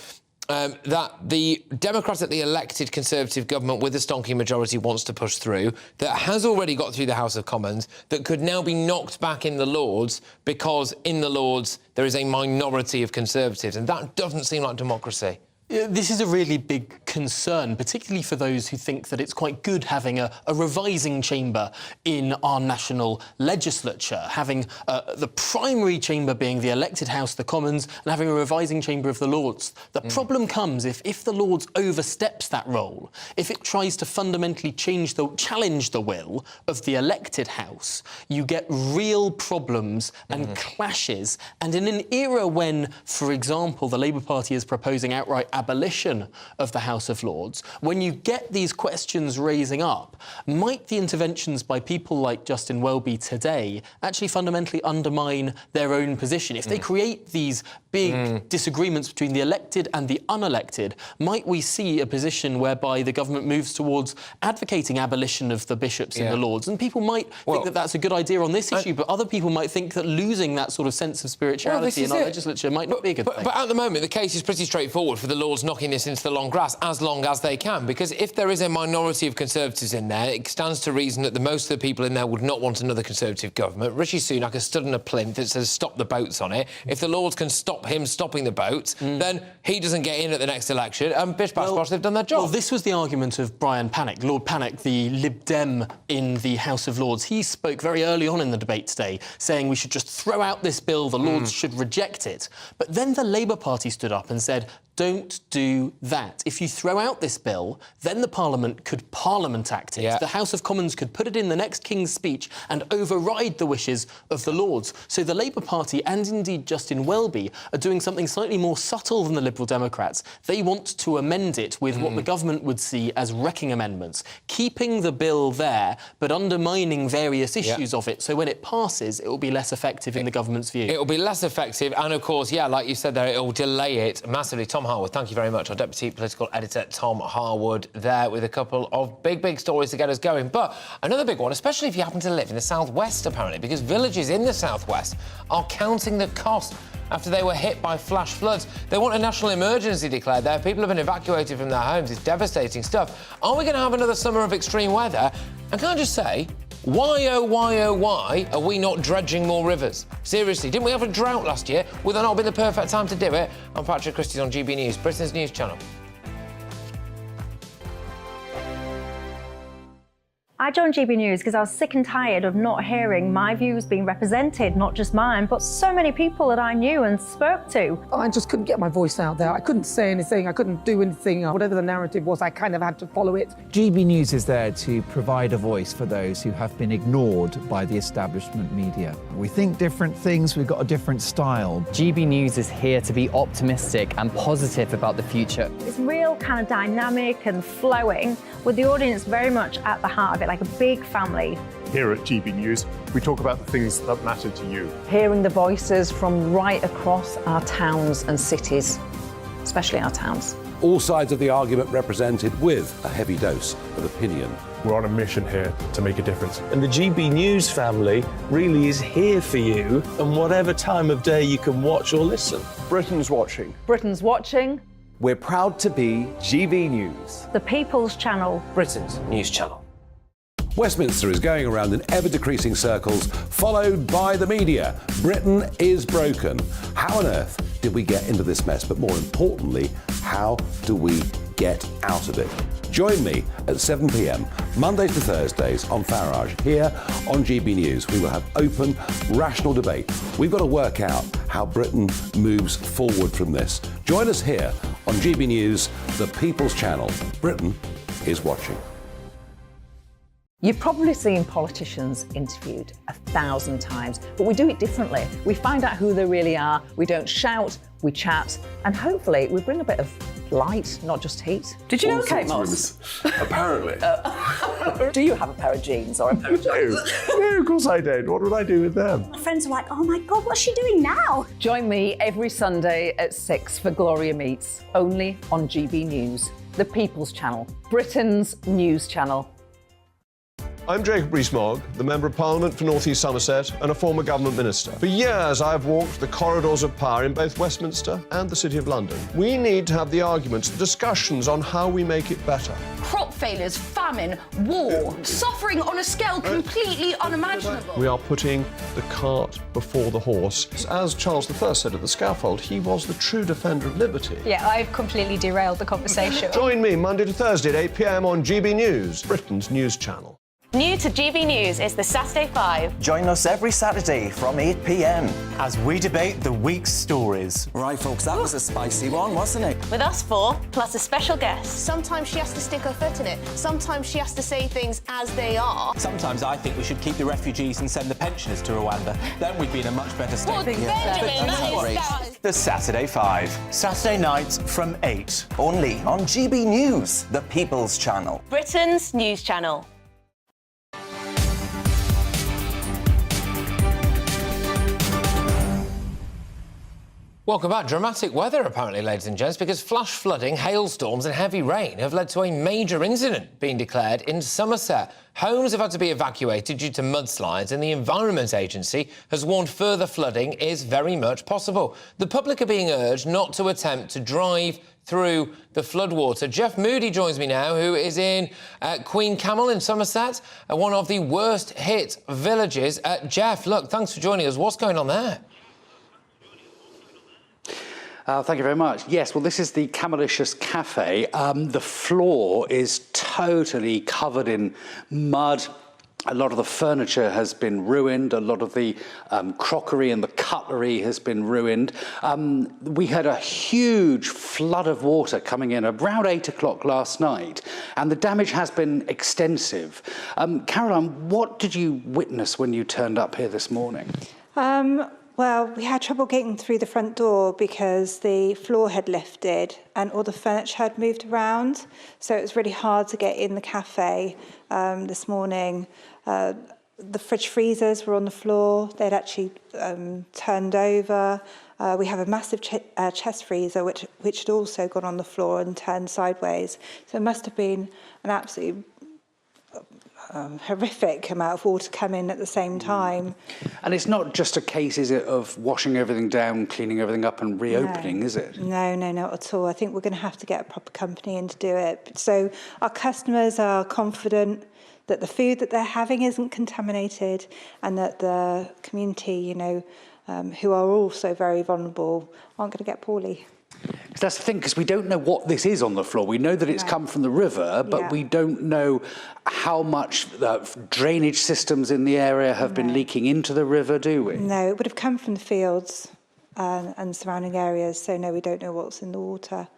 that the democratically elected Conservative government with a stonking majority wants to push through, that has already got through the House of Commons, that could now be knocked back in the Lords because in the Lords there is a minority of Conservatives, and that doesn't seem like democracy. This is a really big concern, particularly for those who think that it's quite good having a revising chamber in our national legislature, having the primary chamber being the elected House, the Commons, and having a revising chamber of the Lords. The problem comes if the Lords oversteps that role, if it tries to fundamentally challenge the will of the elected House, you get real problems and clashes. And in an era when, for example, the Labour Party is proposing outright abolition of the House of Lords, when you get these questions raising up, might the interventions by people like Justin Welby today actually fundamentally undermine their own position? If they create these big disagreements between the elected and the unelected, might we see a position whereby the government moves towards advocating abolition of the bishops in the Lords? And people might think that that's a good idea on this issue, but other people might think that losing that sort of sense of spirituality in our legislature might not be a good thing. But at the moment, the case is pretty straightforward for the Lords knocking this into the long grass as long as they can, because if there is a minority of Conservatives in there, it stands to reason that most of the people in there would not want another Conservative government. Rishi Sunak has stood on a plinth that says stop the boats on it. If the Lords can stop him stopping the boats, then he doesn't get in at the next election, and bish bash bosh, they've done their job. Well, this was the argument of Brian Pannick, Lord Pannick, the Lib Dem in the House of Lords. He spoke very early on in the debate today, saying we should just throw out this bill, the Lords should reject it. But then the Labour Party stood up and said, don't do that. If you throw out this bill, then the Parliament could Parliament Act it. The House of Commons could put it in the next King's Speech and override the wishes of the Lords. So the Labour Party, and indeed Justin Welby, are doing something slightly more subtle than the Liberal Democrats. They want to amend it with what the government would see as wrecking amendments, keeping the bill there, but undermining various issues of it. So when it passes, it will be less effective in the government's view. It will be less effective, and of course, like you said there, it will delay it massively. Tom Harwood, thank you very much. Our Deputy Political Editor, Tom Harwood, there with a couple of big stories to get us going. But another big one, especially if you happen to live in the southwest, apparently, because villages in the southwest are counting the cost after they were hit by flash floods. They want a national emergency declared there. People have been evacuated from their homes. It's devastating stuff. Are we going to have another summer of extreme weather? And can I just say, why are we not dredging more rivers? Seriously, didn't we have a drought last year? Would that not be the perfect time to do it? I'm Patrick Christys on GB News, Britain's news channel. I joined GB News because I was sick and tired of not hearing my views being represented, not just mine, but so many people that I knew and spoke to. I just couldn't get my voice out there. I couldn't say anything, I couldn't do anything. Whatever the narrative was, I kind of had to follow it. GB News is there to provide a voice for those who have been ignored by the establishment media. We think different things, we've got a different style. GB News is here to be optimistic and positive about the future. It's real kind of dynamic and flowing, with the audience very much at the heart of it, like a big family. Here at GB News, we talk about the things that matter to you. Hearing the voices from right across our towns and cities, especially our towns. All sides of the argument represented with a heavy dose of opinion. We're on a mission here to make a difference. And the GB News family really is here for you, and whatever time of day you can watch or listen. Britain's watching. Britain's watching. We're proud to be GB News. The People's Channel. Britain's news channel. Westminster is going around in ever-decreasing circles, followed by the media. Britain is broken. How on earth did we get into this mess? But more importantly, how do we get out of it? Join me at 7 p.m, Mondays to Thursdays on Farage, here on GB News. We will have open, rational debate. We've got to work out how Britain moves forward from this. Join us here on GB News, the People's Channel. Britain is watching. You've probably seen politicians interviewed 1,000 times, but we do it differently. We find out who they really are, we don't shout, we chat, and hopefully we bring a bit of light, not just heat. Did you All know Kate sorts of Moss? women. Apparently. Do you have a pair of jeans or a pair of jeans? No, of course I don't. What would I do with them? My friends are like, oh my God, what's she doing now? Join me every Sunday at 6 for Gloria Meets, only on GB News, the People's Channel, Britain's news channel. I'm Jacob Rees-Mogg, the Member of Parliament for North East Somerset and a former government minister. For years, I've walked the corridors of power in both Westminster and the City of London. We need to have the arguments, the discussions on how we make it better. Crop failures, famine, war, suffering on a scale completely unimaginable. We are putting the cart before the horse. As Charles I said at the scaffold, he was the true defender of liberty. Yeah, I've completely derailed the conversation. Join me Monday to Thursday at 8 p.m. on GB News, Britain's news channel. New to GB News is the Saturday 5. Join us every Saturday from 8 p.m. as we debate the week's stories. Right, folks, that was a spicy one, wasn't it? With us 4, plus a special guest. Sometimes she has to stick her foot in it. Sometimes she has to say things as they are. Sometimes I think we should keep the refugees and send the pensioners to Rwanda. Then we'd be in a much better state. Well, Benjamin, that is... The Saturday 5. Saturday nights from 8. Only on GB News, the People's Channel. Britain's news channel. Welcome back. Dramatic weather, apparently, ladies and gents, because flash flooding, hailstorms and heavy rain have led to a major incident being declared in Somerset. Homes have had to be evacuated due to mudslides, and the Environment Agency has warned further flooding is very much possible. The public are being urged not to attempt to drive through the floodwater. Jeff Moody joins me now, who is in Queen Camel in Somerset, one of the worst-hit villages. Jeff, look, thanks for joining us. What's going on there? Thank you very much. Yes, well, this is the Camelicious Cafe. The floor is totally covered in mud. A lot of the furniture has been ruined. A lot of the crockery and the cutlery has been ruined. We had a huge flood of water coming in around 8 o'clock last night, and the damage has been extensive. Caroline, what did you witness when you turned up here this morning? Well, we had trouble getting through the front door because the floor had lifted and all the furniture had moved around. So it was really hard to get in the cafe this morning. The fridge freezers were on the floor. They'd actually turned over. We have a massive chest freezer, which had also gone on the floor and turned sideways. So it must have been an absolutely horrific amount of water coming at the same time. And it's not just a case, is it, of washing everything down, cleaning everything up and reopening, is it? No, not at all. I think we're going to have to get a proper company in to do it. So our customers are confident that the food that they're having isn't contaminated and that the community, who are also very vulnerable, aren't going to get poorly. Because that's the thing, because we don't know what this is on the floor. We know that it's come from the river, but we don't know how much drainage systems in the area have been leaking into the river, do we? No, it would have come from the fields and surrounding areas, so no, we don't know what's in the water.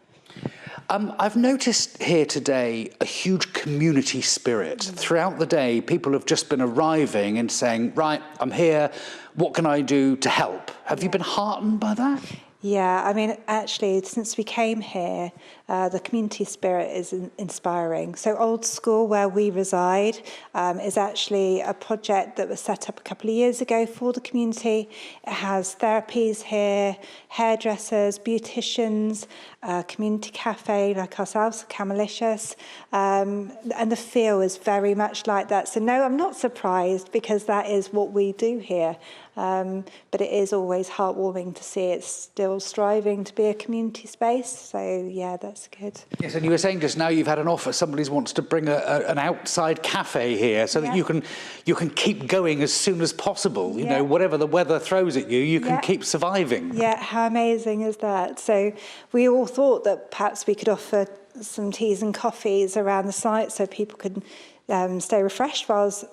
I've noticed here today a huge community spirit. Throughout the day, people have just been arriving and saying, right, I'm here, what can I do to help? Have you been heartened by that? Yeah, I mean, actually, since we came here, the community spirit is inspiring. So Old School, where we reside, is actually a project that was set up a couple of years ago for the community. It has therapies here, hairdressers, beauticians, community cafe like ourselves, Camelicious, and the feel is very much like that. So no, I'm not surprised because that is what we do here. But it is always heartwarming to see it's still striving to be a community space. So yeah, that's good. Yes, and you were saying just now you've had an offer. Somebody wants to bring an outside cafe here so that you can keep going as soon as possible. You know, whatever the weather throws at you, you can keep surviving. Yeah, how amazing is that? So we all thought that perhaps we could offer some teas and coffees around the site so people could stay refreshed whilst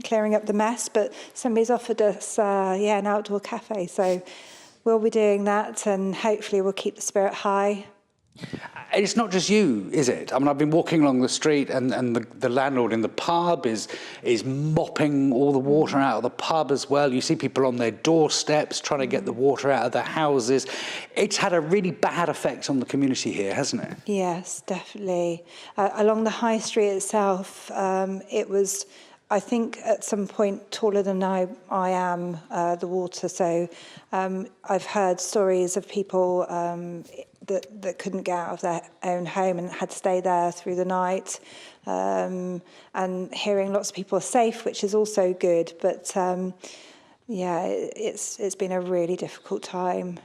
clearing up the mess, but somebody's offered us an outdoor cafe, so we'll be doing that and hopefully we'll keep the spirit high It's not just you, is it? I mean, I've been walking along the street and the landlord in the pub is mopping all the water out of the pub as well. You see people on their doorsteps trying to get the water out of their houses. It's had a really bad effect on the community here, hasn't it? Yes, definitely. Along the high street itself, it was, I think, at some point taller than I am, the water. So I've heard stories of people that couldn't get out of their own home and had to stay there through the night, and hearing lots of people are safe, which is also good. But yeah, it's been a really difficult time.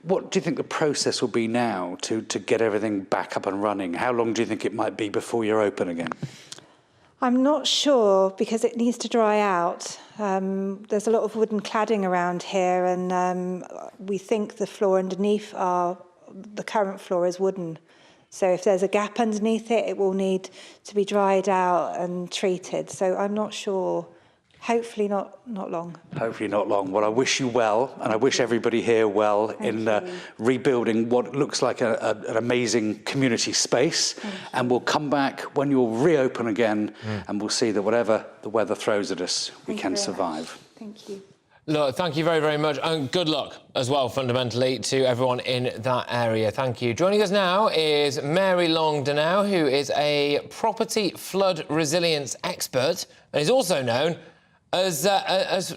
What do you think the process will be now to get everything back up and running? How long do you think it might be before you're open again? I'm not sure, because it needs to dry out. There's a lot of wooden cladding around here, and we think the floor underneath the current floor is wooden. So if there's a gap underneath it, it will need to be dried out and treated. So I'm not sure. Hopefully not long. Hopefully not long. Well, I wish you well, and I wish everybody here well in rebuilding what looks like an amazing community space. And we'll come back when you'll reopen again, and we'll see that whatever the weather throws at us, we can survive. Thank you. Look, thank you very, very much, and good luck as well, fundamentally, to everyone in that area. Thank you. Joining us now is Mary Long-Denow, who is a property flood resilience expert, and is also known as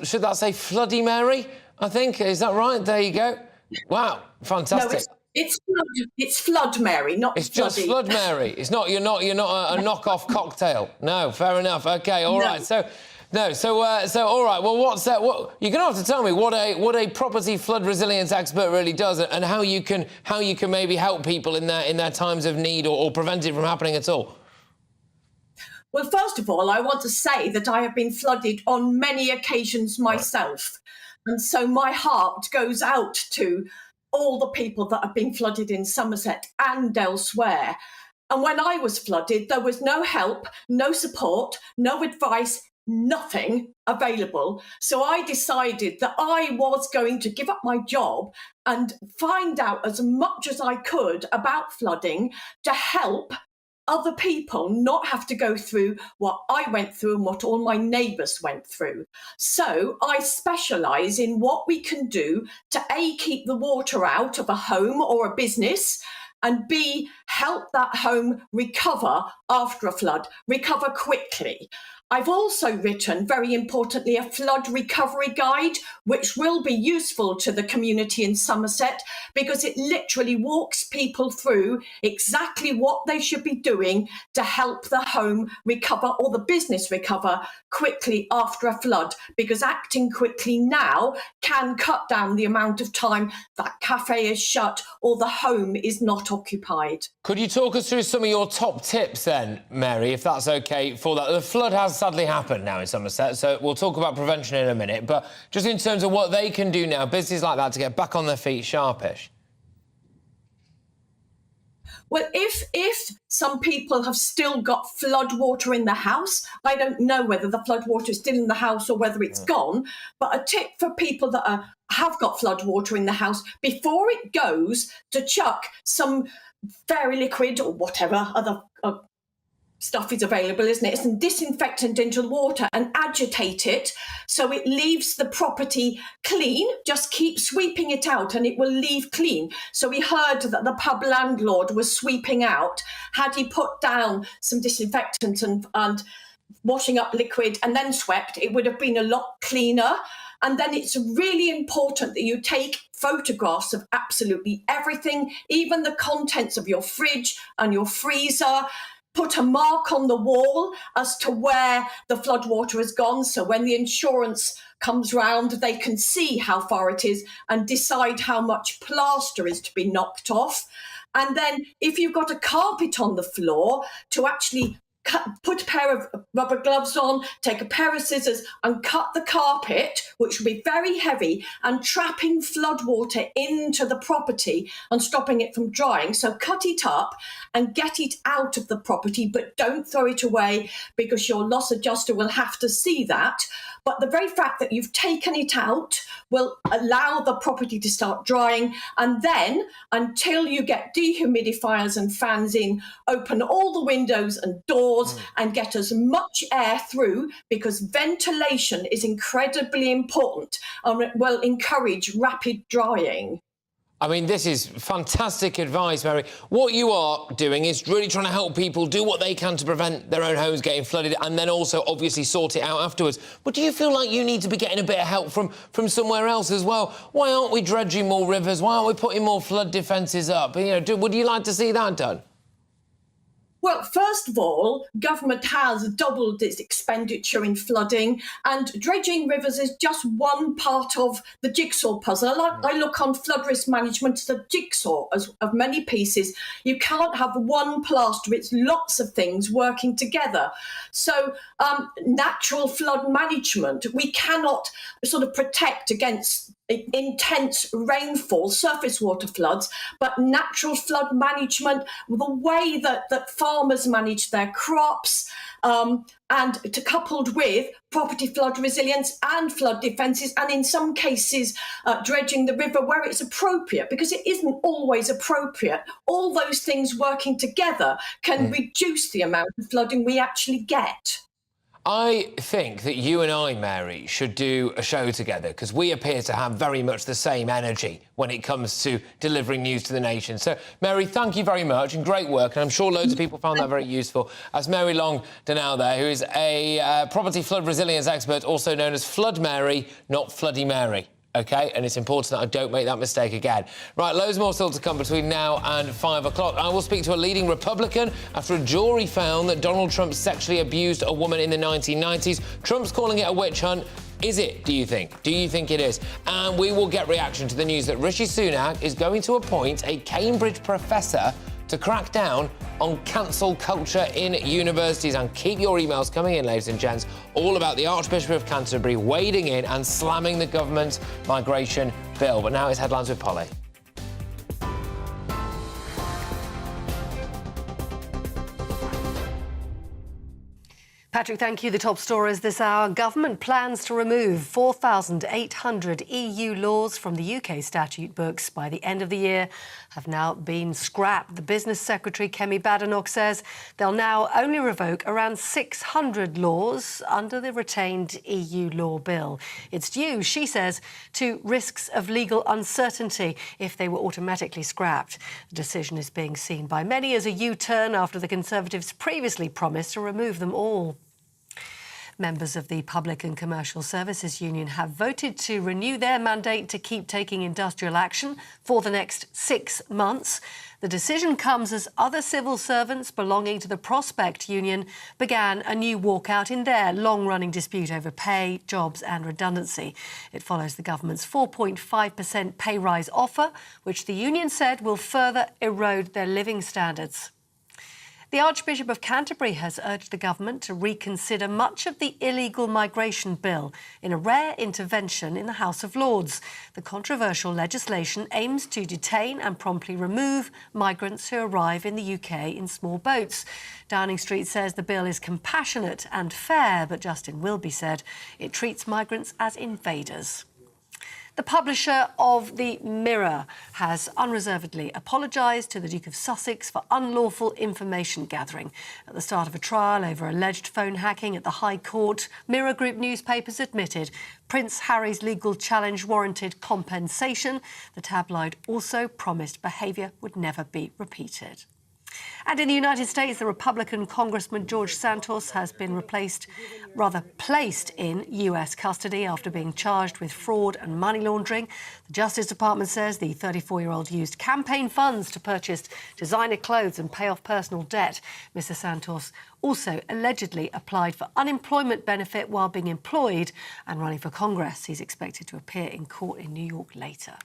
should that say, Floody Mary, I think? Is that right? There you go. Wow, fantastic. No, it's Flood Mary, not It's Floody. just Flood Mary. It's not. You're not a knockoff cocktail. No, fair enough. Okay, all right. So all right. Well, what's that? What you're going to have to tell me what a property flood resilience expert really does, and how you can maybe help people in their times of need, or prevent it from happening at all. Well, first of all, I want to say that I have been flooded on many occasions myself. And so my heart goes out to all the people that have been flooded in Somerset and elsewhere. And when I was flooded, there was no help, no support, no advice, nothing available. So I decided that I was going to give up my job and find out as much as I could about flooding to help other people not have to go through what I went through and what all my neighbours went through. So I specialise in what we can do to A, keep the water out of a home or a business, and B, help that home recover after a flood, recover quickly. I've also written, very importantly, a flood recovery guide, which will be useful to the community in Somerset, because it literally walks people through exactly what they should be doing to help the home recover or the business recover quickly after a flood, because acting quickly now can cut down the amount of time that cafe is shut or the home is not occupied. Could you talk us through some of your top tips then, Mary, if that's OK, for that? The flood has sadly happened now in Somerset, so we'll talk about prevention in a minute, but just in terms of what they can do now, businesses like that, to get back on their feet sharpish. Well, if some people have still got flood water in the house, I don't know whether the flood water is still in the house or whether it's gone, but a tip for people that have got flood water in the house, before it goes, to chuck some fairy liquid or whatever other stuff is available, isn't it? Some disinfectant into the water and agitate it so it leaves the property clean. Just keep sweeping it out and it will leave clean. So we heard that the pub landlord was sweeping out. Had he put down some disinfectant and washing up liquid and then swept, it would have been a lot cleaner. And then it's really important that you take photographs of absolutely everything, even the contents of your fridge and your freezer. Put a mark on the wall as to where the floodwater has gone, so when the insurance comes round, they can see how far it is and decide how much plaster is to be knocked off. And then if you've got a carpet on the floor, to actually put a pair of rubber gloves on, take a pair of scissors and cut the carpet, which will be very heavy, and trapping floodwater into the property and stopping it from drying. So cut it up and get it out of the property, but don't throw it away, because your loss adjuster will have to see that. but the very fact that you've taken it out will allow the property to start drying, and then until you get dehumidifiers and fans in, open all the windows and doors and get as much air through, because ventilation is incredibly important and it will encourage rapid drying. I mean, this is fantastic advice, Mary. What you are doing is really trying to help people do what they can to prevent their own homes getting flooded and then also obviously sort it out afterwards. But do you feel like you need to be getting a bit of help from somewhere else as well? Why aren't we dredging more rivers? Why aren't we putting more flood defences up? You know, would you like to see that done? Well, first of all, government has doubled its expenditure in flooding, and dredging rivers is just one part of the jigsaw puzzle. I look on flood risk management as a jigsaw of many pieces. You can't have one plaster, it's lots of things working together. So natural flood management, we cannot sort of protect against intense rainfall, surface water floods, but natural flood management, the way that farmers manage their crops, and coupled with property flood resilience and flood defences, and in some cases dredging the river where it's appropriate, because it isn't always appropriate. All those things working together can reduce the amount of flooding we actually get. I think that you and I, Mary, should do a show together because we appear to have very much the same energy when it comes to delivering news to the nation. So, Mary, thank you very much and great work. And I'm sure loads of people found that very useful. That's Mary Long-Donnell there, who is a property flood resilience expert, also known as Flood Mary, not Floody Mary. OK, and it's important that I don't make that mistake again. Right, loads more still to come between now and 5 o'clock. I will speak to a leading Republican after a jury found that Donald Trump sexually abused a woman in the 1990s. Trump's calling it a witch hunt. Is it, do you think? Do you think it is? And we will get reaction to the news that Rishi Sunak is going to appoint a Cambridge professor to crack down on cancel culture in universities. And keep your emails coming in, ladies and gents, all about the Archbishop of Canterbury wading in and slamming the government's migration bill. But now it's headlines with Polly. Patrick, thank you. The top stories this hour. Government plans to remove 4,800 EU laws from the UK statute books by the end of the year have now been scrapped. The Business Secretary, Kemi Badenoch, says they'll now only revoke around 600 laws under the retained EU law bill. It's due, she says, to risks of legal uncertainty if they were automatically scrapped. The decision is being seen by many as a U-turn after the Conservatives previously promised to remove them all. Members of the Public and Commercial Services Union have voted to renew their mandate to keep taking industrial action for the next 6 months. The decision comes as other civil servants belonging to the Prospect Union began a new walkout in their long-running dispute over pay, jobs and redundancy. It follows the government's 4.5% pay rise offer, which the union said will further erode their living standards. The Archbishop of Canterbury has urged the government to reconsider much of the illegal migration bill in a rare intervention in the House of Lords. The controversial legislation aims to detain and promptly remove migrants who arrive in the UK in small boats. Downing Street says the bill is compassionate and fair, but Justin Wilby said it treats migrants as invaders. The publisher of The Mirror has unreservedly apologised to the Duke of Sussex for unlawful information gathering. At the start of a trial over alleged phone hacking at the High Court, Mirror Group newspapers admitted Prince Harry's legal challenge warranted compensation. The tabloid also promised behaviour would never be repeated. And in the United States, the Republican Congressman George Santos has been placed in US custody after being charged with fraud and money laundering. The Justice Department says the 34-year-old used campaign funds to purchase designer clothes and pay off personal debt. Mr. Santos also allegedly applied for unemployment benefit while being employed and running for Congress. He's expected to appear in court in New York later.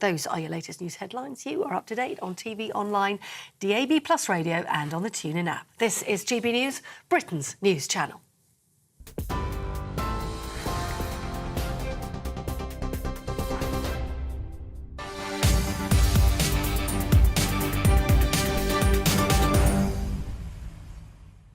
Those are your latest news headlines. You are up to date on TV, online, DAB+ radio and on the TuneIn app. This is GB News, Britain's news channel.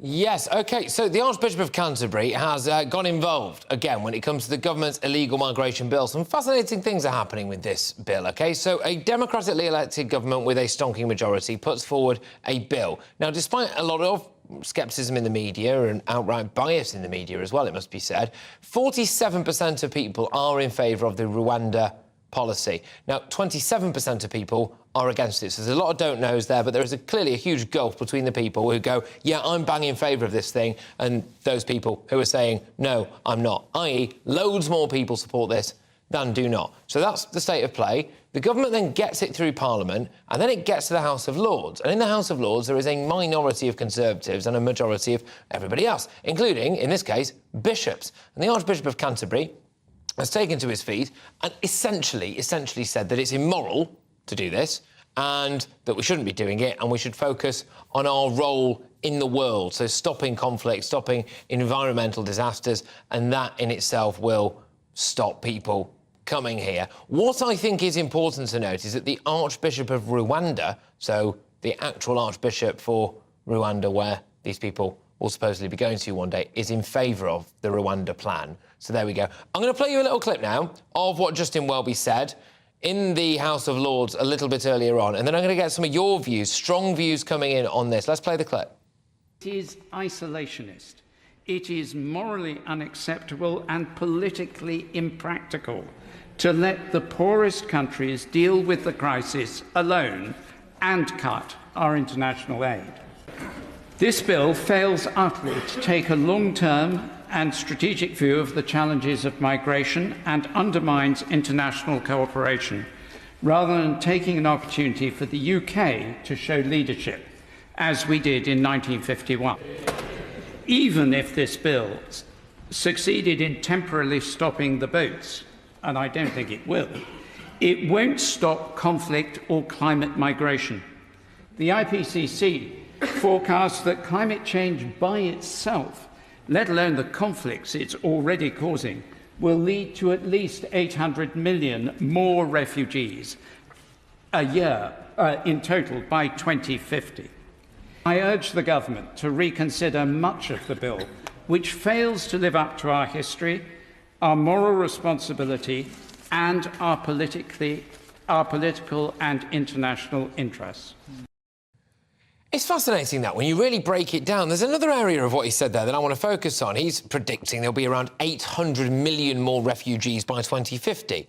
Yes, OK, so the Archbishop of Canterbury has got involved, again, when it comes to the government's illegal migration bill. Some fascinating things are happening with this bill, OK? So a democratically elected government with a stonking majority puts forward a bill. Now, despite a lot of scepticism in the media and outright bias in the media as well, it must be said, 47% of people are in favour of the Rwanda policy. Now, 27% of people are against it. So there's a lot of don't-knows there, but there is clearly a huge gulf between the people who go, yeah, I'm bang in favour of this thing, and those people who are saying, no, I'm not, i.e. loads more people support this than do not. So that's the state of play. The government then gets it through Parliament, and then it gets to the House of Lords. And in the House of Lords, there is a minority of Conservatives and a majority of everybody else, including, in this case, bishops. And the Archbishop of Canterbury has taken to his feet and essentially said that it's immoral to do this and that we shouldn't be doing it and we should focus on our role in the world, so stopping conflict, stopping environmental disasters, and that in itself will stop people coming here. What I think is important to note is that the Archbishop of Rwanda, so the actual Archbishop for Rwanda, where these people will supposedly be going to one day, is in favour of the Rwanda plan. So there we go. I'm going to play you a little clip now of what Justin Welby said in the House of Lords a little bit earlier on, and then I'm going to get some of your views, strong views coming in on this. Let's play the clip. It is isolationist. It is morally unacceptable and politically impractical to let the poorest countries deal with the crisis alone and cut our international aid. This bill fails utterly to take a long-term and strategic view of the challenges of migration and undermines international cooperation, rather than taking an opportunity for the UK to show leadership, as we did in 1951. Even if this bill succeeded in temporarily stopping the boats, and I don't think it will, it won't stop conflict or climate migration. The IPCC forecasts that climate change by itself, let alone the conflicts it's already causing, will lead to at least 800 million more refugees a year in total by 2050. I urge the government to reconsider much of the bill, which fails to live up to our history, our moral responsibility, and our political and international interests. It's fascinating that when you really break it down, there's another area of what he said there that I want to focus on. He's predicting there'll be around 800 million more refugees by 2050.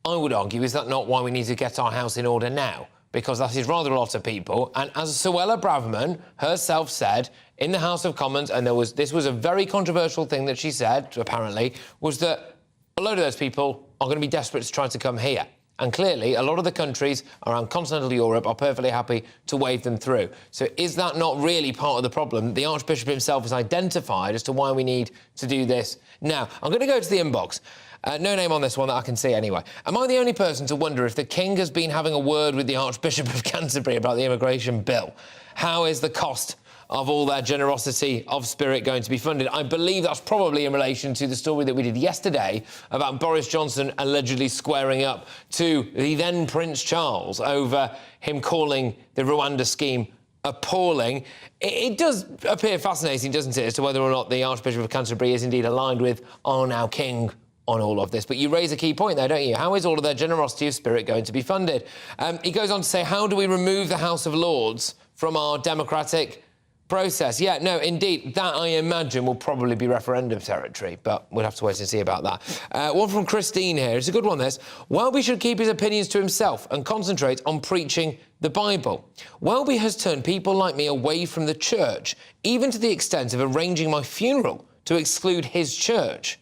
I would argue, is that not why we need to get our house in order now? Because that is rather a lot of people. And as Suella Braverman herself said in the House of Commons, and this was a very controversial thing that she said, apparently, was that a load of those people are going to be desperate to try to come here. And clearly, a lot of the countries around continental Europe are perfectly happy to wave them through. So is that not really part of the problem the Archbishop himself has identified as to why we need to do this now? I'm going to go to the inbox. No name on this one that I can see anyway. Am I the only person to wonder if the King has been having a word with the Archbishop of Canterbury about the immigration bill? How is the cost of all their generosity of spirit going to be funded? I believe that's probably in relation to the story that we did yesterday about Boris Johnson allegedly squaring up to the then Prince Charles over him calling the Rwanda scheme appalling. It does appear fascinating, doesn't it, as to whether or not the Archbishop of Canterbury is indeed aligned with our now King on all of this. But you raise a key point there, don't you? How is all of their generosity of spirit going to be funded? He goes on to say, how do we remove the House of Lords from our democratic process? Yeah, no, indeed, that I imagine will probably be referendum territory, but we'll have to wait and see about that. One from Christine here. It's a good one, this. Welby should keep his opinions to himself and concentrate on preaching the Bible. Welby has turned people like me away from the church, even to the extent of arranging my funeral to exclude his church.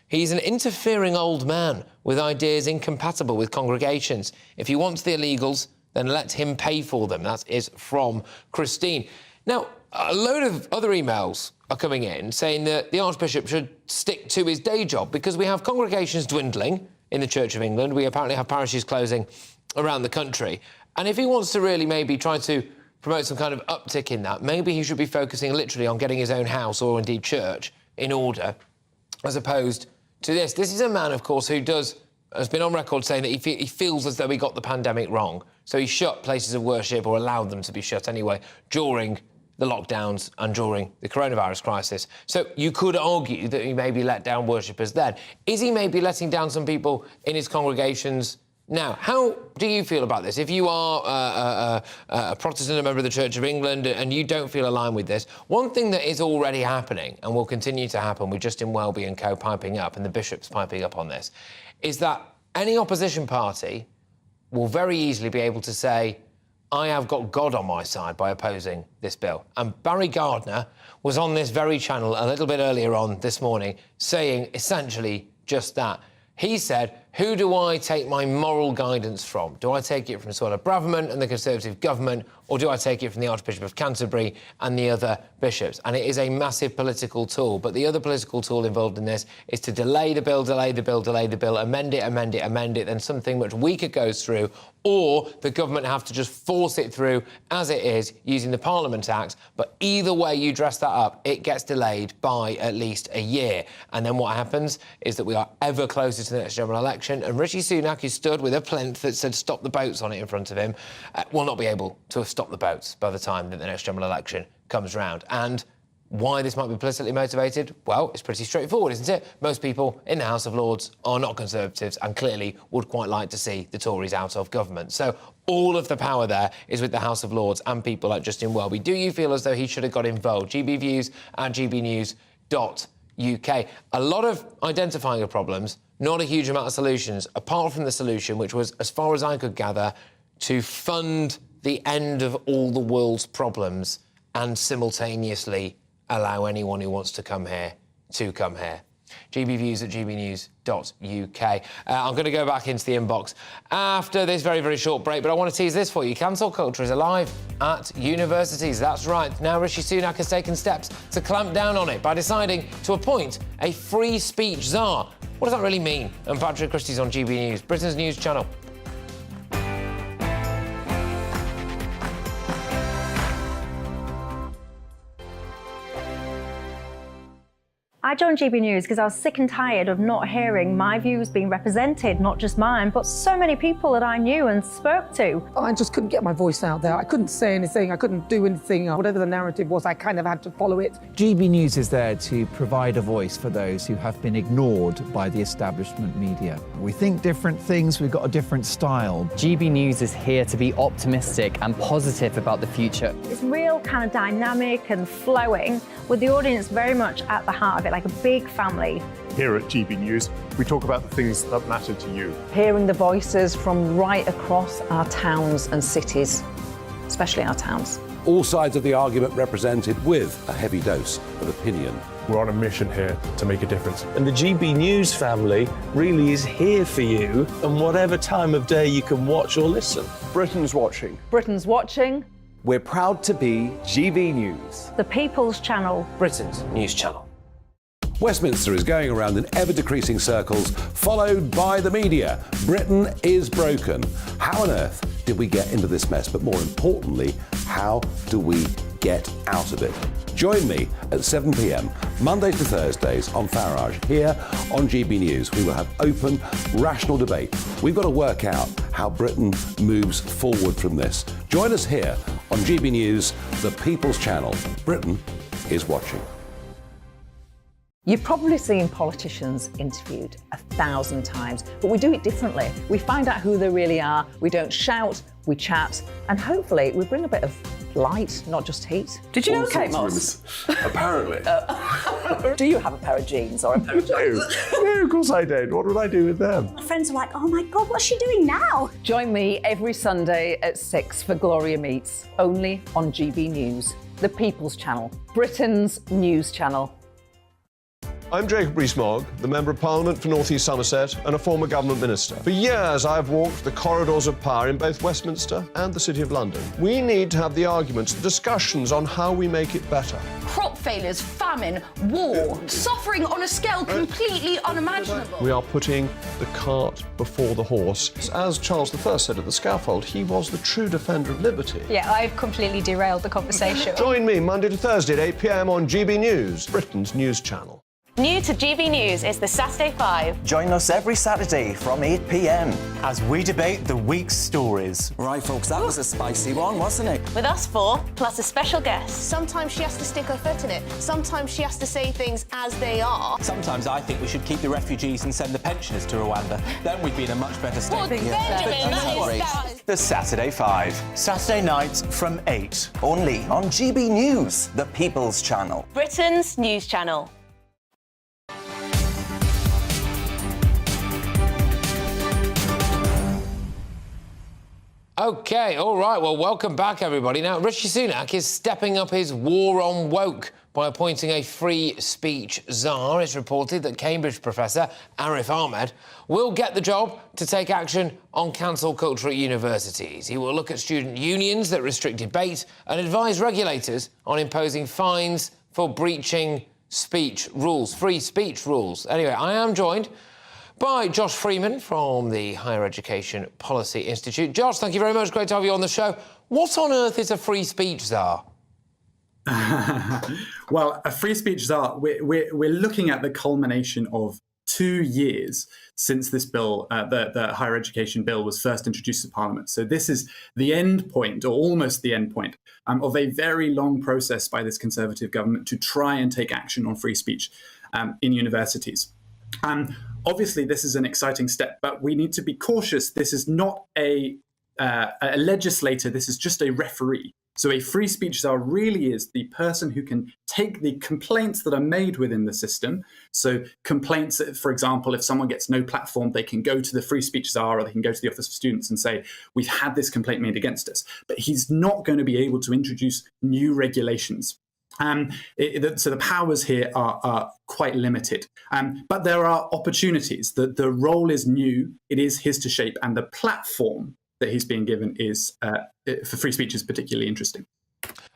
He's an interfering old man with ideas incompatible with congregations. If he wants the illegals, then let him pay for them. That is from Christine. Now, a load of other emails are coming in saying that the Archbishop should stick to his day job because we have congregations dwindling in the Church of England. We apparently have parishes closing around the country. And if he wants to really maybe try to promote some kind of uptick in that, maybe he should be focusing literally on getting his own house or indeed church in order, as opposed to this. This is a man, of course, who has been on record saying that he feels as though he got the pandemic wrong. So he shut places of worship, or allowed them to be shut anyway, during the lockdowns and during the coronavirus crisis. So you could argue that he maybe let down worshippers then. Is he maybe letting down some people in his congregations now? How do you feel about this? If you are a Protestant, a member of the Church of England, and you don't feel aligned with this, one thing that is already happening and will continue to happen with Justin Welby and co piping up, and the bishops piping up on this, is that any opposition party will very easily be able to say, I have got God on my side by opposing this bill. And Barry Gardner was on this very channel a little bit earlier on this morning saying essentially just that. He said, who do I take my moral guidance from? Do I take it from Suella Braverman and the Conservative government, or do I take it from the Archbishop of Canterbury and the other bishops? And it is a massive political tool. But the other political tool involved in this is to delay the bill, amend it, then something much weaker goes through, or the government have to just force it through as it is using the Parliament Act. But either way you dress that up, it gets delayed by at least a year. And then what happens is that we are ever closer to the next general election, and Rishi Sunak, who stood with a plinth that said stop the boats on it in front of him, will not be able to have stopped the boats by the time that the next general election comes round. And why this might be politically motivated? Well, it's pretty straightforward, isn't it? Most people in the House of Lords are not Conservatives and clearly would quite like to see the Tories out of government. So all of the power there is with the House of Lords and people like Justin Welby. Do you feel as though he should have got involved? GB Views and GBNews.UK. A lot of identifying of problems, not a huge amount of solutions, apart from the solution, which was, as far as I could gather, to fund the end of all the world's problems and simultaneously allow anyone who wants to come here to come here. GB Views at GBNews.UK. I'm going to go back into the inbox after this very, very short break, but I want to tease this for you. Cancel culture is alive at universities. That's right. Now Rishi Sunak has taken steps to clamp down on it by deciding to appoint a free speech czar. What does that really mean? I'm Patrick Christys on GB News, Britain's news channel. I joined GB News because I was sick and tired of not hearing my views being represented, not just mine, but so many people that I knew and spoke to. I just couldn't get my voice out there. I couldn't say anything. I couldn't do anything. Whatever the narrative was, I kind of had to follow it. GB News is there to provide a voice for those who have been ignored by the establishment media. We think different things, we've got a different style. GB News is here to be optimistic and positive about the future. It's real kind of dynamic and flowing, with the audience very much at the heart of it, like a big family. Here at GB News, we talk about the things that matter to you. Hearing the voices from right across our towns and cities, especially our towns. All sides of the argument represented with a heavy dose of opinion. We're on a mission here to make a difference. And the GB News family really is here for you, and whatever time of day you can watch or listen. Britain's watching. Britain's watching. We're proud to be GB News. The People's Channel. Britain's news channel. Westminster is going around in ever-decreasing circles, followed by the media. Britain is broken. How on earth did we get into this mess? But more importantly, how do we get out of it? Join me at 7 p.m, Mondays to Thursdays on Farage, here on GB News. We will have open, rational debate. We've got to work out how Britain moves forward from this. Join us here on GB News, the People's Channel. Britain is watching. You've probably seen politicians interviewed 1,000 times, but we do it differently. We find out who they really are, we don't shout, we chat, and hopefully we bring a bit of light, not just heat. Did you know Kate Moss? Apparently. Do you have a pair of jeans or a pair of jeans? No, of course I don't. What would I do with them? My friends are like, oh my God, what's she doing now? Join me every Sunday at 6 for Gloria Meets, only on GB News, the People's Channel, Britain's news channel. I'm Jacob Rees-Mogg, the Member of Parliament for North East Somerset and a former government minister. For years, I've walked the corridors of power in both Westminster and the City of London. We need to have the arguments, the discussions on how we make it better. Crop failures, famine, war, suffering on a scale completely unimaginable. We are putting the cart before the horse. As Charles I said at the scaffold, he was the true defender of liberty. Yeah, I've completely derailed the conversation. Join me Monday to Thursday at 8 p.m. on GB News, Britain's news channel. New to GB News is the Saturday 5. Join us every Saturday from 8 p.m. as we debate the week's stories. Right, folks, that was a spicy one, wasn't it? With us four, plus a special guest. Sometimes she has to stick her foot in it. Sometimes she has to say things as they are. Sometimes I think we should keep the refugees and send the pensioners to Rwanda. Then we'd be in a much better state. Well, Benjamin, that is... The Saturday 5. Saturday nights from 8. Only on GB News, the People's Channel. Britain's news channel. OK, all right, well, welcome back, everybody. Now, Rishi Sunak is stepping up his war on woke by appointing a free speech czar. It's reported that Cambridge professor Arif Ahmed will get the job to take action on cancel culture at universities. He will look at student unions that restrict debate and advise regulators on imposing fines for breaching speech rules, free speech rules. Anyway, I am joined by Josh Freeman from the Higher Education Policy Institute. Josh, thank you very much. Great to have you on the show. What on earth is a free speech czar? Well, a free speech czar, we're looking at the culmination of 2 years since this bill, the Higher Education Bill, was first introduced to Parliament. So this is the end point, or almost the end point, of a very long process by this Conservative government to try and take action on free speech in universities. Obviously, this is an exciting step, but we need to be cautious. This is not a legislator. This is just a referee. So a free speech czar really is the person who can take the complaints that are made within the system. So complaints, for example, if someone gets no platform, they can go to the free speech czar or they can go to the Office of Students and say, we've had this complaint made against us. But he's not going to be able to introduce new regulations. So the powers here are quite limited. But there are opportunities. The role is new. It is his to shape. And the platform that he's being given is, for free speech, is particularly interesting.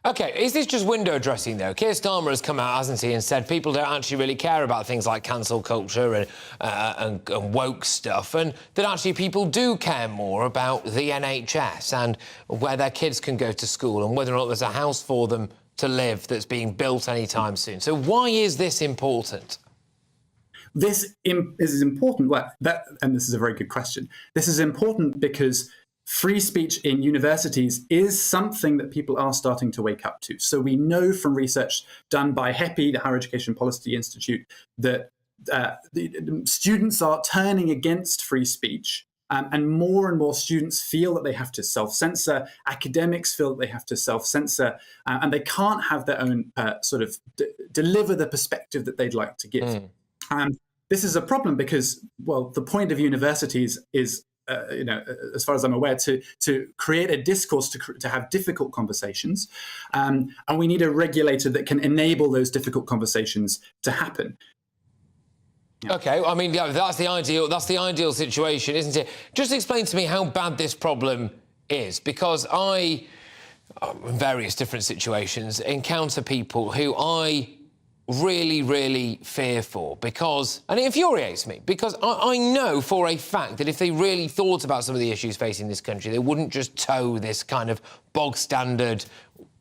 OK, is this just window dressing, though? Keir Starmer has come out, hasn't he, and said people don't actually really care about things like cancel culture and woke stuff, and that actually people do care more about the NHS and where their kids can go to school and whether or not there's a house for them to live that's being built anytime soon. So why is this important? This is important, and this is a very good question. This is important because free speech in universities is something that people are starting to wake up to. So we know from research done by HEPI, the Higher Education Policy Institute, that the students are turning against free speech. And more students feel that they have to self-censor. Academics feel that they have to self-censor, and they can't have their own deliver the perspective that they'd like to give. This is a problem because, well, the point of universities is, as far as I'm aware, to create a discourse, to have difficult conversations, and we need a regulator that can enable those difficult conversations to happen. Yeah. OK, I mean, yeah, that's the ideal situation, isn't it? Just explain to me how bad this problem is, because I, in various different situations, encounter people who I really, really fear for, because, and it infuriates me, because I know for a fact that if they really thought about some of the issues facing this country, they wouldn't just toe this kind of bog-standard,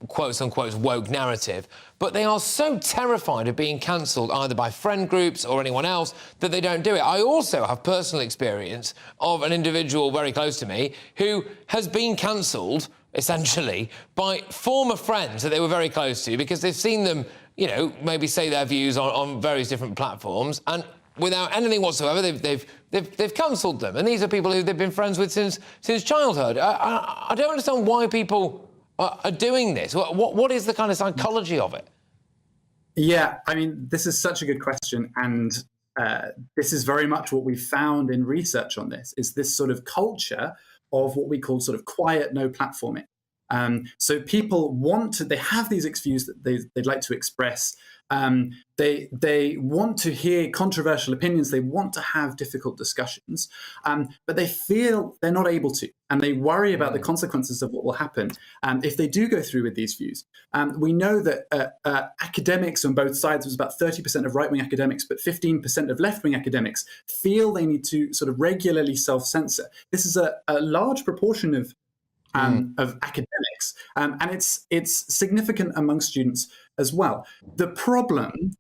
quotes-unquote, woke narrative, but they are so terrified of being cancelled either by friend groups or anyone else that they don't do it. I also have personal experience of an individual very close to me who has been cancelled, essentially, by former friends that they were very close to because they've seen them, maybe say their views on various different platforms, and without anything whatsoever, they've cancelled them. And these are people who they've been friends with since childhood. I don't understand why people are doing this. What is the kind of psychology of it? Yeah, I mean, this is such a good question, and this is very much what we found in research on this, is this sort of culture of what we call sort of quiet no platforming. So people they have these views that they'd like to express. They want to hear controversial opinions. They want to have difficult discussions, but they feel they're not able to, and they worry about the consequences of what will happen if they do go through with these views. We know that academics on both sides, it was about 30% of right-wing academics, but 15% of left-wing academics feel they need to sort of regularly self-censor. This is a large proportion of academics, and it's significant among students as well. The problem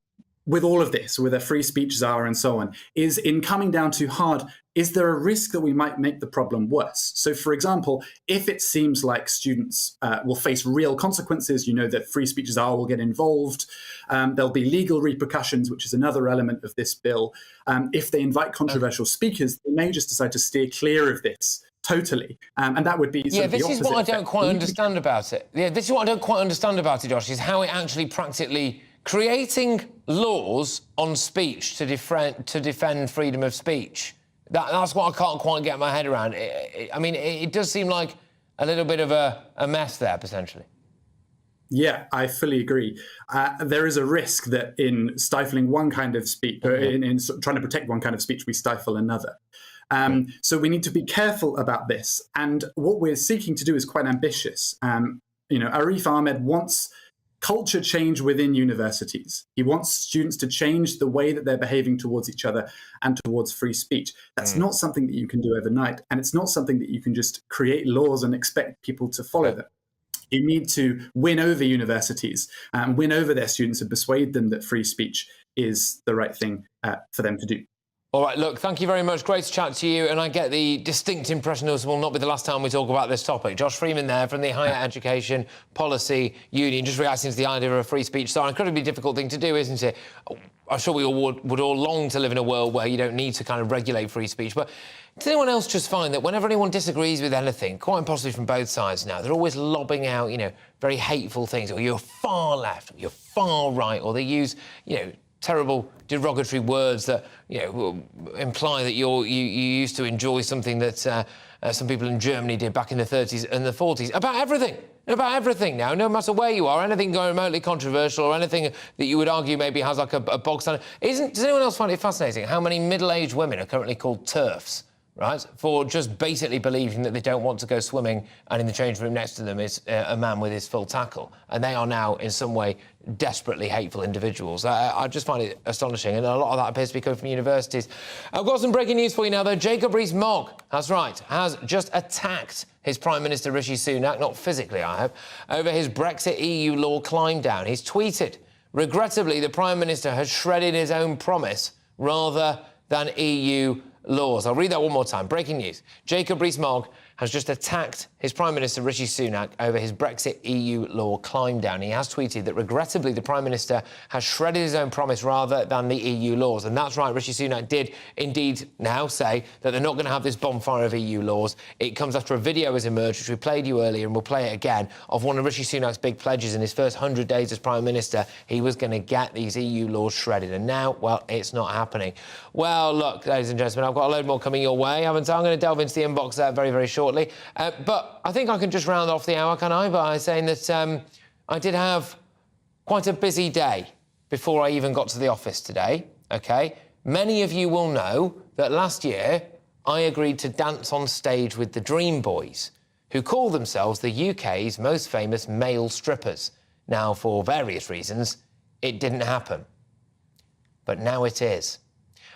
with all of this, with a free speech czar and so on, is in coming down too hard, is there a risk that we might make the problem worse? So, for example, if it seems like students will face real consequences, that free speech czar will get involved, there'll be legal repercussions, which is another element of this bill. If they invite controversial speakers, they may just decide to steer clear of this totally. And that would be this is what I don't quite understand about it. Yeah, this is what I don't quite understand about it, Josh, is how it actually practically creating laws on speech to defend freedom of speech. That's what I can't quite get my head around. It does seem like a little bit of a mess there, potentially. Yeah, I fully agree. There is a risk that in stifling one kind of speech, or in trying to protect one kind of speech, we stifle another. So we need to be careful about this. And what we're seeking to do is quite ambitious. Arif Ahmed wants culture change within universities. He wants students to change the way that they're behaving towards each other and towards free speech. That's not something that you can do overnight, and it's not something that you can just create laws and expect people to follow them. You need to win over universities and win over their students and persuade them that free speech is the right thing for them to do. All right, look, thank you very much. Great to chat to you, and I get the distinct impression this will not be the last time we talk about this topic. Josh Freeman there from the Higher Education Policy Union, just reacting to the idea of a free speech czar. An incredibly difficult thing to do, isn't it? I'm sure we all would all long to live in a world where you don't need to kind of regulate free speech, but does anyone else just find that whenever anyone disagrees with anything, quite possibly from both sides now, they're always lobbing out, very hateful things, or you're far left, or you're far right, or they use, terrible derogatory words that imply that you used to enjoy something that some people in Germany did back in the 30s and the 40s about everything now, no matter where you are, anything going remotely controversial or anything that you would argue maybe has like a bog standard. Does anyone else find it fascinating how many middle-aged women are currently called TERFs? Right, for just basically believing that they don't want to go swimming and in the changing room next to them is a man with his full tackle. And they are now, in some way, desperately hateful individuals. I just find it astonishing, and a lot of that appears to be coming from universities. I've got some breaking news for you now, though. Jacob Rees-Mogg, that's right, has just attacked his Prime Minister Rishi Sunak, not physically, I have, over his Brexit EU law climb down. He's tweeted, regrettably, the Prime Minister has shredded his own promise rather than EU laws. I'll read that one more time. Breaking news. Jacob Rees-Mogg has just attacked his Prime Minister Rishi Sunak over his Brexit EU law climb down. He has tweeted that regrettably the Prime Minister has shredded his own promise rather than the EU laws. And that's right, Rishi Sunak did indeed now say that they're not going to have this bonfire of EU laws. It comes after a video has emerged, which we played you earlier and we'll play it again, of one of Rishi Sunak's big pledges in his first 100 days as Prime Minister. He was going to get these EU laws shredded. And now, well, it's not happening. Well, look, ladies and gentlemen, I've got a load more coming your way, haven't I? I'm going to delve into the inbox there very, very shortly. But I think I can just round off the hour, can I, by saying that I did have quite a busy day before I even got to the office today, OK? Many of you will know that last year I agreed to dance on stage with the Dream Boys, who call themselves the UK's most famous male strippers. Now, for various reasons, it didn't happen. But now it is.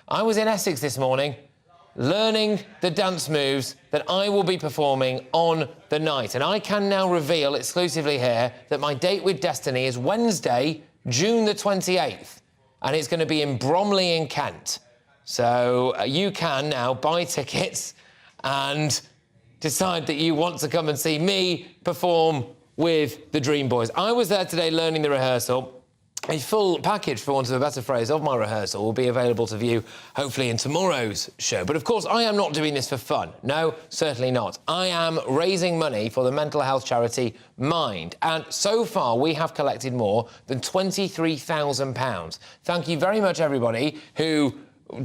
I was in Essex this morning, learning the dance moves that I will be performing on the night. And I can now reveal exclusively here that my date with Destiny is Wednesday, June the 28th. And it's going to be in Bromley in Kent. So you can now buy tickets and decide that you want to come and see me perform with the Dream Boys. I was there today learning the rehearsal. A full package, for want of a better phrase, of my rehearsal will be available to view, hopefully, in tomorrow's show. But, of course, I am not doing this for fun. No, certainly not. I am raising money for the mental health charity Mind. And so far, we have collected more than £23,000. Thank you very much, everybody, who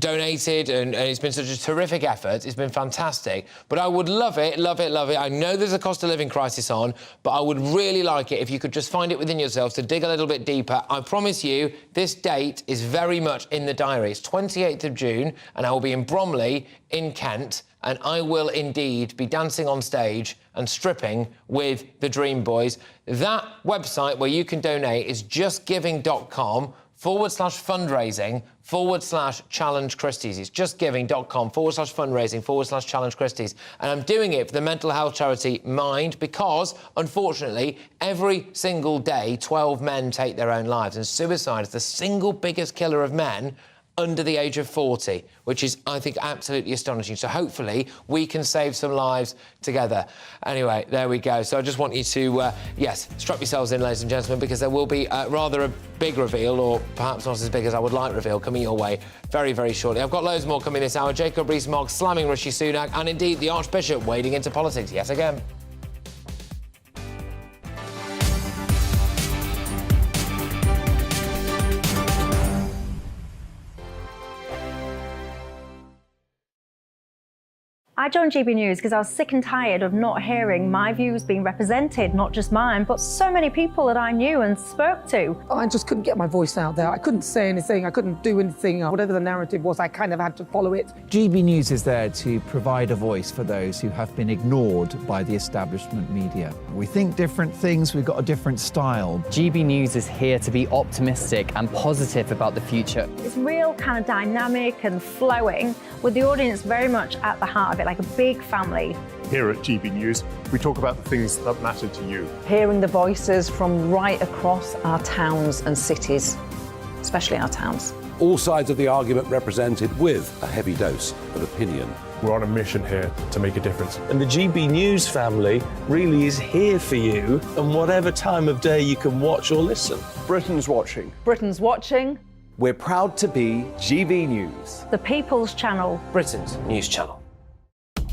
donated, and it's been such a terrific effort. It's been fantastic. But I would love it, love it, love it. I know there's a cost of living crisis on, but I would really like it if you could just find it within yourselves to dig a little bit deeper. I promise you, this date is very much in the diary. It's 28th of June, and I will be in Bromley in Kent, and I will indeed be dancing on stage and stripping with the Dream Boys. That website where you can donate is justgiving.com/ /fundraising/challenge Christys. It's justgiving.com/fundraising/challenge Christys. And I'm doing it for the mental health charity Mind because, unfortunately, every single day, 12 men take their own lives. And suicide is the single biggest killer of men under the age of 40, which is, I think, absolutely astonishing. So hopefully we can save some lives together. Anyway, there we go. So I just want you to, yes, strap yourselves in, ladies and gentlemen, because there will be rather a big reveal, or perhaps not as big as I would like reveal, coming your way very, very shortly. I've got loads more coming this hour. Jacob Rees-Mogg slamming Rishi Sunak, and indeed the Archbishop wading into politics yet again. I joined GB News because I was sick and tired of not hearing my views being represented, not just mine, but so many people that I knew and spoke to. I just couldn't get my voice out there. I couldn't say anything. I couldn't do anything. Whatever the narrative was, I kind of had to follow it. GB News is there to provide a voice for those who have been ignored by the establishment media. We think different things, we've got a different style. GB News is here to be optimistic and positive about the future. It's real kind of dynamic and flowing, with the audience very much at the heart of it, like a big family. Here at GB News, we talk about the things that matter to you. Hearing the voices from right across our towns and cities, especially our towns. All sides of the argument represented with a heavy dose of opinion. We're on a mission here to make a difference. And the GB News family really is here for you, and whatever time of day you can watch or listen. Britain's watching. Britain's watching. We're proud to be GB News. The People's Channel. Britain's news channel.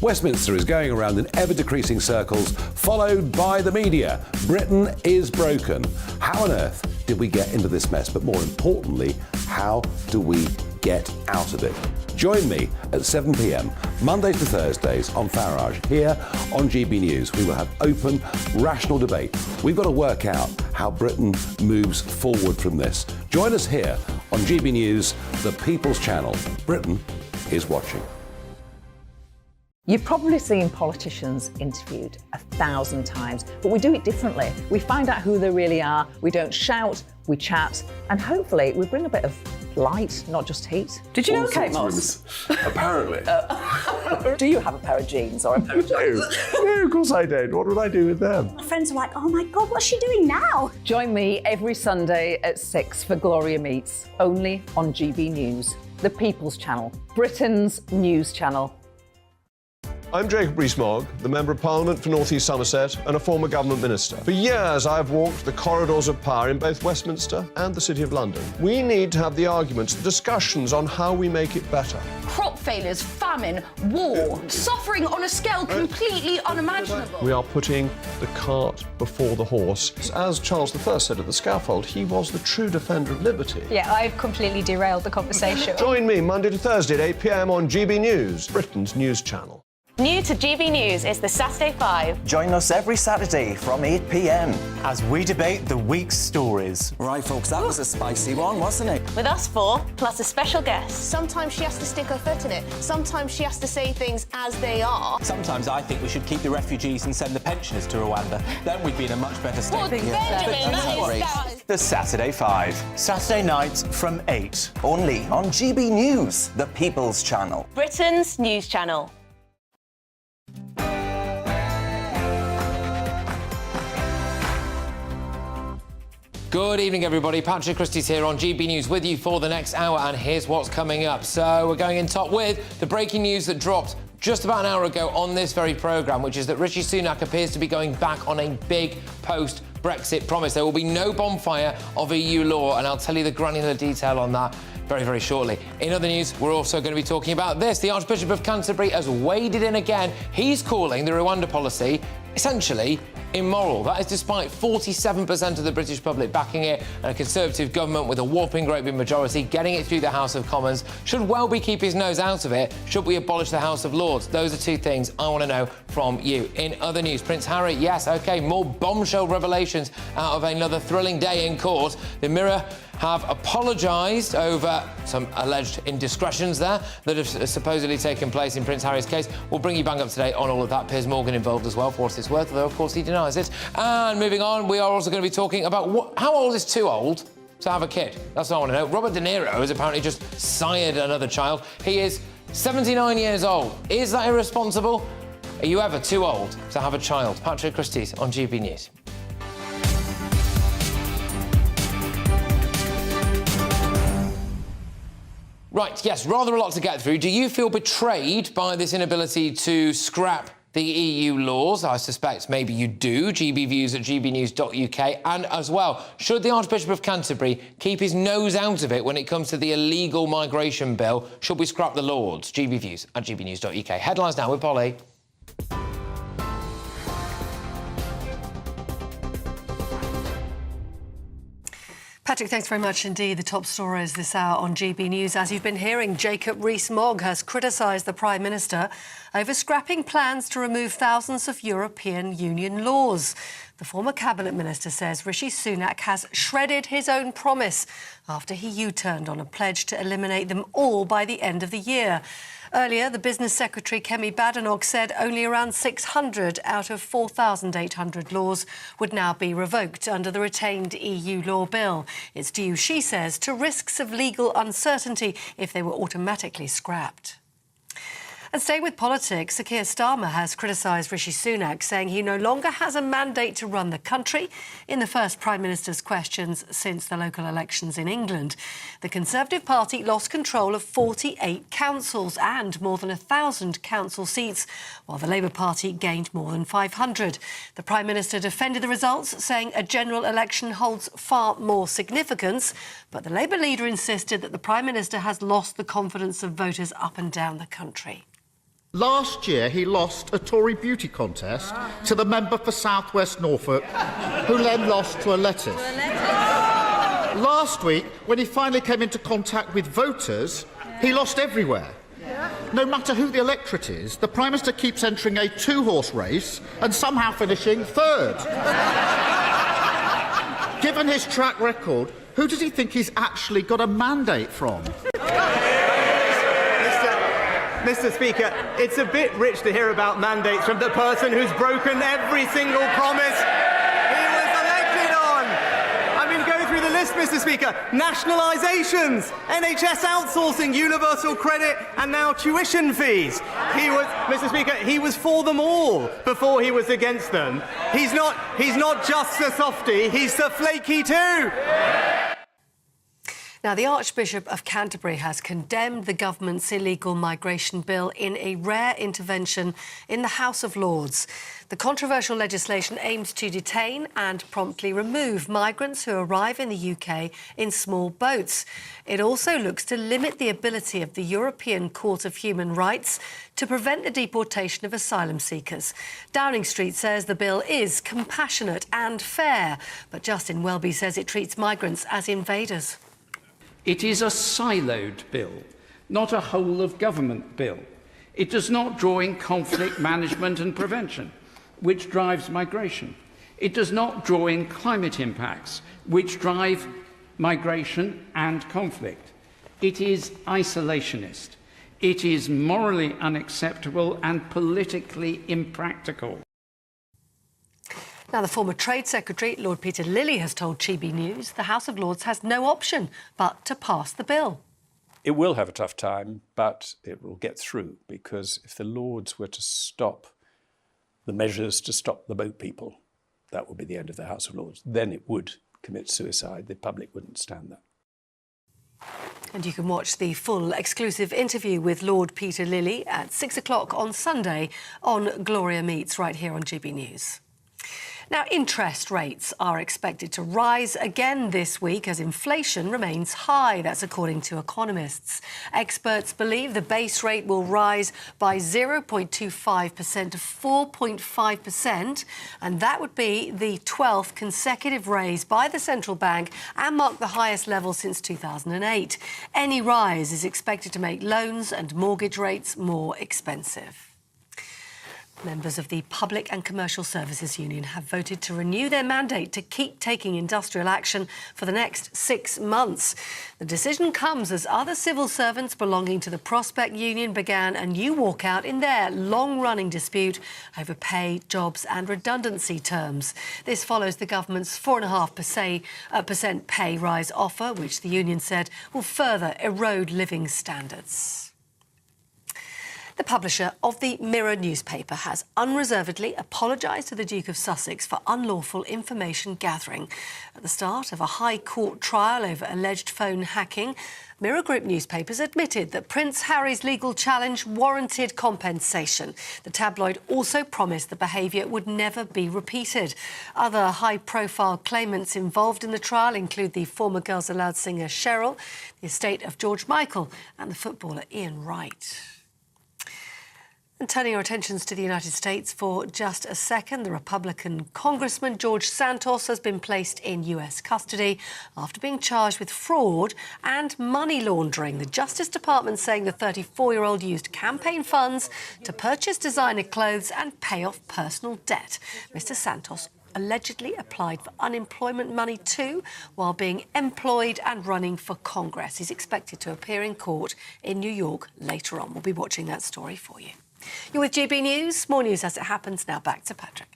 Westminster is going around in ever-decreasing circles, followed by the media. Britain is broken. How on earth did we get into this mess? But more importantly, how do we get out of it? Join me at 7 p.m, Mondays to Thursdays on Farage, here on GB News. We will have open, rational debate. We've got to work out how Britain moves forward from this. Join us here on GB News, the People's Channel. Britain is watching. You've probably seen politicians interviewed 1,000 times, but we do it differently. We find out who they really are, we don't shout, we chat, and hopefully we bring a bit of light, not just heat. Did you know Kate Moss? Apparently. Do you have a pair of jeans or a pair of jeans? No, of course I don't. What would I do with them? My friends are like, oh my God, what's she doing now? Join me every Sunday at 6 for Gloria Meets, only on GB News, the People's Channel, Britain's news channel. I'm Jacob Rees-Mogg, the Member of Parliament for North East Somerset and a former government minister. For years, I've walked the corridors of power in both Westminster and the City of London. We need to have the arguments, the discussions on how we make it better. Crop failures, famine, war, suffering on a scale completely unimaginable. We are putting the cart before the horse. As Charles I said at the scaffold, he was the true defender of liberty. Yeah, I've completely derailed the conversation. Join me Monday to Thursday at 8 p.m. on GB News, Britain's news channel. New to GB News is the Saturday 5. Join us every Saturday from 8 p.m. as we debate the week's stories. Right, folks, that was a spicy one, wasn't it? With us four, plus a special guest. Sometimes she has to stick her foot in it. Sometimes she has to say things as they are. Sometimes I think we should keep the refugees and send the pensioners to Rwanda. Then we'd be in a much better state. Well, Benjamin, that is... The Saturday 5. Saturday nights from 8. Only on GB News, the People's Channel. Britain's news channel. Good evening, everybody. Patrick Christys here on GB News with you for the next hour, and here's what's coming up. So we're going in top with the breaking news that dropped just about an hour ago on this very programme, which is that Rishi Sunak appears to be going back on a big post-Brexit promise. There will be no bonfire of EU law, and I'll tell you the granular detail on that very, very shortly. In other news, we're also going to be talking about this. The Archbishop of Canterbury has waded in again. He's calling the Rwanda policy essentially immoral. That is despite 47% of the British public backing it, and a Conservative government with a whopping great big majority getting it through the House of Commons should well be keep his nose out of it. Should we abolish the House of Lords? Those are two things I want to know from you. In other news, Prince Harry, yes, OK, more bombshell revelations out of another thrilling day in court. The Mirror have apologised over some alleged indiscretions there that have supposedly taken place in Prince Harry's case. We'll bring you bang up to date on all of that. Piers Morgan involved as well, for what it's worth, although, of course, he denies it. And moving on, we are also going to be talking about how old is too old to have a kid? That's what I want to know. Robert De Niro has apparently just sired another child. He is 79 years old. Is that irresponsible? Are you ever too old to have a child? Patrick Christys on GB News. Right, yes, rather a lot to get through. Do you feel betrayed by this inability to scrap the EU laws? I suspect maybe you do. GB Views at gbnews.uk. And as well, should the Archbishop of Canterbury keep his nose out of it when it comes to the illegal migration bill? Should we scrap the Lords? GB Views at gbnews.uk. Headlines now with Polly. Patrick, thanks very much indeed. The top stories this hour on GB News. As you've been hearing, Jacob Rees-Mogg has criticised the Prime Minister over scrapping plans to remove thousands of European Union laws. The former Cabinet Minister says Rishi Sunak has shredded his own promise after he U-turned on a pledge to eliminate them all by the end of the year. Earlier, the Business Secretary, Kemi Badenoch, said only around 600 out of 4,800 laws would now be revoked under the retained EU law bill. It's due, she says, to risks of legal uncertainty if they were automatically scrapped. And staying with politics, Sir Keir Starmer has criticised Rishi Sunak, saying he no longer has a mandate to run the country in the first Prime Minister's questions since the local elections in England. The Conservative Party lost control of 48 councils and more than 1,000 council seats, while the Labour Party gained more than 500. The Prime Minister defended the results, saying a general election holds far more significance, but the Labour leader insisted that the Prime Minister has lost the confidence of voters up and down the country. Last year, he lost a Tory beauty contest to the member for South West Norfolk, who then lost to a lettuce. Last week, when he finally came into contact with voters, he lost everywhere. No matter who the electorate is, the Prime Minister keeps entering a two-horse race and somehow finishing third. Given his track record, who does he think he's actually got a mandate from? Mr. Speaker, it's a bit rich to hear about mandates from the person who's broken every single promise he was elected on. I mean, go through the list, Mr. Speaker. Nationalisations, NHS outsourcing, universal credit, and now tuition fees. Mr. Speaker, he was for them all before he was against them. He's not just a softie, he's a flaky too. Now, the Archbishop of Canterbury has condemned the government's illegal migration bill in a rare intervention in the House of Lords. The controversial legislation aims to detain and promptly remove migrants who arrive in the UK in small boats. It also looks to limit the ability of the European Court of Human Rights to prevent the deportation of asylum seekers. Downing Street says the bill is compassionate and fair, but Justin Welby says it treats migrants as invaders. It is a siloed bill, not a whole-of-government bill. It does not draw in conflict management and prevention, which drives migration. It does not draw in climate impacts, which drive migration and conflict. It is isolationist. It is morally unacceptable and politically impractical. Now, the former Trade Secretary, Lord Peter Lilly, has told GB News the House of Lords has no option but to pass the bill. It will have a tough time, but it will get through, because if the Lords were to stop the measures to stop the boat people, that would be the end of the House of Lords. Then it would commit suicide. The public wouldn't stand that. And you can watch the full exclusive interview with Lord Peter Lilly at 6 o'clock on Sunday on Gloria Meets right here on GB News. Now, interest rates are expected to rise again this week as inflation remains high. That's according to economists. Experts believe the base rate will rise by 0.25% to 4.5%, and that would be the 12th consecutive raise by the central bank and mark the highest level since 2008. Any rise is expected to make loans and mortgage rates more expensive. Members of the Public and Commercial Services Union have voted to renew their mandate to keep taking industrial action for the next 6 months. The decision comes as other civil servants belonging to the Prospect Union began a new walkout in their long-running dispute over pay, jobs and redundancy terms. This follows the government's 4.5% pay rise offer, which the union said will further erode living standards. The publisher of the Mirror newspaper has unreservedly apologised to the Duke of Sussex for unlawful information gathering. At the start of a High Court trial over alleged phone hacking, Mirror Group newspapers admitted that Prince Harry's legal challenge warranted compensation. The tabloid also promised the behaviour would never be repeated. Other high-profile claimants involved in the trial include the former Girls Aloud singer Cheryl, the estate of George Michael and the footballer Ian Wright. And turning our attentions to the United States for just a second, the Republican Congressman George Santos has been placed in US custody after being charged with fraud and money laundering. The Justice Department saying the 34-year-old used campaign funds to purchase designer clothes and pay off personal debt. Mr. Santos allegedly applied for unemployment money too while being employed and running for Congress. He's expected to appear in court in New York later on. We'll be watching that story for you. You're with GB News. More news as it happens. Now back to Patrick.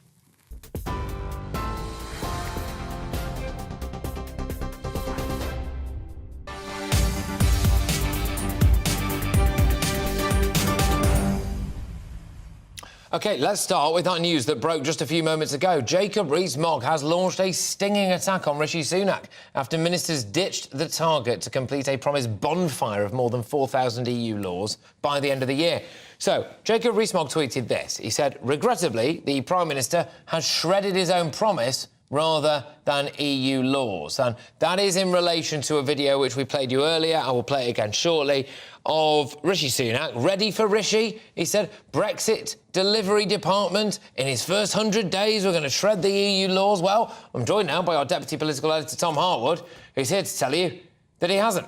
OK, let's start with that news that broke just a few moments ago. Jacob Rees-Mogg has launched a stinging attack on Rishi Sunak after ministers ditched the target to complete a promised bonfire of more than 4,000 EU laws by the end of the year. So, Jacob Rees-Mogg tweeted this. He said, regrettably, the Prime Minister has shredded his own promise rather than EU laws. And that is in relation to a video which we played you earlier, I will play it again shortly, of Rishi Sunak. Ready for Rishi? He said, Brexit delivery department, in his first 100 days, we're going to shred the EU laws. Well, I'm joined now by our Deputy Political Editor, Tom Harwood, who's here to tell you that he hasn't.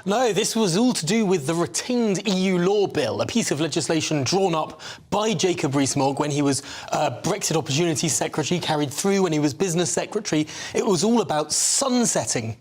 No, this was all to do with the retained EU law bill, a piece of legislation drawn up by Jacob Rees-Mogg when he was Brexit Opportunities Secretary, carried through when he was Business Secretary. It was all about sunsetting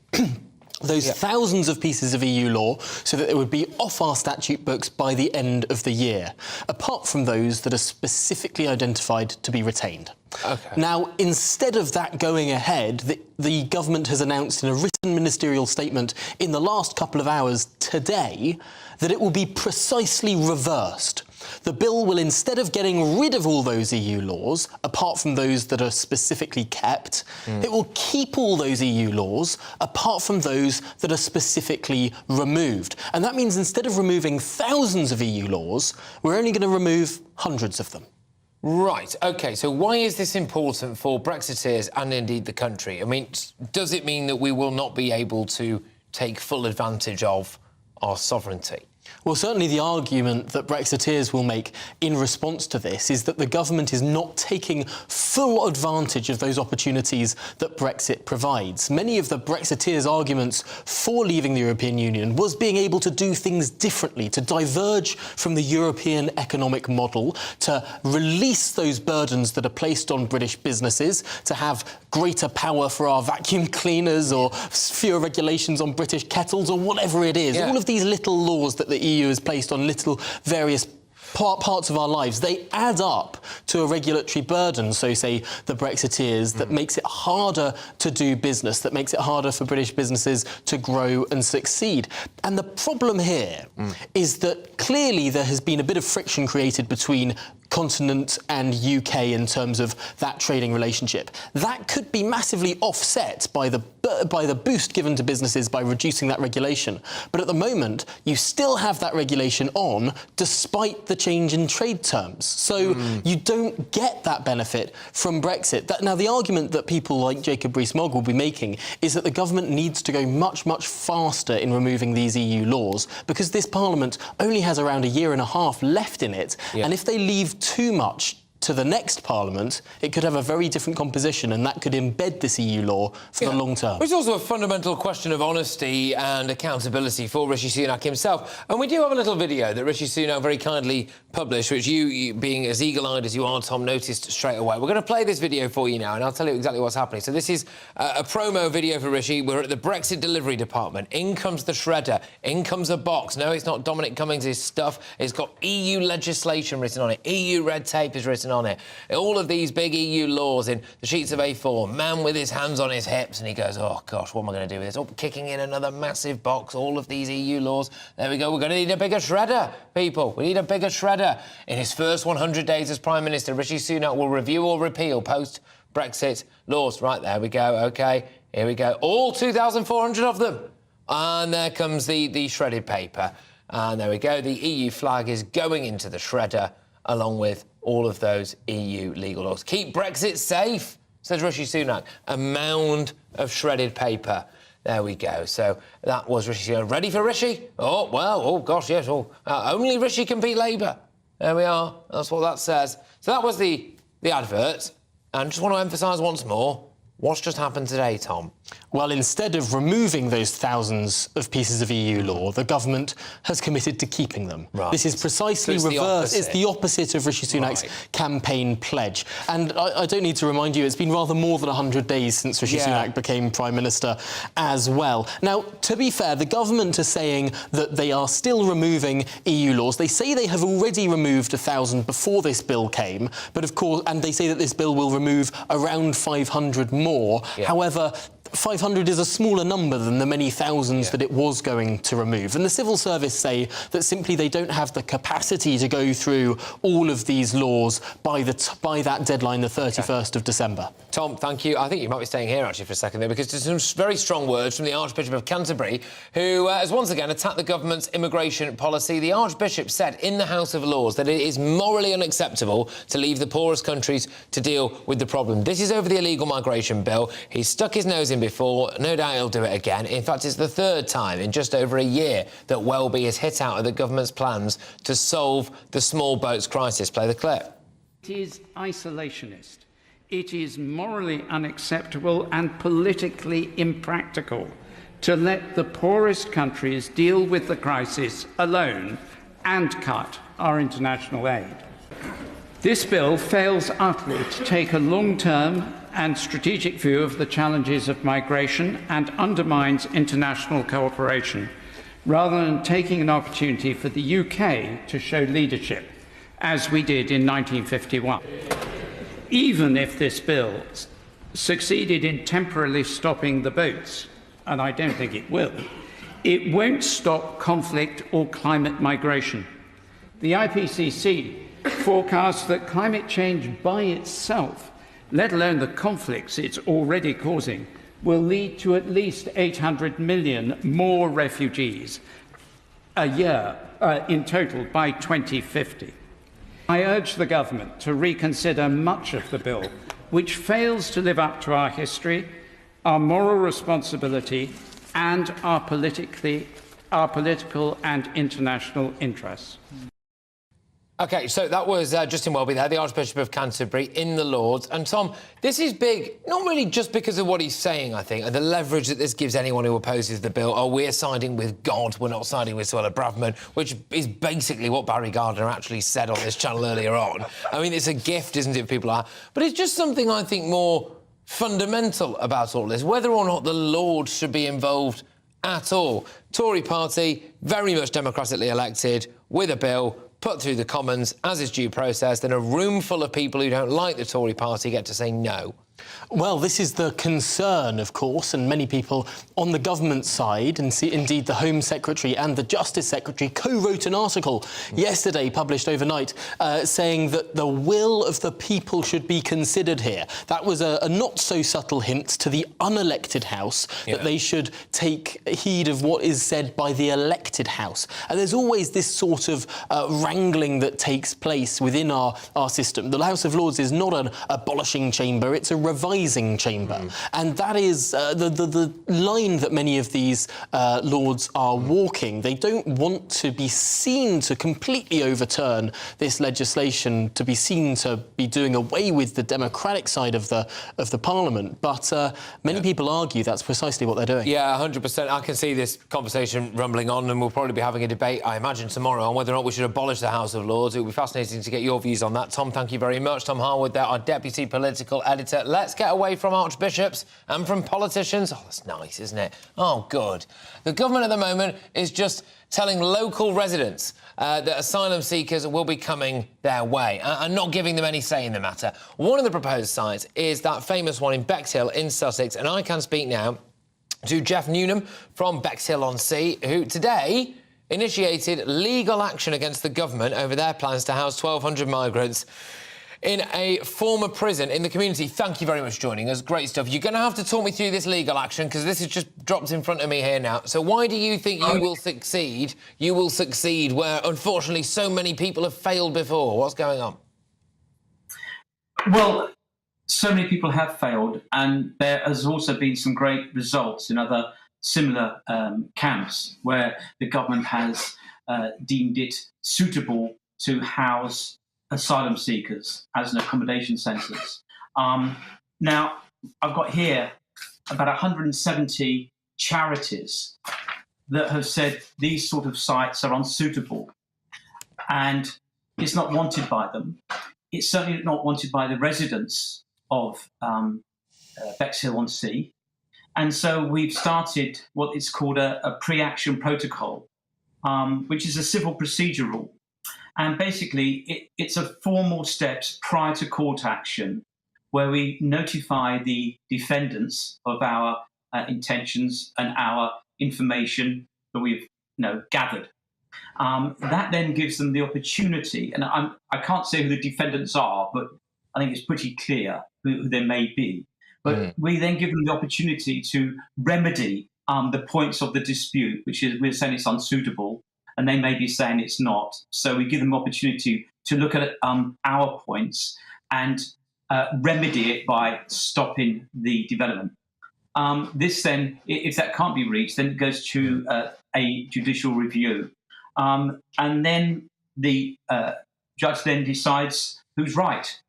those thousands of pieces of EU law so that they would be off our statute books by the end of the year, apart from those that are specifically identified to be retained. Okay. Now, instead of that going ahead, the government has announced in a written ministerial statement in the last couple of hours today that it will be precisely reversed. The bill will, instead of getting rid of all those EU laws, apart from those that are specifically kept, it will keep all those EU laws, apart from those that are specifically removed. And that means instead of removing thousands of EU laws, we're only going to remove hundreds of them. Right, OK, so why is this important for Brexiteers and indeed the country? I mean, does it mean that we will not be able to take full advantage of our sovereignty? Well, certainly the argument that Brexiteers will make in response to this is that the government is not taking full advantage of those opportunities that Brexit provides. Many of the Brexiteers' arguments for leaving the European Union was being able to do things differently, to diverge from the European economic model, to release those burdens that are placed on British businesses, to have greater power for our vacuum cleaners or fewer regulations on British kettles or whatever it is. All of these little laws that the EU has placed on little various parts of our lives, they add up to a regulatory burden, so say the Brexiteers, that makes it harder to do business, that makes it harder for British businesses to grow and succeed. And the problem here is that clearly there has been a bit of friction created between continent and UK in terms of that trading relationship. That could be massively offset by the boost given to businesses by reducing that regulation. But at the moment, you still have that regulation on despite the change in trade terms. So you don't get that benefit from Brexit. Now, the argument that people like Jacob Rees-Mogg will be making is that the government needs to go much, much faster in removing these EU laws because this Parliament only has around a year and a half left in it. And if they leave too much to the next Parliament, it could have a very different composition, and that could embed this EU law for the long term. It's also a fundamental question of honesty and accountability for Rishi Sunak himself. And we do have a little video that Rishi Sunak very kindly published, which you being as eagle-eyed as you are, Tom, noticed straight away. We're going to play this video for you now, and I'll tell you exactly what's happening. So this is a promo video for Rishi. We're at the Brexit delivery department. In comes the shredder. In comes a box. No, it's not Dominic Cummings' stuff. It's got EU legislation written on it. EU red tape is written on it. All of these big EU laws in the sheets of A4. Man with his hands on his hips, and he goes, oh, gosh, what am I going to do with this? Oh, kicking in another massive box, all of these EU laws. There we go. We're going to need a bigger shredder, people. We need a bigger shredder. In his first 100 days as Prime Minister, Rishi Sunak will review or repeal post-Brexit laws. Right, there we go. OK, here we go. All 2,400 of them. And there comes the shredded paper. And there we go. The EU flag is going into the shredder, along with all of those EU legal laws. Keep Brexit safe, says Rishi Sunak. A mound of shredded paper. There we go. So that was Rishi Sunak. Ready for Rishi? Oh, well, oh, gosh, yes. Oh, only Rishi can beat Labour. There we are. That's what that says. So that was the advert. And just want to emphasise once more, what's just happened today, Tom? Well, instead of removing those thousands of pieces of EU law, the government has committed to keeping them. Right. This is precisely So reverse. It's the opposite of Rishi Sunak's campaign pledge. And I don't need to remind you, it's been rather more than 100 days since Rishi Sunak became Prime Minister as well. Now, to be fair, the government are saying that they are still removing EU laws. They say they have already removed 1,000 before this bill came, but of course, and they say that this bill will remove around 500 more. However, 500 is a smaller number than the many thousands that it was going to remove. And the civil service say that simply they don't have the capacity to go through all of these laws by that deadline, the 31st of December. Tom, thank you. I think you might be staying here, actually, for a second there, because there's some very strong words from the Archbishop of Canterbury, who has once again attacked the government's immigration policy. The Archbishop said in the House of Lords that it is morally unacceptable to leave the poorest countries to deal with the problem. This is over the illegal migration bill. He's stuck his nose in before. No doubt he'll do it again. In fact, it's the third time in just over a year that Welby has hit out of the government's plans to solve the small boats crisis. Play the clip. It is isolationist. It is morally unacceptable and politically impractical to let the poorest countries deal with the crisis alone and cut our international aid. This bill fails utterly to take a long-term and strategic view of the challenges of migration and undermines international cooperation, rather than taking an opportunity for the UK to show leadership, as we did in 1951. Even if this bill succeeded in temporarily stopping the boats, and I don't think it will, it won't stop conflict or climate migration. The IPCC forecasts that climate change by itself, let alone the conflicts it's already causing, will lead to at least 800 million more refugees a year in total by 2050. I urge the government to reconsider much of the bill, which fails to live up to our history, our moral responsibility, and our political and international interests. OK, so that was Justin Welby there, the Archbishop of Canterbury, in the Lords. And, Tom, this is big, not really just because of what he's saying, I think, and the leverage that this gives anyone who opposes the bill. Oh, we're siding with God, we're not siding with Suella Braverman, which is basically what Barry Gardiner actually said on this channel earlier on. I mean, it's a gift, isn't it, people are? But it's just something, I think, more fundamental about all this, whether or not the Lords should be involved at all. Tory party, very much democratically elected, with a bill, put through the Commons as is due process, then a room full of people who don't like the Tory party get to say no. Well, this is the concern, of course, and many people on the government side, and indeed the Home Secretary and the Justice Secretary co-wrote an article yesterday, published overnight, saying that the will of the people should be considered here. That was a not-so-subtle hint to the unelected House that they should take heed of what is said by the elected House. And there's always this sort of wrangling that takes place within our system. The House of Lords is not an abolishing chamber, it's a revising chamber. And that is the line that many of these lords are walking. They don't want to be seen to completely overturn this legislation, to be seen to be doing away with the democratic side of the Parliament. But many people argue that's precisely what they're doing. Yeah, 100%. I can see this conversation rumbling on, and we'll probably be having a debate, I imagine, tomorrow on whether or not we should abolish the House of Lords. It will be fascinating to get your views on that. Tom, thank you very much. Tom Harwood there, our Deputy Political Editor. Let's get away from archbishops and from politicians. Oh, that's nice, isn't it? Oh, good. The government at the moment is just telling local residents that asylum seekers will be coming their way and not giving them any say in the matter. One of the proposed sites is that famous one in Bexhill in Sussex, and I can speak now to Jeff Newnham from Bexhill-on-Sea, who today initiated legal action against the government over their plans to house 1,200 migrants in a former prison in the community. Thank you very much for joining us. Great stuff. You're going to have to talk me through this legal action, because this is just dropped in front of me here now. So why do you think you will succeed? You will succeed where, unfortunately, so many people have failed before. What's going on? Well, so many people have failed, and there has also been some great results in other similar camps where the government has deemed it suitable to house asylum seekers as an accommodation centres. Now, I've got here about 170 charities that have said these sort of sites are unsuitable, and it's not wanted by them. It's certainly not wanted by the residents of Bexhill-on-Sea. And so we've started what is called a pre-action protocol, which is a civil procedure rule. And basically, it's a formal steps prior to court action where we notify the defendants of our intentions and our information that we've gathered. That then gives them the opportunity, and I can't say who the defendants are, but I think it's pretty clear who they may be. But we then give them the opportunity to remedy the points of the dispute, which is we're saying it's unsuitable, and they may be saying it's not. So we give them opportunity to look at our points and remedy it by stopping the development. This then, if that can't be reached, then it goes to a judicial review. And then the judge then decides who's right.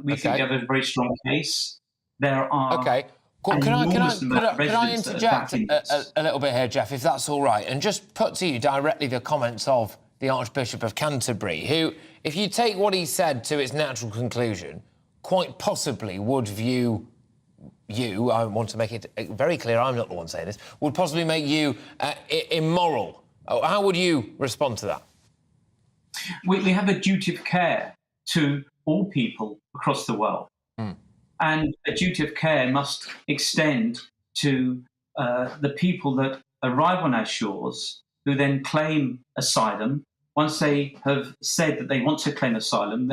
We think we have a very strong case. There are... OK. Could I interject a little bit here, Jeff, if that's all right, and just put to you directly the comments of the Archbishop of Canterbury, who, if you take what he said to its natural conclusion, quite possibly would view you, I want to make it very clear, I'm not the one saying this, would possibly make you immoral. How would you respond to that? We have a duty of care to all people across the world. And a duty of care must extend to the people that arrive on our shores, who then claim asylum. Once they have said that they want to claim asylum,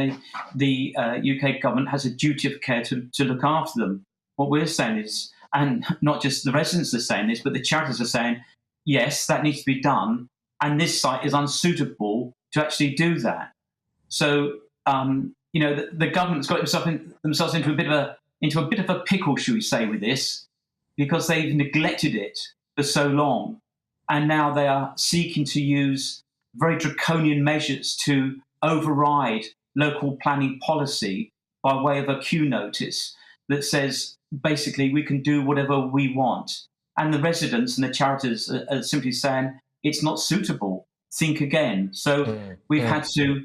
the UK government has a duty of care to look after them. What we're saying is, and not just the residents are saying this, but the charities are saying, yes, that needs to be done, and this site is unsuitable to actually do that. So, the government's got themselves into a bit of a pickle, should we say, with this, because they've neglected it for so long, and now they are seeking to use very draconian measures to override local planning policy by way of a queue notice that says basically we can do whatever we want, and the residents and the charities are simply saying it's not suitable. Think again. So we've had to,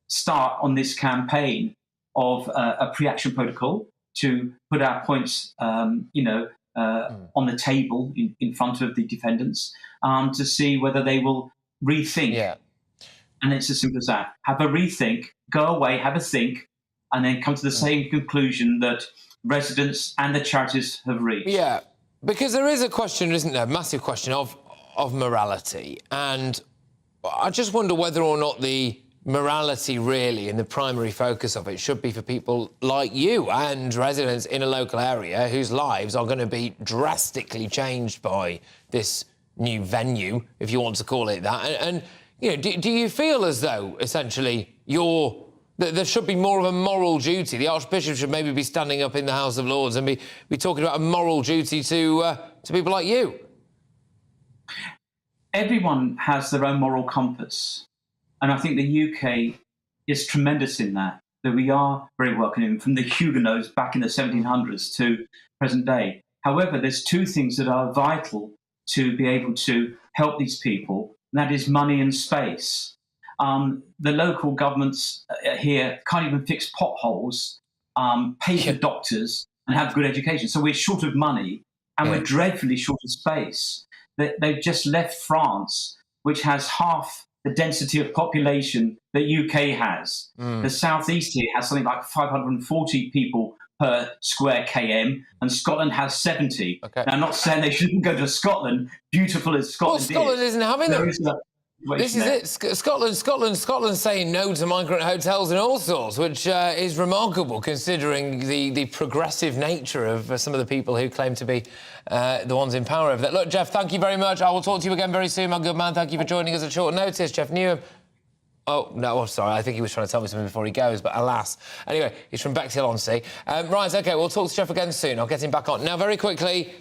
start on this campaign of a pre-action protocol to put our points, on the table in front of the defendants to see whether they will rethink. Yeah. And it's as simple as that. Have a rethink, go away, have a think, and then come to the same conclusion that residents and the charities have reached. Yeah, because there is a question, isn't there, a massive question of morality. And I just wonder whether or not the morality really and the primary focus of it should be for people like you and residents in a local area whose lives are going to be drastically changed by this new venue, if you want to call it that. And do you feel as though, essentially, your There should be more of a moral duty. The Archbishop should maybe be standing up in the House of Lords and be talking about a moral duty to people like you. Everyone has their own moral compass. And I think the UK is tremendous in that we are very welcoming, from the Huguenots back in the 1700s to present day. However, there's two things that are vital to be able to help these people, and that is money and space. The local governments here can't even fix potholes, pay for doctors, and have good education. So we're short of money, and we're dreadfully short of space. They've just left France, which has half the density of population that UK has. The southeast here has something like 540 people per square km, and Scotland has 70. Now, I'm not saying they shouldn't go to Scotland, beautiful as Scotland is. Well, Scotland isn't having them. This is it. Scotland's saying no to migrant hotels and all sorts, which is remarkable considering the progressive nature of some of the people who claim to be the ones in power over there. Look, Jeff, thank you very much. I will talk to you again very soon, my good man. Thank you for joining us at short notice. Jeff Newham. Oh, no, oh, sorry, I think he was trying to tell me something before he goes, but alas. Anyway, he's from Bexhill-on-Sea. Right, OK, we'll talk to Jeff again soon. I'll get him back on. Now, very quickly,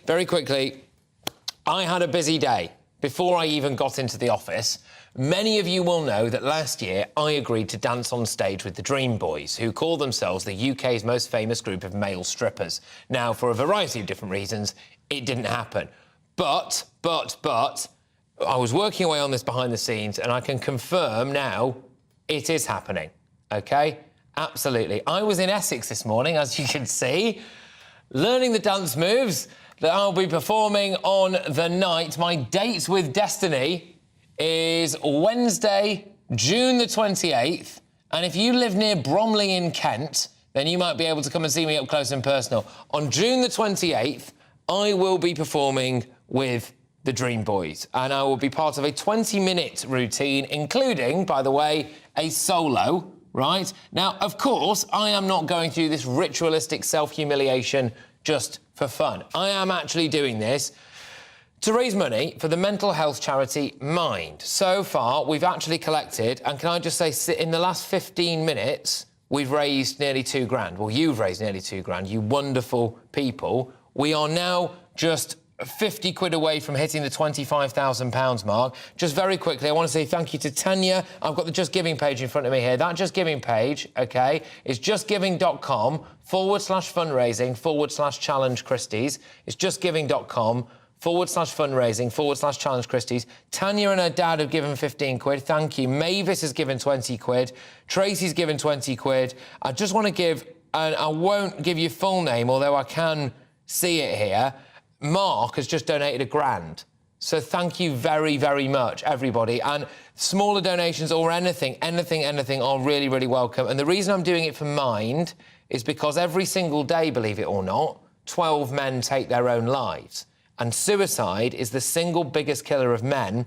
I had a busy day before I even got into the office. Many of you will know that last year I agreed to dance on stage with the Dream Boys, who call themselves the UK's most famous group of male strippers. Now, for a variety of different reasons, it didn't happen. But, I was working away on this behind the scenes, and I can confirm now it is happening, OK? Absolutely. I was in Essex this morning, as you can see, learning the dance moves that I'll be performing on the night. My date with Destiny is Wednesday, June the 28th. And if you live near Bromley in Kent, then you might be able to come and see me up close and personal. On June the 28th, I will be performing with the Dream Boys, and I will be part of a 20-minute routine, including, by the way, a solo, right? Now, of course, I am not going through this ritualistic self-humiliation just for fun. I am actually doing this to raise money for the mental health charity Mind. So far, we've actually collected, and can I just say, in the last 15 minutes, we've raised nearly £2,000. Well, you've raised nearly £2,000, you wonderful people. We are now just 50 quid away from hitting the £25,000 mark. Just very quickly, I want to say thank you to Tanya. I've got the Just Giving page in front of me here. That Just Giving page, OK, is justgiving.com/fundraising/challenge Christys. It's justgiving.com/fundraising/challenge Christys. Tanya and her dad have given 15 quid. Thank you. Mavis has given 20 quid. Tracy's given 20 quid. I just want to give, and I won't give you full name, although I can see it here. Mark has just donated £1,000. So thank you very, very much, everybody. And smaller donations or anything are really, really welcome. And the reason I'm doing it for Mind is because every single day, believe it or not, 12 men take their own lives. And suicide is the single biggest killer of men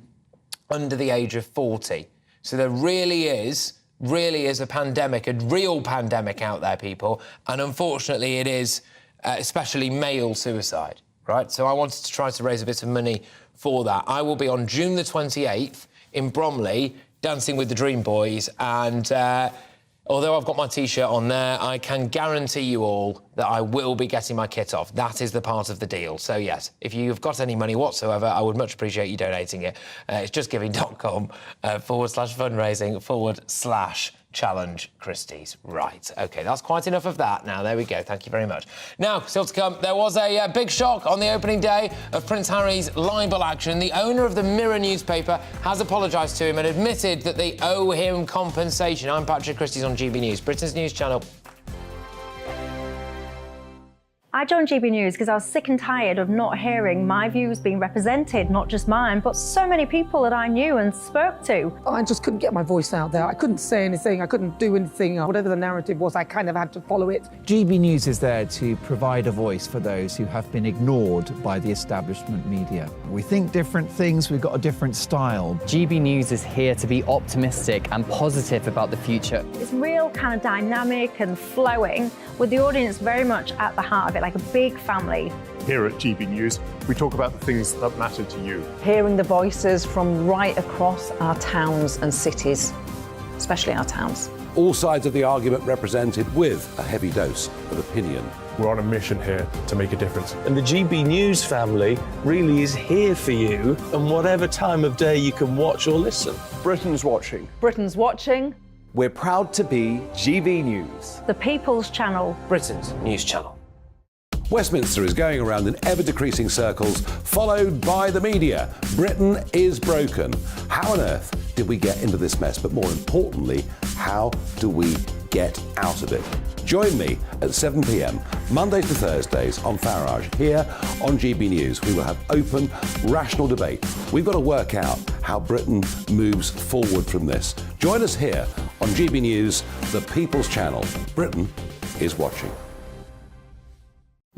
under the age of 40. So there really is a pandemic, a real pandemic out there, people. And unfortunately, it is especially male suicide. Right, so I wanted to try to raise a bit of money for that. I will be on June the 28th in Bromley dancing with the Dream Boys, and although I've got my T-shirt on there, I can guarantee you all that I will be getting my kit off. That is the part of the deal. So, yes, if you've got any money whatsoever, I would much appreciate you donating it. It's justgiving.com/fundraising/challenge Christys. Right, OK, that's quite enough of that now. There we go. Thank you very much. Now, still to come, there was a big shock on the opening day of Prince Harry's libel action. The owner of the Mirror newspaper has apologised to him and admitted that they owe him compensation. I'm Patrick Christys on GB News, Britain's news channel. I joined GB News because I was sick and tired of not hearing my views being represented, not just mine, but so many people that I knew and spoke to. I just couldn't get my voice out there. I couldn't say anything. I couldn't do anything. Whatever the narrative was, I kind of had to follow it. GB News is there to provide a voice for those who have been ignored by the establishment media. We think different things. We've got a different style. GB News is here to be optimistic and positive about the future. It's real kind of dynamic and flowing, with the audience very much at the heart of it, like a big family. Here at GB News, we talk about the things that matter to you. Hearing the voices from right across our towns and cities, especially our towns. All sides of the argument represented with a heavy dose of opinion. We're on a mission here to make a difference. And the GB News family really is here for you, and whatever time of day you can watch or listen. Britain's watching. Britain's watching. We're proud to be GB News, The People's Channel. Britain's news channel. Westminster is going around in ever-decreasing circles, followed by the media. Britain is broken. How on earth did we get into this mess? But more importantly, how do we get out of it? Join me at 7 p.m, Mondays to Thursdays on Farage, here on GB News. We will have open, rational debate. We've got to work out how Britain moves forward from this. Join us here on GB News, the People's Channel. Britain is watching.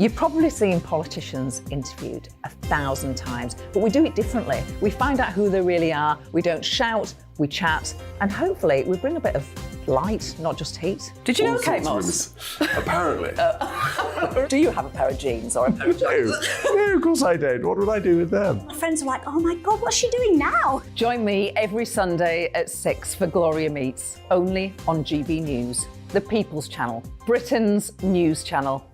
You've probably seen politicians interviewed 1,000 times, but we do it differently. We find out who they really are, we don't shout, we chat, and hopefully we bring a bit of light, not just heat. Did you know Kate Moss? Apparently. Do you have a pair of jeans or a pair of jeans? No, of course I don't. What would I do with them? My friends are like, oh my God, what's she doing now? Join me every Sunday at 6 for Gloria Meets, only on GB News, the People's Channel, Britain's news channel.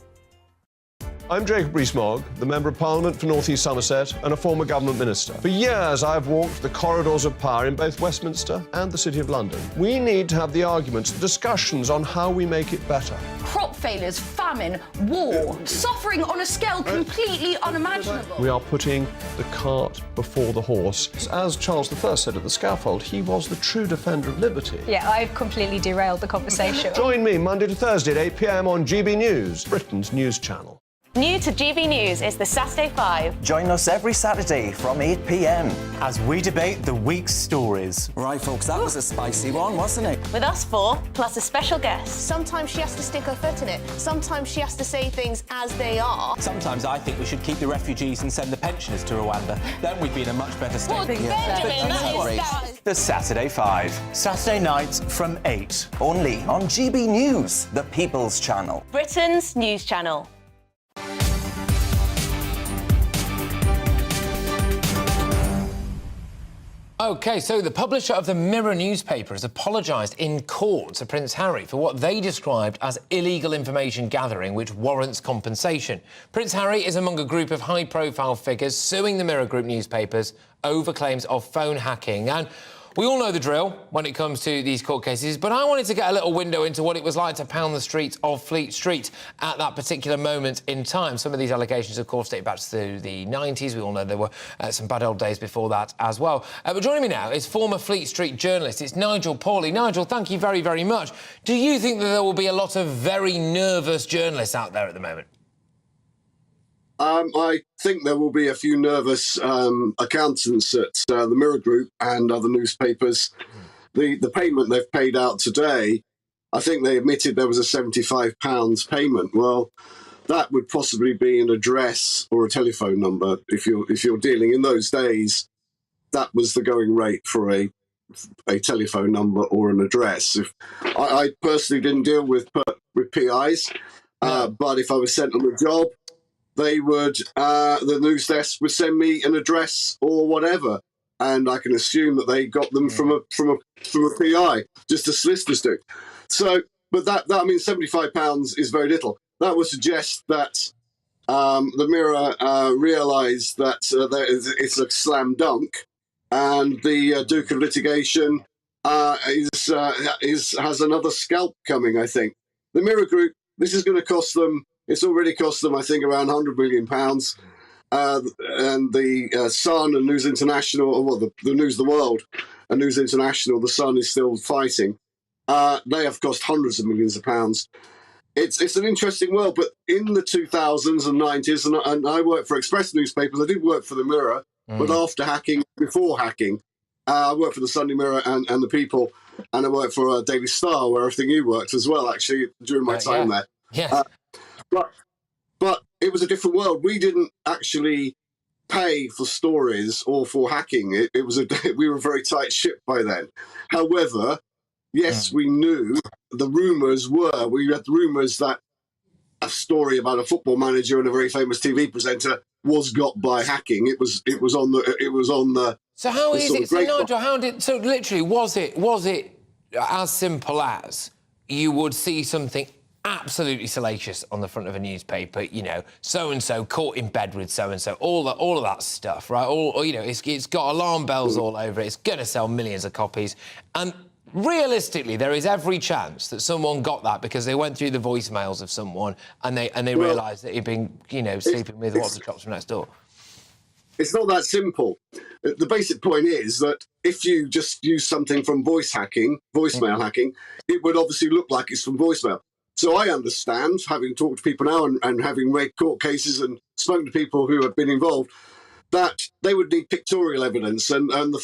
I'm Jacob Rees-Mogg, the Member of Parliament for North East Somerset and a former government minister. For years, I've walked the corridors of power in both Westminster and the City of London. We need to have the arguments, the discussions on how we make it better. Crop failures, famine, war, suffering on a scale completely unimaginable. We are putting the cart before the horse. As Charles I said at the scaffold, he was the true defender of liberty. Yeah, I've completely derailed the conversation. Join me Monday to Thursday at 8 p.m. on GB News, Britain's news channel. New to GB News is the Saturday 5. Join us every Saturday from 8 p.m. as we debate the week's stories. Right, folks, that was a spicy one, wasn't it? With us four, plus a special guest. Sometimes she has to stick her foot in it. Sometimes she has to say things as they are. Sometimes I think we should keep the refugees and send the pensioners to Rwanda. Then we'd be in a much better state. Well, Benjamin, that is... The Saturday 5. Saturday nights from 8. Only on GB News, the People's Channel. Britain's news channel. OK, so the publisher of the Mirror newspaper has apologised in court to Prince Harry for what they described as illegal information gathering which warrants compensation. Prince Harry is among a group of high-profile figures suing the Mirror Group newspapers over claims of phone hacking. And we all know the drill when it comes to these court cases, but I wanted to get a little window into what it was like to pound the streets of Fleet Street at that particular moment in time. Some of these allegations, of course, date back to the 90s. We all know there were some bad old days before that as well. But joining me now is former Fleet Street journalist. It's Nigel Pawley. Nigel, thank you very, very much. Do you think that there will be a lot of very nervous journalists out there at the moment? I think there will be a few nervous accountants at the Mirror Group and other newspapers. The payment they've paid out today, I think they admitted there was a £75 payment. Well, that would possibly be an address or a telephone number. If you're dealing in those days, that was the going rate for a telephone number or an address. I personally didn't deal with PIs, but if I was sent on a job, they would, the news desk would send me an address or whatever, and I can assume that they got them from a PI, just as solicitors do. So, but that I mean, £75 is very little. That would suggest that the Mirror realised that it's a slam dunk, and the Duke of Litigation has another scalp coming. I think the Mirror Group. This is going to cost them. It's already cost them, I think, around £100 million. And the Sun and News International, or well, the News of the World and News International, the Sun is still fighting. They have cost hundreds of millions of pounds. It's an interesting world, but in the 2000s and 90s, and I worked for Express newspapers, I did work for the Mirror, but after hacking, before hacking, I worked for the Sunday Mirror and the People, and I worked for Daily Star, where everything you worked as well, actually, during my time there. Yeah. But it was a different world. We didn't actually pay for stories or for hacking. We were a very tight ship by then. However, yes, we knew the rumours were. We had rumours that a story about a football manager and a very famous TV presenter was got by hacking. It was on the. So how is it? So Nigel, how did? So literally, was it as simple as you would see something absolutely salacious on the front of a newspaper, you know, so-and-so caught in bed with so-and-so, all of that stuff, right? You know, it's got alarm bells all over it. It's going to sell millions of copies. And realistically, there is every chance that someone got that because they went through the voicemails of someone and they realised that he'd been, you know, sleeping with what's the chops from next door. It's not that simple. The basic point is that if you just use something from voicemail hacking, it would obviously look like it's from voicemail. So I understand, having talked to people now and having read court cases and spoken to people who have been involved, that they would need pictorial evidence. And a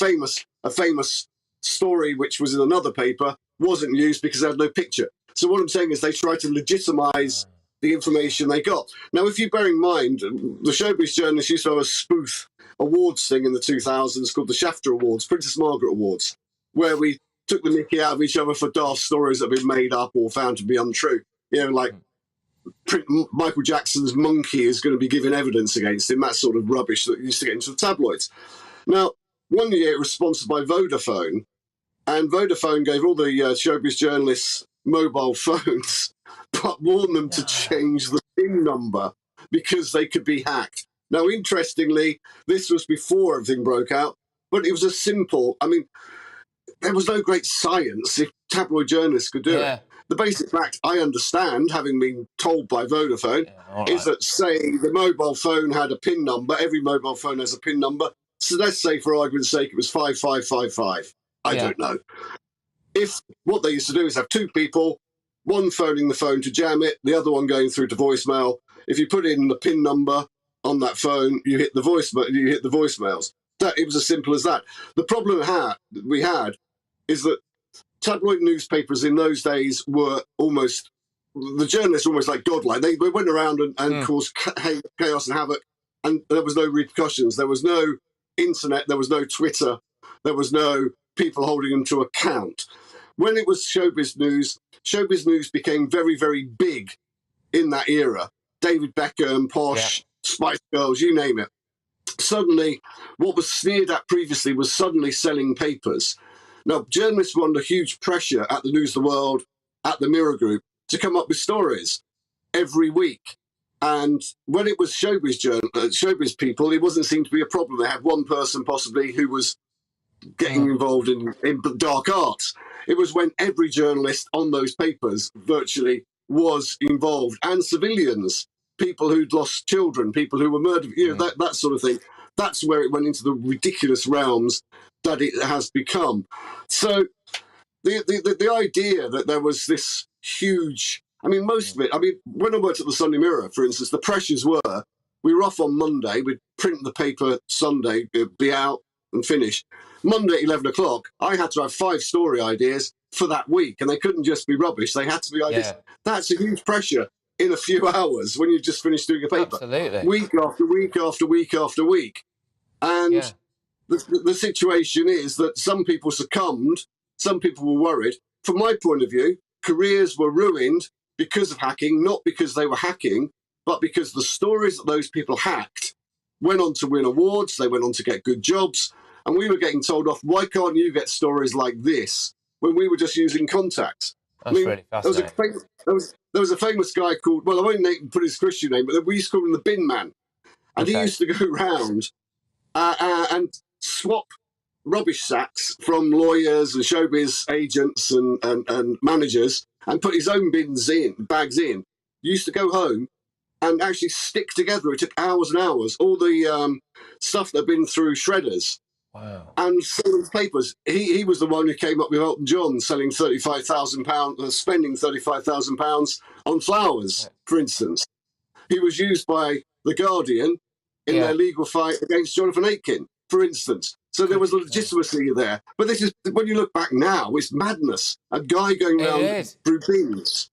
famous story, which was in another paper, wasn't used because they had no picture. So what I'm saying is they tried to legitimise the information they got. Now, if you bear in mind, the showbiz journalists used to have a spoof awards thing in the 2000s called the Shafter Awards, Princess Margaret Awards, where we took the mickey out of each other for daft stories that have been made up or found to be untrue. You know, like Michael Jackson's monkey is going to be giving evidence against him, that sort of rubbish that used to get into the tabloids. Now, one year it was sponsored by Vodafone, and Vodafone gave all the showbiz journalists mobile phones, but warned them to change the PIN number because they could be hacked. Now, interestingly, this was before everything broke out, but it was a simple, I mean, there was no great science if tabloid journalists could do it. The basic fact I understand, having been told by Vodafone, is that, say, the mobile phone had a PIN number. Every mobile phone has a PIN number. So let's say, for argument's sake, it was 5555. I don't know. If what they used to do is have two people, one phoning the phone to jam it, the other one going through to voicemail. If you put in the PIN number on that phone, you hit the voicemails. It was as simple as that. The problem we had is that tabloid newspapers in those days were almost, the journalists were almost like godlike. They went around and caused chaos and havoc, and there was no repercussions. There was no internet, there was no Twitter, there was no people holding them to account. When it was showbiz news became very, very big in that era. David Beckham, Posh, Spice Girls, you name it. Suddenly, what was sneered at previously was suddenly selling papers. Now, journalists were under huge pressure at the News of the World, at the Mirror Group, to come up with stories every week. And when it was showbiz people, it wasn't seen to be a problem. They had one person possibly who was getting involved in dark arts. It was when every journalist on those papers virtually was involved, and civilians, people who'd lost children, people who were murdered, you know, that sort of thing. That's where it went into the ridiculous realms that it has become. So the idea that there was this huge, I mean, most of it, I mean, when I worked at the Sunday Mirror, for instance, the pressures were, we were off on Monday, we'd print the paper Sunday, it'd be out and finish. Monday at 11 o'clock, I had to have 5 story ideas for that week, and they couldn't just be rubbish, they had to be ideas. That's a huge pressure in a few hours when you've just finished doing a paper. Absolutely. Week after week after week after week. And the situation is that some people succumbed, some people were worried. From my point of view, careers were ruined because of hacking, not because they were hacking, but because the stories that those people hacked went on to win awards, they went on to get good jobs, and we were getting told off, why can't you get stories like this when we were just using contacts? That's really fascinating. There was a famous guy called, well, I won't put his Christian name, but we used to call him the bin man. And he used to go around and swap rubbish sacks from lawyers and showbiz agents and managers and put his own bags in. He used to go home and actually stick together. It took hours and hours, all the stuff that had been through shredders. Wow. And selling papers. He was the one who came up with Elton John selling £35,000, spending £35,000 on flowers, for instance. He was used by The Guardian in their legal fight against Jonathan Aitken, for instance. So there was a legitimacy there. But this is, when you look back now, it's madness. A guy going around through bins.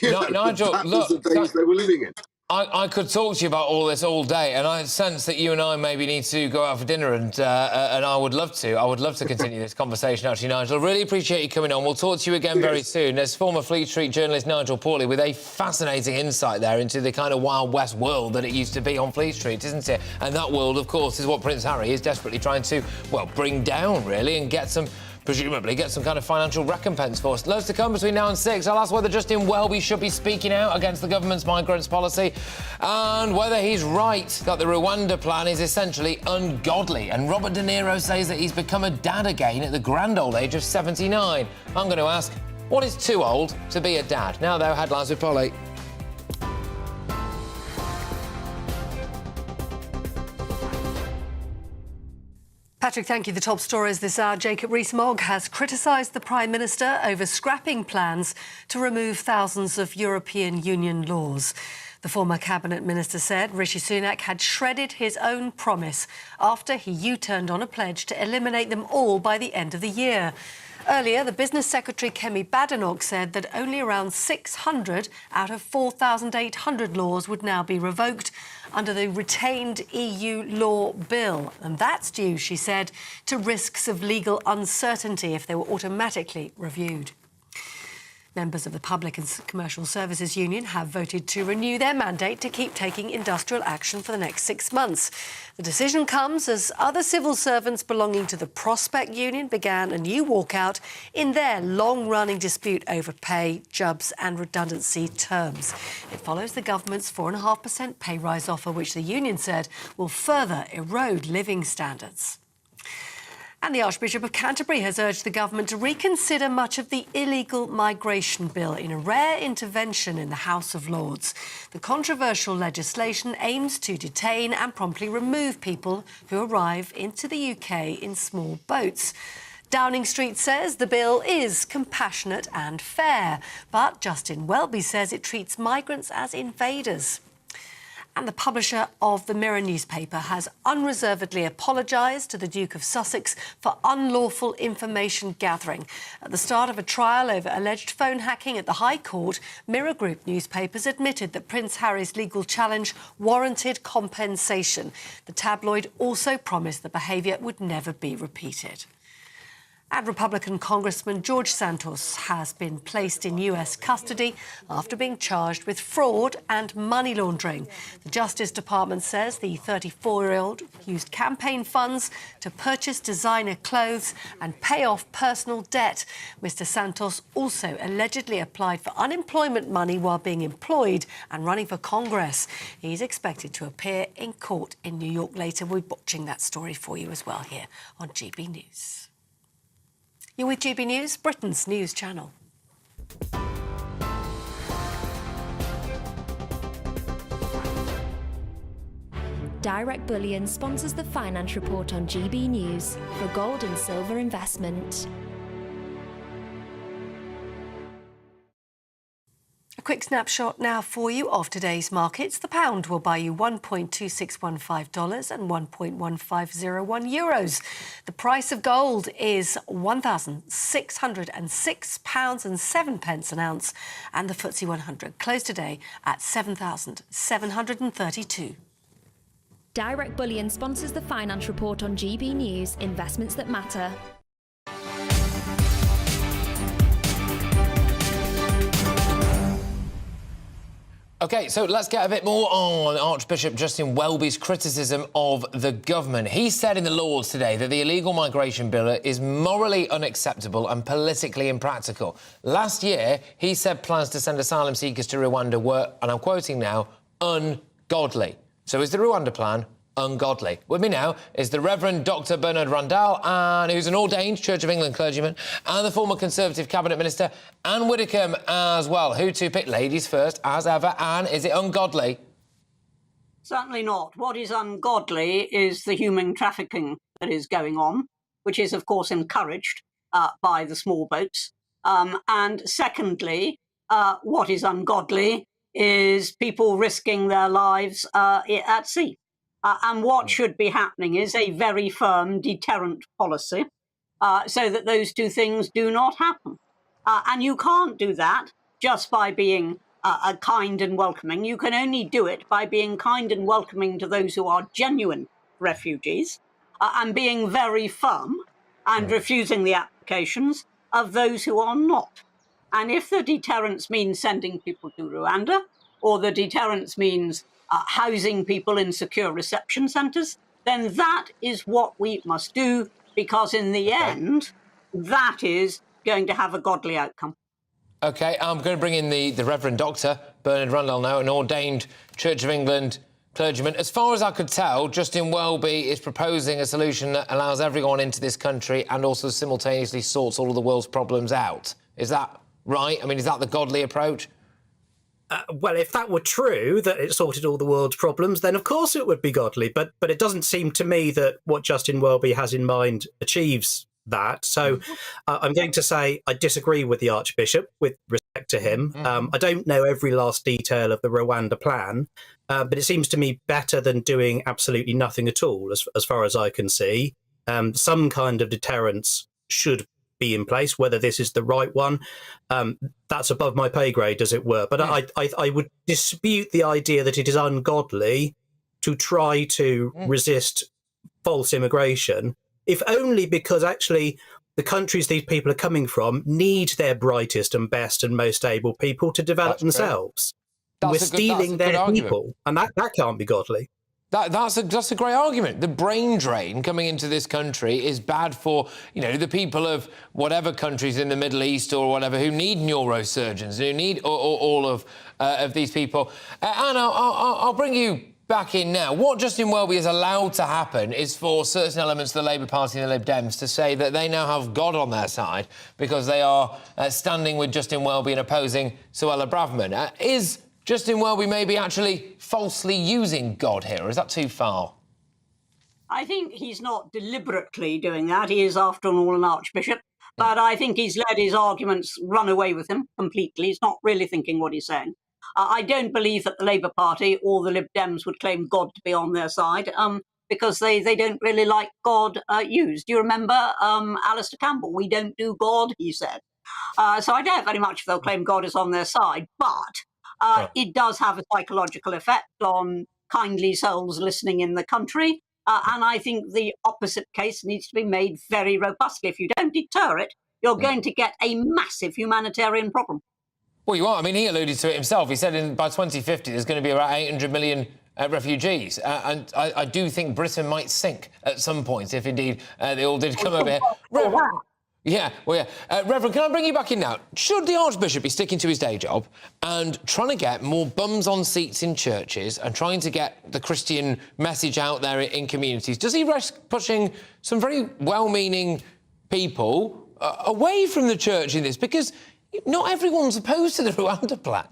Nigel, that look, was the days they were living in. I could talk to you about all this all day, and I sense that you and I maybe need to go out for dinner, and I would love to. I would love to continue this conversation, actually, Nigel. Really appreciate you coming on. We'll talk to you again very soon. There's former Fleet Street journalist Nigel Pawley with a fascinating insight there into the kind of Wild West world that it used to be on Fleet Street, isn't it? And that world, of course, is what Prince Harry is desperately trying to, well, bring down, really, and get some presumably get some kind of financial recompense for us. Loads to come between now and 6. I'll ask whether Justin Welby should be speaking out against the government's migrants policy and whether he's right that the Rwanda plan is essentially ungodly. And Robert De Niro says that he's become a dad again at the grand old age of 79. I'm going to ask, what is too old to be a dad? Now, though, headlines with Polly. Patrick, thank you. The top stories this hour. Jacob Rees-Mogg has criticised the Prime Minister over scrapping plans to remove thousands of European Union laws. The former Cabinet Minister said Rishi Sunak had shredded his own promise after he U-turned on a pledge to eliminate them all by the end of the year. Earlier, the Business Secretary Kemi Badenoch said that only around 600 out of 4,800 laws would now be revoked under the retained EU law bill. And that's due, she said, to risks of legal uncertainty if they were automatically reviewed. Members of the Public and Commercial Services Union have voted to renew their mandate to keep taking industrial action for the next 6 months. The decision comes as other civil servants belonging to the Prospect Union began a new walkout in their long-running dispute over pay, jobs and redundancy terms. It follows the government's 4.5% pay rise offer, which the union said will further erode living standards. And the Archbishop of Canterbury has urged the government to reconsider much of the illegal migration bill in a rare intervention in the House of Lords. The controversial legislation aims to detain and promptly remove people who arrive into the UK in small boats. Downing Street says the bill is compassionate and fair, but Justin Welby says it treats migrants as invaders. And the publisher of the Mirror newspaper has unreservedly apologised to the Duke of Sussex for unlawful information gathering. At the start of a trial over alleged phone hacking at the High Court, Mirror Group newspapers admitted that Prince Harry's legal challenge warranted compensation. The tabloid also promised the behaviour would never be repeated. And Republican Congressman George Santos has been placed in US custody after being charged with fraud and money laundering. The Justice Department says the 34-year-old used campaign funds to purchase designer clothes and pay off personal debt. Mr. Santos also allegedly applied for unemployment money while being employed and running for Congress. He's expected to appear in court in New York later. We're watching that story for you as well here on GB News. You're with GB News, Britain's news channel. Direct Bullion sponsors the Finance Report on GB News for gold and silver investment. A quick snapshot now for you of today's markets. The pound will buy you $1.2615 and €1.1501. The price of gold is £1,606.07 an ounce, and the FTSE 100 closed today at 7,732. Direct Bullion sponsors the Finance Report on GB News, investments that matter. OK, so let's get a bit more on Archbishop Justin Welby's criticism of the government. He said in the Lords today that the illegal migration bill is morally unacceptable and politically impractical. Last year, he said plans to send asylum seekers to Rwanda were, and I'm quoting now, ungodly. So is the Rwanda plan ungodly? With me now is the Reverend Dr Bernard Randall, who's an ordained Church of England clergyman, and the former Conservative Cabinet Minister, Anne Widdecombe as well. Who to pick? Ladies first, as ever. Anne, is it ungodly? Certainly not. What is ungodly is the human trafficking that is going on, which is, of course, encouraged by the small boats. And secondly, what is ungodly is people risking their lives at sea. And what should be happening is a very firm deterrent policy so that those two things do not happen. And you can't do that just by being kind and welcoming. You can only do it by being kind and welcoming to those who are genuine refugees and being very firm and refusing the applications of those who are not. And if the deterrence means sending people to Rwanda, or the deterrence means housing people in secure reception centres, then that is what we must do, because in the end, that is going to have a godly outcome. OK, I'm going to bring in the Reverend Dr. Bernard Rundle now, an ordained Church of England clergyman. As far as I could tell, Justin Welby is proposing a solution that allows everyone into this country and also simultaneously sorts all of the world's problems out. Is that right? I mean, is that the godly approach? Well, if that were true, that it sorted all the world's problems, then of course it would be godly. But it doesn't seem to me that what Justin Welby has in mind achieves that. So I'm going to say I disagree with the Archbishop with respect to him. I don't know every last detail of the Rwanda plan, but it seems to me better than doing absolutely nothing at all, as far as I can see. Some kind of deterrence should be in place. Whether this is the right one, that's above my pay grade, as it were. But I would dispute the idea that it is ungodly to try to resist false immigration, if only because actually the countries these people are coming from need their brightest and best and most able people to develop themselves. We're stealing their people, and that can't be godly. That's a great argument. The brain drain coming into this country is bad for, the people of whatever countries in the Middle East or whatever who need neurosurgeons, who need all of these people. And I'll bring you back in now. What Justin Welby has allowed to happen is for certain elements of the Labour Party and the Lib Dems to say that they now have God on their side because they are standing with Justin Welby and opposing Suella Braverman. Is Justin Welby maybe actually falsely using God here, or is that too far? I think he's not deliberately doing that. He is, after all, an archbishop. But I think he's let his arguments run away with him completely. He's not really thinking what he's saying. I don't believe that the Labour Party or the Lib Dems would claim God to be on their side because they don't really like God used. Do you remember Alistair Campbell? We don't do God, he said. So I doubt very much if they'll claim God is on their side. But it does have a psychological effect on kindly souls listening in the country. And I think the opposite case needs to be made very robustly. If you don't deter it, you're going to get a massive humanitarian problem. Well, you are. I mean, he alluded to it himself. He said by 2050 there's going to be about 800 million refugees. And I do think Britain might sink at some point, if indeed they all did come over here. Reverend, can I bring you back in now? Should the Archbishop be sticking to his day job and trying to get more bums on seats in churches and trying to get the Christian message out there in communities? Does he risk pushing some very well-meaning people away from the church in this? Because not everyone's opposed to the Rwanda plan.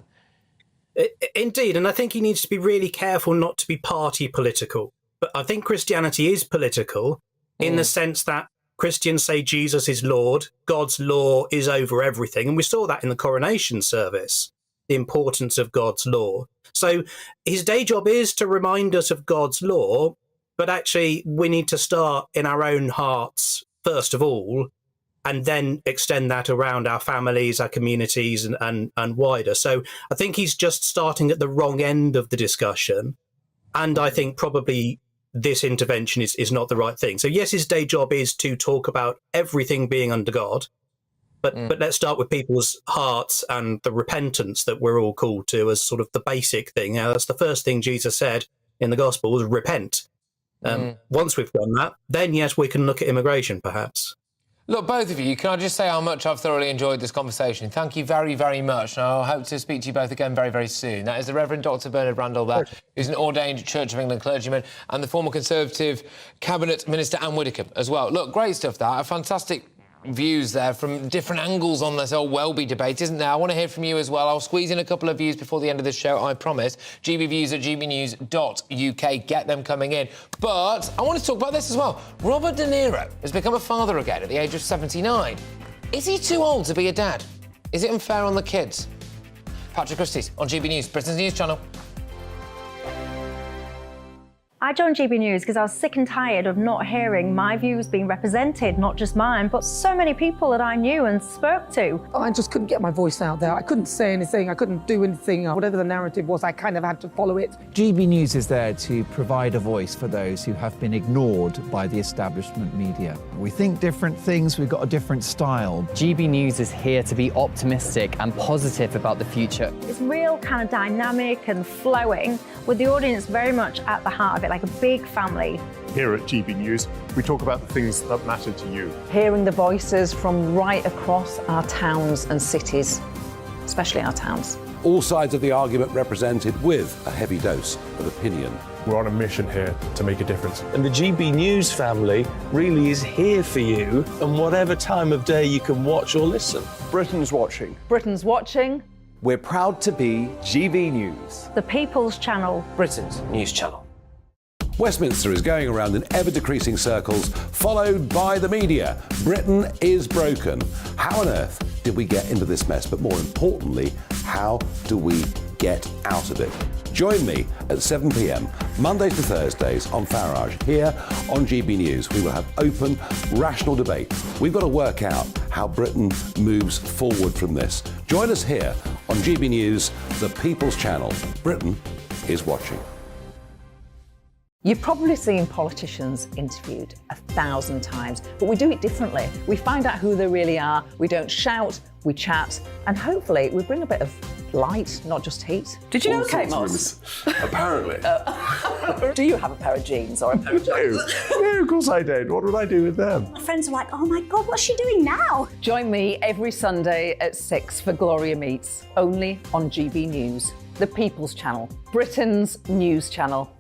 Indeed, and I think he needs to be really careful not to be party political. But I think Christianity is political in the sense that Christians say Jesus is Lord, God's law is over everything, and we saw that in the coronation service, the importance of God's law. So his day job is to remind us of God's law, but actually we need to start in our own hearts first of all, and then extend that around our families, our communities, and wider. So I think he's just starting at the wrong end of the discussion, and I think probably this intervention is not the right thing. So yes, his day job is to talk about everything being under God, but let's start with people's hearts and the repentance that we're all called to as sort of the basic thing. Now, that's the first thing Jesus said in the gospel was repent. Once we've done that, then yes, we can look at immigration, perhaps. Look, both of you, can I just say how much I've thoroughly enjoyed this conversation? Thank you very, very much. And I hope to speak to you both again very, very soon. That is the Reverend Dr. Bernard Rundle there, who's an ordained Church of England clergyman, and the former Conservative Cabinet Minister Anne Widdecombe as well. Look, great stuff, that. Fantastic views there from different angles on this whole Welby debate, isn't there? I want to hear from you as well. I'll squeeze in a couple of views before the end of this show, I promise. GBviews at gbnews.uk. Get them coming in. But I want to talk about this as well. Robert De Niro has become a father again at the age of 79. Is he too old to be a dad? Is it unfair on the kids? Patrick Christys on GB News, Britain's news channel. I joined GB News because I was sick and tired of not hearing my views being represented, not just mine, but so many people that I knew and spoke to. I just couldn't get my voice out there. I couldn't say anything. I couldn't do anything. Whatever the narrative was, I kind of had to follow it. GB News is there to provide a voice for those who have been ignored by the establishment media. We think different things. We've got a different style. GB News is here to be optimistic and positive about the future. It's real kind of dynamic and flowing, with the audience very much at the heart of it. like a big family. Here at GB News, we talk about the things that matter to you. Hearing the voices from right across our towns and cities, especially our towns. All sides of the argument represented with a heavy dose of opinion. We're on a mission here to make a difference. And the GB News family really is here for you, and whatever time of day you can watch or listen. Britain's watching. Britain's watching. We're proud to be GB News, The People's Channel. Britain's news channel. Westminster is going around in ever-decreasing circles, followed by the media. Britain is broken. How on earth did we get into this mess? But more importantly, how do we get out of it? Join me at 7 p.m, Mondays to Thursdays on Farage, here on GB News. We will have open, rational debate. We've got to work out how Britain moves forward from this. Join us here on GB News, the People's Channel. Britain is watching. You've probably seen politicians interviewed 1,000 times, but we do it differently. We find out who they really are, we don't shout, we chat, and hopefully we bring a bit of light, not just heat. Did you know Kate Moss? Apparently. Do you have a pair of jeans or a pair of jeans? No, of course I don't. What would I do with them? My friends are like, oh my God, what's she doing now? Join me every Sunday at 6 for Gloria Meets, only on GB News, the People's Channel, Britain's news channel.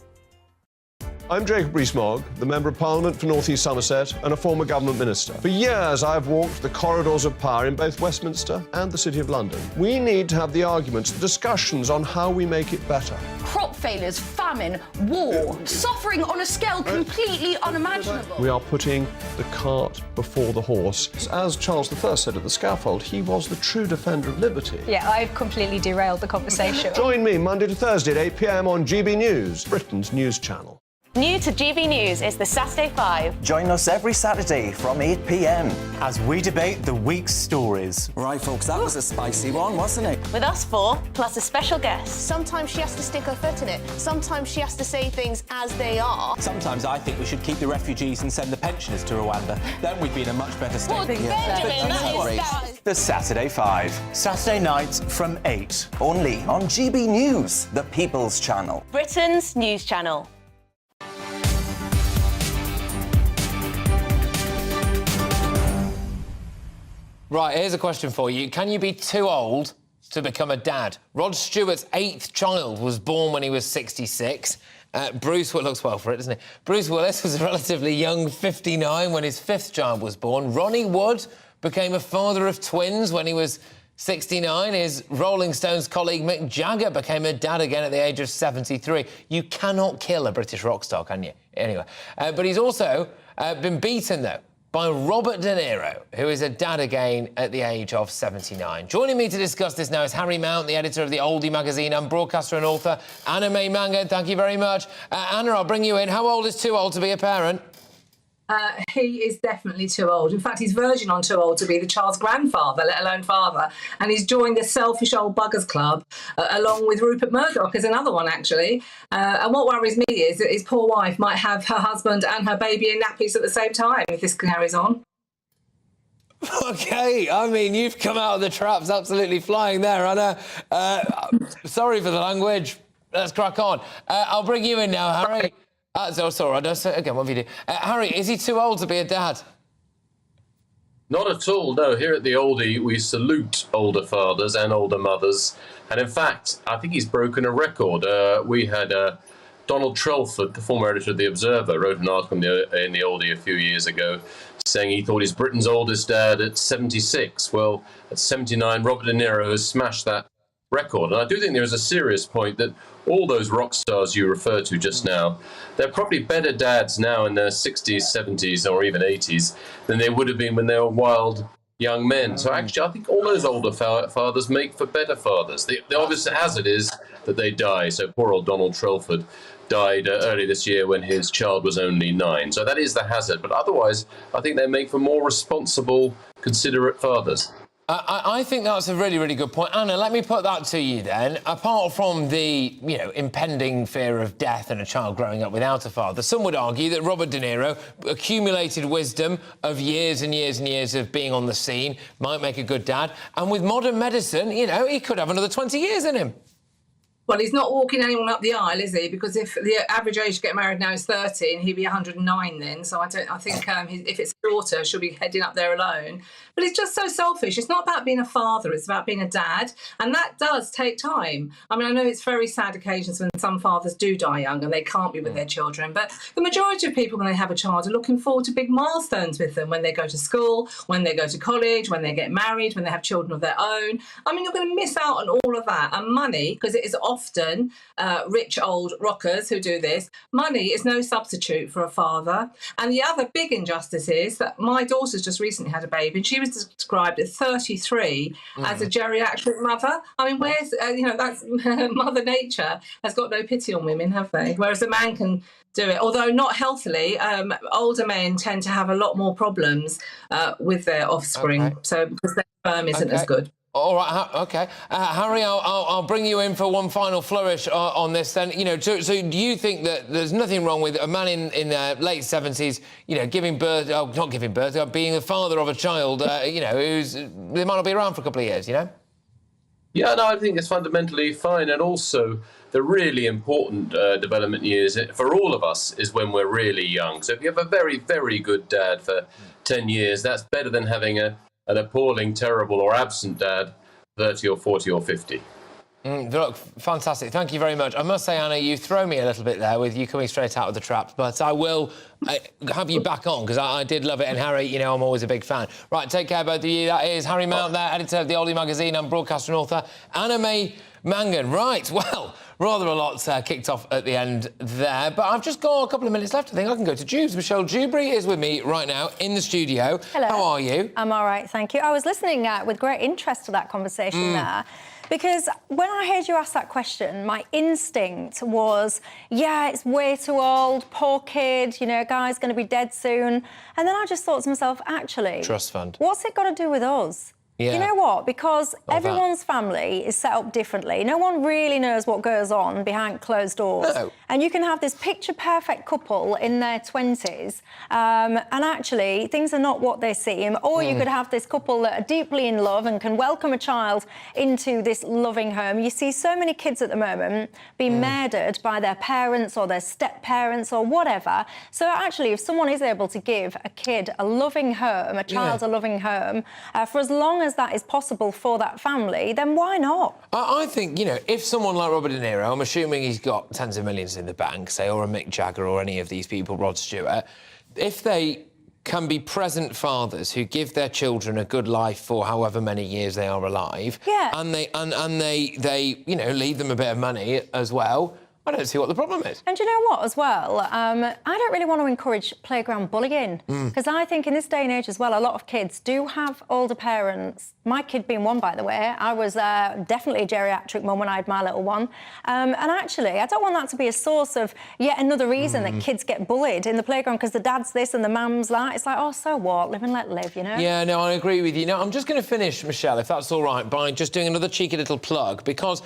I'm Jacob Rees-Mogg, the Member of Parliament for North East Somerset and a former government minister. For years, I've walked the corridors of power in both Westminster and the City of London. We need to have the arguments, the discussions on how we make it better. Crop failures, famine, war, suffering on a scale completely unimaginable. We are putting the cart before the horse. As Charles I said at the scaffold, he was the true defender of liberty. Yeah, I've completely derailed the conversation. Join me Monday to Thursday at 8 p.m. on GB News, Britain's news channel. New to GB News is the Saturday 5. Join us every Saturday from 8 p.m. as we debate the week's stories. Right, folks, that was a spicy one, wasn't it? With us 4, plus a special guest. Sometimes she has to stick her foot in it. Sometimes she has to say things as they are. Sometimes I think we should keep the refugees and send the pensioners to Rwanda. Then we'd be in a much better state. Well, Benjamin, that is... The Saturday 5. Saturday nights from 8. Only on GB News, the People's Channel. Britain's news channel. Right, here's a question for you. Can you be too old to become a dad? Rod Stewart's 8th child was born when he was 66. Bruce looks well for it, doesn't he? Bruce Willis was a relatively young 59 when his 5th child was born. Ronnie Wood became a father of twins when he was 69. His Rolling Stones colleague Mick Jagger became a dad again at the age of 73. You cannot kill a British rock star, can you? Anyway, but he's also been beaten, though, by Robert De Niro, who is a dad again at the age of 79. Joining me to discuss this now is Harry Mount, the editor of the Oldie magazine and broadcaster and author. Anna May Mangan, thank you very much. Anna, I'll bring you in. How old is too old to be a parent? He is definitely too old. In fact, he's verging on too old to be the child's grandfather, let alone father. And he's joined the Selfish Old Buggers Club, along with Rupert Murdoch as another one, actually. And what worries me is that his poor wife might have her husband and her baby in nappies at the same time if this carries on. OK, I mean, you've come out of the traps absolutely flying there, Anna. Sorry for the language. Let's crack on. I'll bring you in now, Harry. Sorry, I don't say again. What have you do? Harry, is he too old to be a dad? Not at all, no. Here at the Oldie, we salute older fathers and older mothers. And in fact, I think he's broken a record. We had Donald Trelford, the former editor of The Observer, wrote an article in the Oldie a few years ago saying he thought he's Britain's oldest dad at 76. Well, at 79, Robert De Niro has smashed that record. And I do think there is a serious point that all those rock stars you referred to just now, they're probably better dads now in their 60s, 70s, or even 80s than they would have been when they were wild young men. So actually, I think all those older fathers make for better fathers. The obvious hazard is that they die. So poor old Donald Trelford died early this year when his child was only 9. So that is the hazard. But otherwise, I think they make for more responsible, considerate fathers. I think that's a really, really good point. Anna, let me put that to you then. Apart from the, impending fear of death and a child growing up without a father, some would argue that Robert De Niro accumulated wisdom of years and years and years of being on the scene, might make a good dad. And with modern medicine, he could have another 20 years in him. Well, he's not walking anyone up the aisle, is he? Because if the average age to get married now is 30, and he'd be 109 then. So I think if it's a daughter, she'll be heading up there alone. But it's just so selfish. It's not about being a father, it's about being a dad. And that does take time. I mean, I know it's very sad occasions when some fathers do die young and they can't be with their children. But the majority of people, when they have a child, are looking forward to big milestones with them, when they go to school, when they go to college, when they get married, when they have children of their own. I mean, you're going to miss out on all of that. And money, because it is often rich old rockers who do this, money is no substitute for a father. And the other big injustice is that my daughter's just recently had a baby, and she was described at 33 as a geriatric mother. I mean, where's, that's Mother Nature has got no pity on women, have they? Whereas a man can do it, although not healthily. Older men tend to have a lot more problems with their offspring, so because their sperm isn't as good. All right, OK. Harry, I'll bring you in for one final flourish on this then. So do you think that there's nothing wrong with a man in their late 70s, giving birth, not giving birth, being the father of a child, they might not be around for a couple of years, Yeah, no, I think it's fundamentally fine. And also, the really important development years for all of us is when we're really young. So if you have a very, very good dad for 10 years, that's better than having an appalling, terrible or absent dad 30 or 40 or 50. Look, fantastic. Thank you very much. I must say, Anna, you throw me a little bit there with you coming straight out of the trap, but I will have you back on because I did love it. And Harry, I'm always a big fan. Right, take care, both of you. That is Harry Mount there, editor of The Oldie magazine and broadcaster and author. Anna May Mangan. Right, well, rather a lot kicked off at the end there, but I've just got a couple of minutes left. I think I can go to Jubes. Michelle Dewberry is with me right now in the studio. Hello. How are you? I'm all right, thank you. I was listening with great interest to that conversation there, because when I heard you ask that question, my instinct was, yeah, it's way too old, poor kid, guy's going to be dead soon. And then I just thought to myself, actually... Trust fund. What's it got to do with us? Yeah. You know what? Because everyone's family is set up differently. No one really knows what goes on behind closed doors. No. And you can have this picture-perfect couple in their 20s, and actually things are not what they seem. Or you could have this couple that are deeply in love and can welcome a child into this loving home. You see so many kids at the moment being murdered by their parents or their step-parents or whatever. So actually, if someone is able to give a kid a loving home, a child a loving home, for as long as that is possible for that family, then why not? I think, if someone like Robert De Niro, I'm assuming he's got tens of millions in the bank, say, or a Mick Jagger or any of these people, Rod Stewart, if they can be present fathers who give their children a good life for however many years they are alive, and they leave them a bit of money as well, I don't see what the problem is. And do you know what, as well? I don't really want to encourage playground bullying, because I think in this day and age as well, a lot of kids do have older parents. My kid being one, by the way. I was definitely a geriatric mum when I had my little one. And actually, I don't want that to be a source of yet another reason that kids get bullied in the playground because the dad's this and the mum's that. It's like, oh, so what? Live and let live, Yeah, no, I agree with you. Now, I'm just going to finish, Michelle, if that's all right, by just doing another cheeky little plug, because...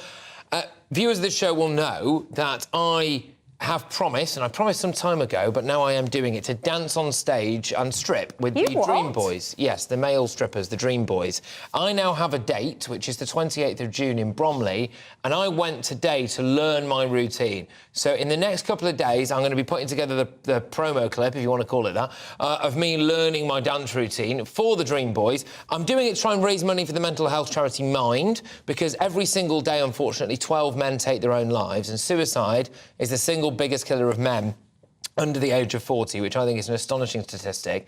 viewers of this show will know that I have promised, and I promised some time ago, but now I am doing it, to dance on stage and strip with the Dream Boys. Yes, the male strippers, the Dream Boys. I now have a date, which is the 28th of June in Bromley, and I went today to learn my routine. So in the next couple of days, I'm going to be putting together the promo clip, if you want to call it that, of me learning my dance routine for the Dream Boys. I'm doing it to try and raise money for the mental health charity Mind, because every single day, unfortunately, 12 men take their own lives, and suicide is the single biggest killer of men under the age of 40, which I think is an astonishing statistic.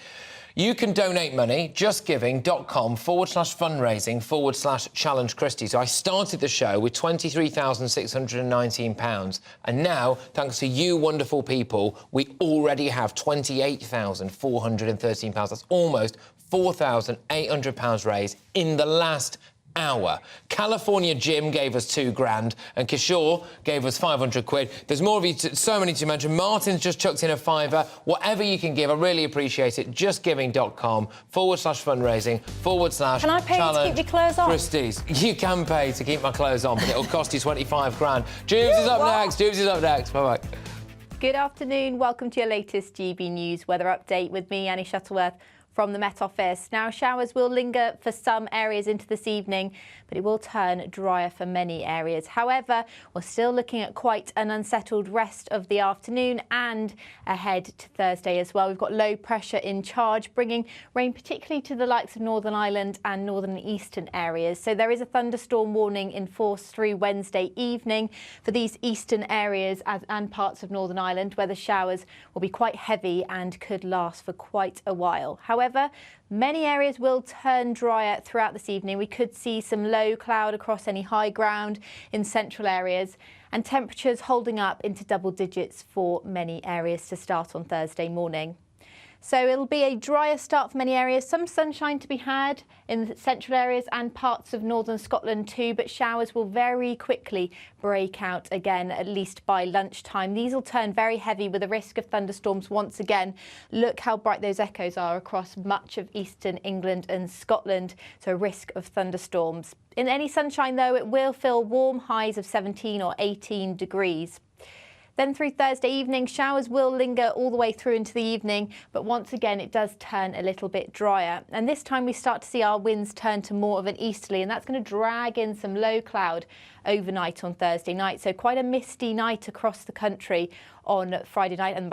You can donate money, justgiving.com/fundraising/challenge Christys. So I started the show with £23,619, and now, thanks to you wonderful people, we already have £28,413. That's almost £4,800 raised in the last hour. California Jim gave us £2,000 and Kishore gave us 500 quid. There's more of you, so many to mention. Martin's just chucked in a £5. Whatever you can give, I really appreciate it. Justgiving.com/fundraising/challenge. Can I pay you to keep your clothes on? Christys, you can pay to keep my clothes on, but it'll cost you 25 grand. Jubes is up next. Jubes is up next. Bye-bye. Good afternoon. Welcome to your latest GB News weather update with me, Annie Shuttleworth, from the Met Office. Now, showers will linger for some areas into this evening, but it will turn drier for many areas. However, we're still looking at quite an unsettled rest of the afternoon and ahead to Thursday as well. We've got low pressure in charge, bringing rain particularly to the likes of Northern Ireland and northern and eastern areas. So there is a thunderstorm warning in force through Wednesday evening for these eastern areas and parts of Northern Ireland, where the showers will be quite heavy and could last for quite a while. However, many areas will turn drier throughout this evening. We could see some low cloud across any high ground in central areas, and temperatures holding up into double digits for many areas to start on Thursday morning. So it'll be a drier start for many areas. Some sunshine to be had in the central areas and parts of northern Scotland too, but showers will very quickly break out again, at least by lunchtime. These will turn very heavy with a risk of thunderstorms once again. Look how bright those echoes are across much of eastern England and Scotland, so a risk of thunderstorms. In any sunshine though, it will feel warm, highs of 17 or 18 degrees. Then through Thursday evening, showers will linger all the way through into the evening, but once again it does turn a little bit drier. And this time we start to see our winds turn to more of an easterly, and that's going to drag in some low cloud overnight on Thursday night. So quite a misty night across the country on Friday night, and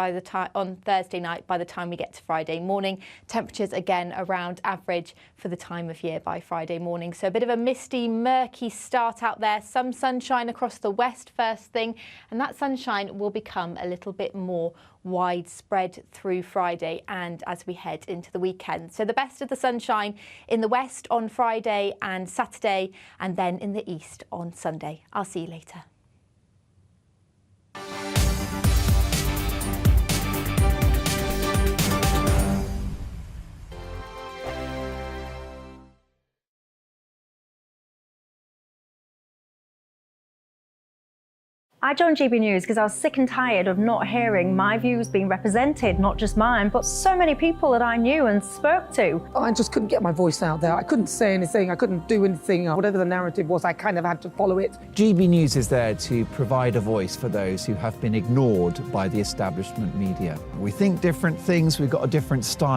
on Thursday night, by the time we get to Friday morning, temperatures again around average for the time of year by Friday morning. So a bit of a misty, murky start out there. Some sunshine across the west first thing, and that sunshine will become a little bit more widespread through Friday and as we head into the weekend. So the best of the sunshine in the west on Friday and Saturday, and then in the east on Sunday. I'll see you later. I joined GB News because I was sick and tired of not hearing my views being represented, not just mine, but so many people that I knew and spoke to. I just couldn't get my voice out there. I couldn't say anything. I couldn't do anything. Whatever the narrative was, I kind of had to follow it. GB News is there to provide a voice for those who have been ignored by the establishment media. We think different things. We've got a different style.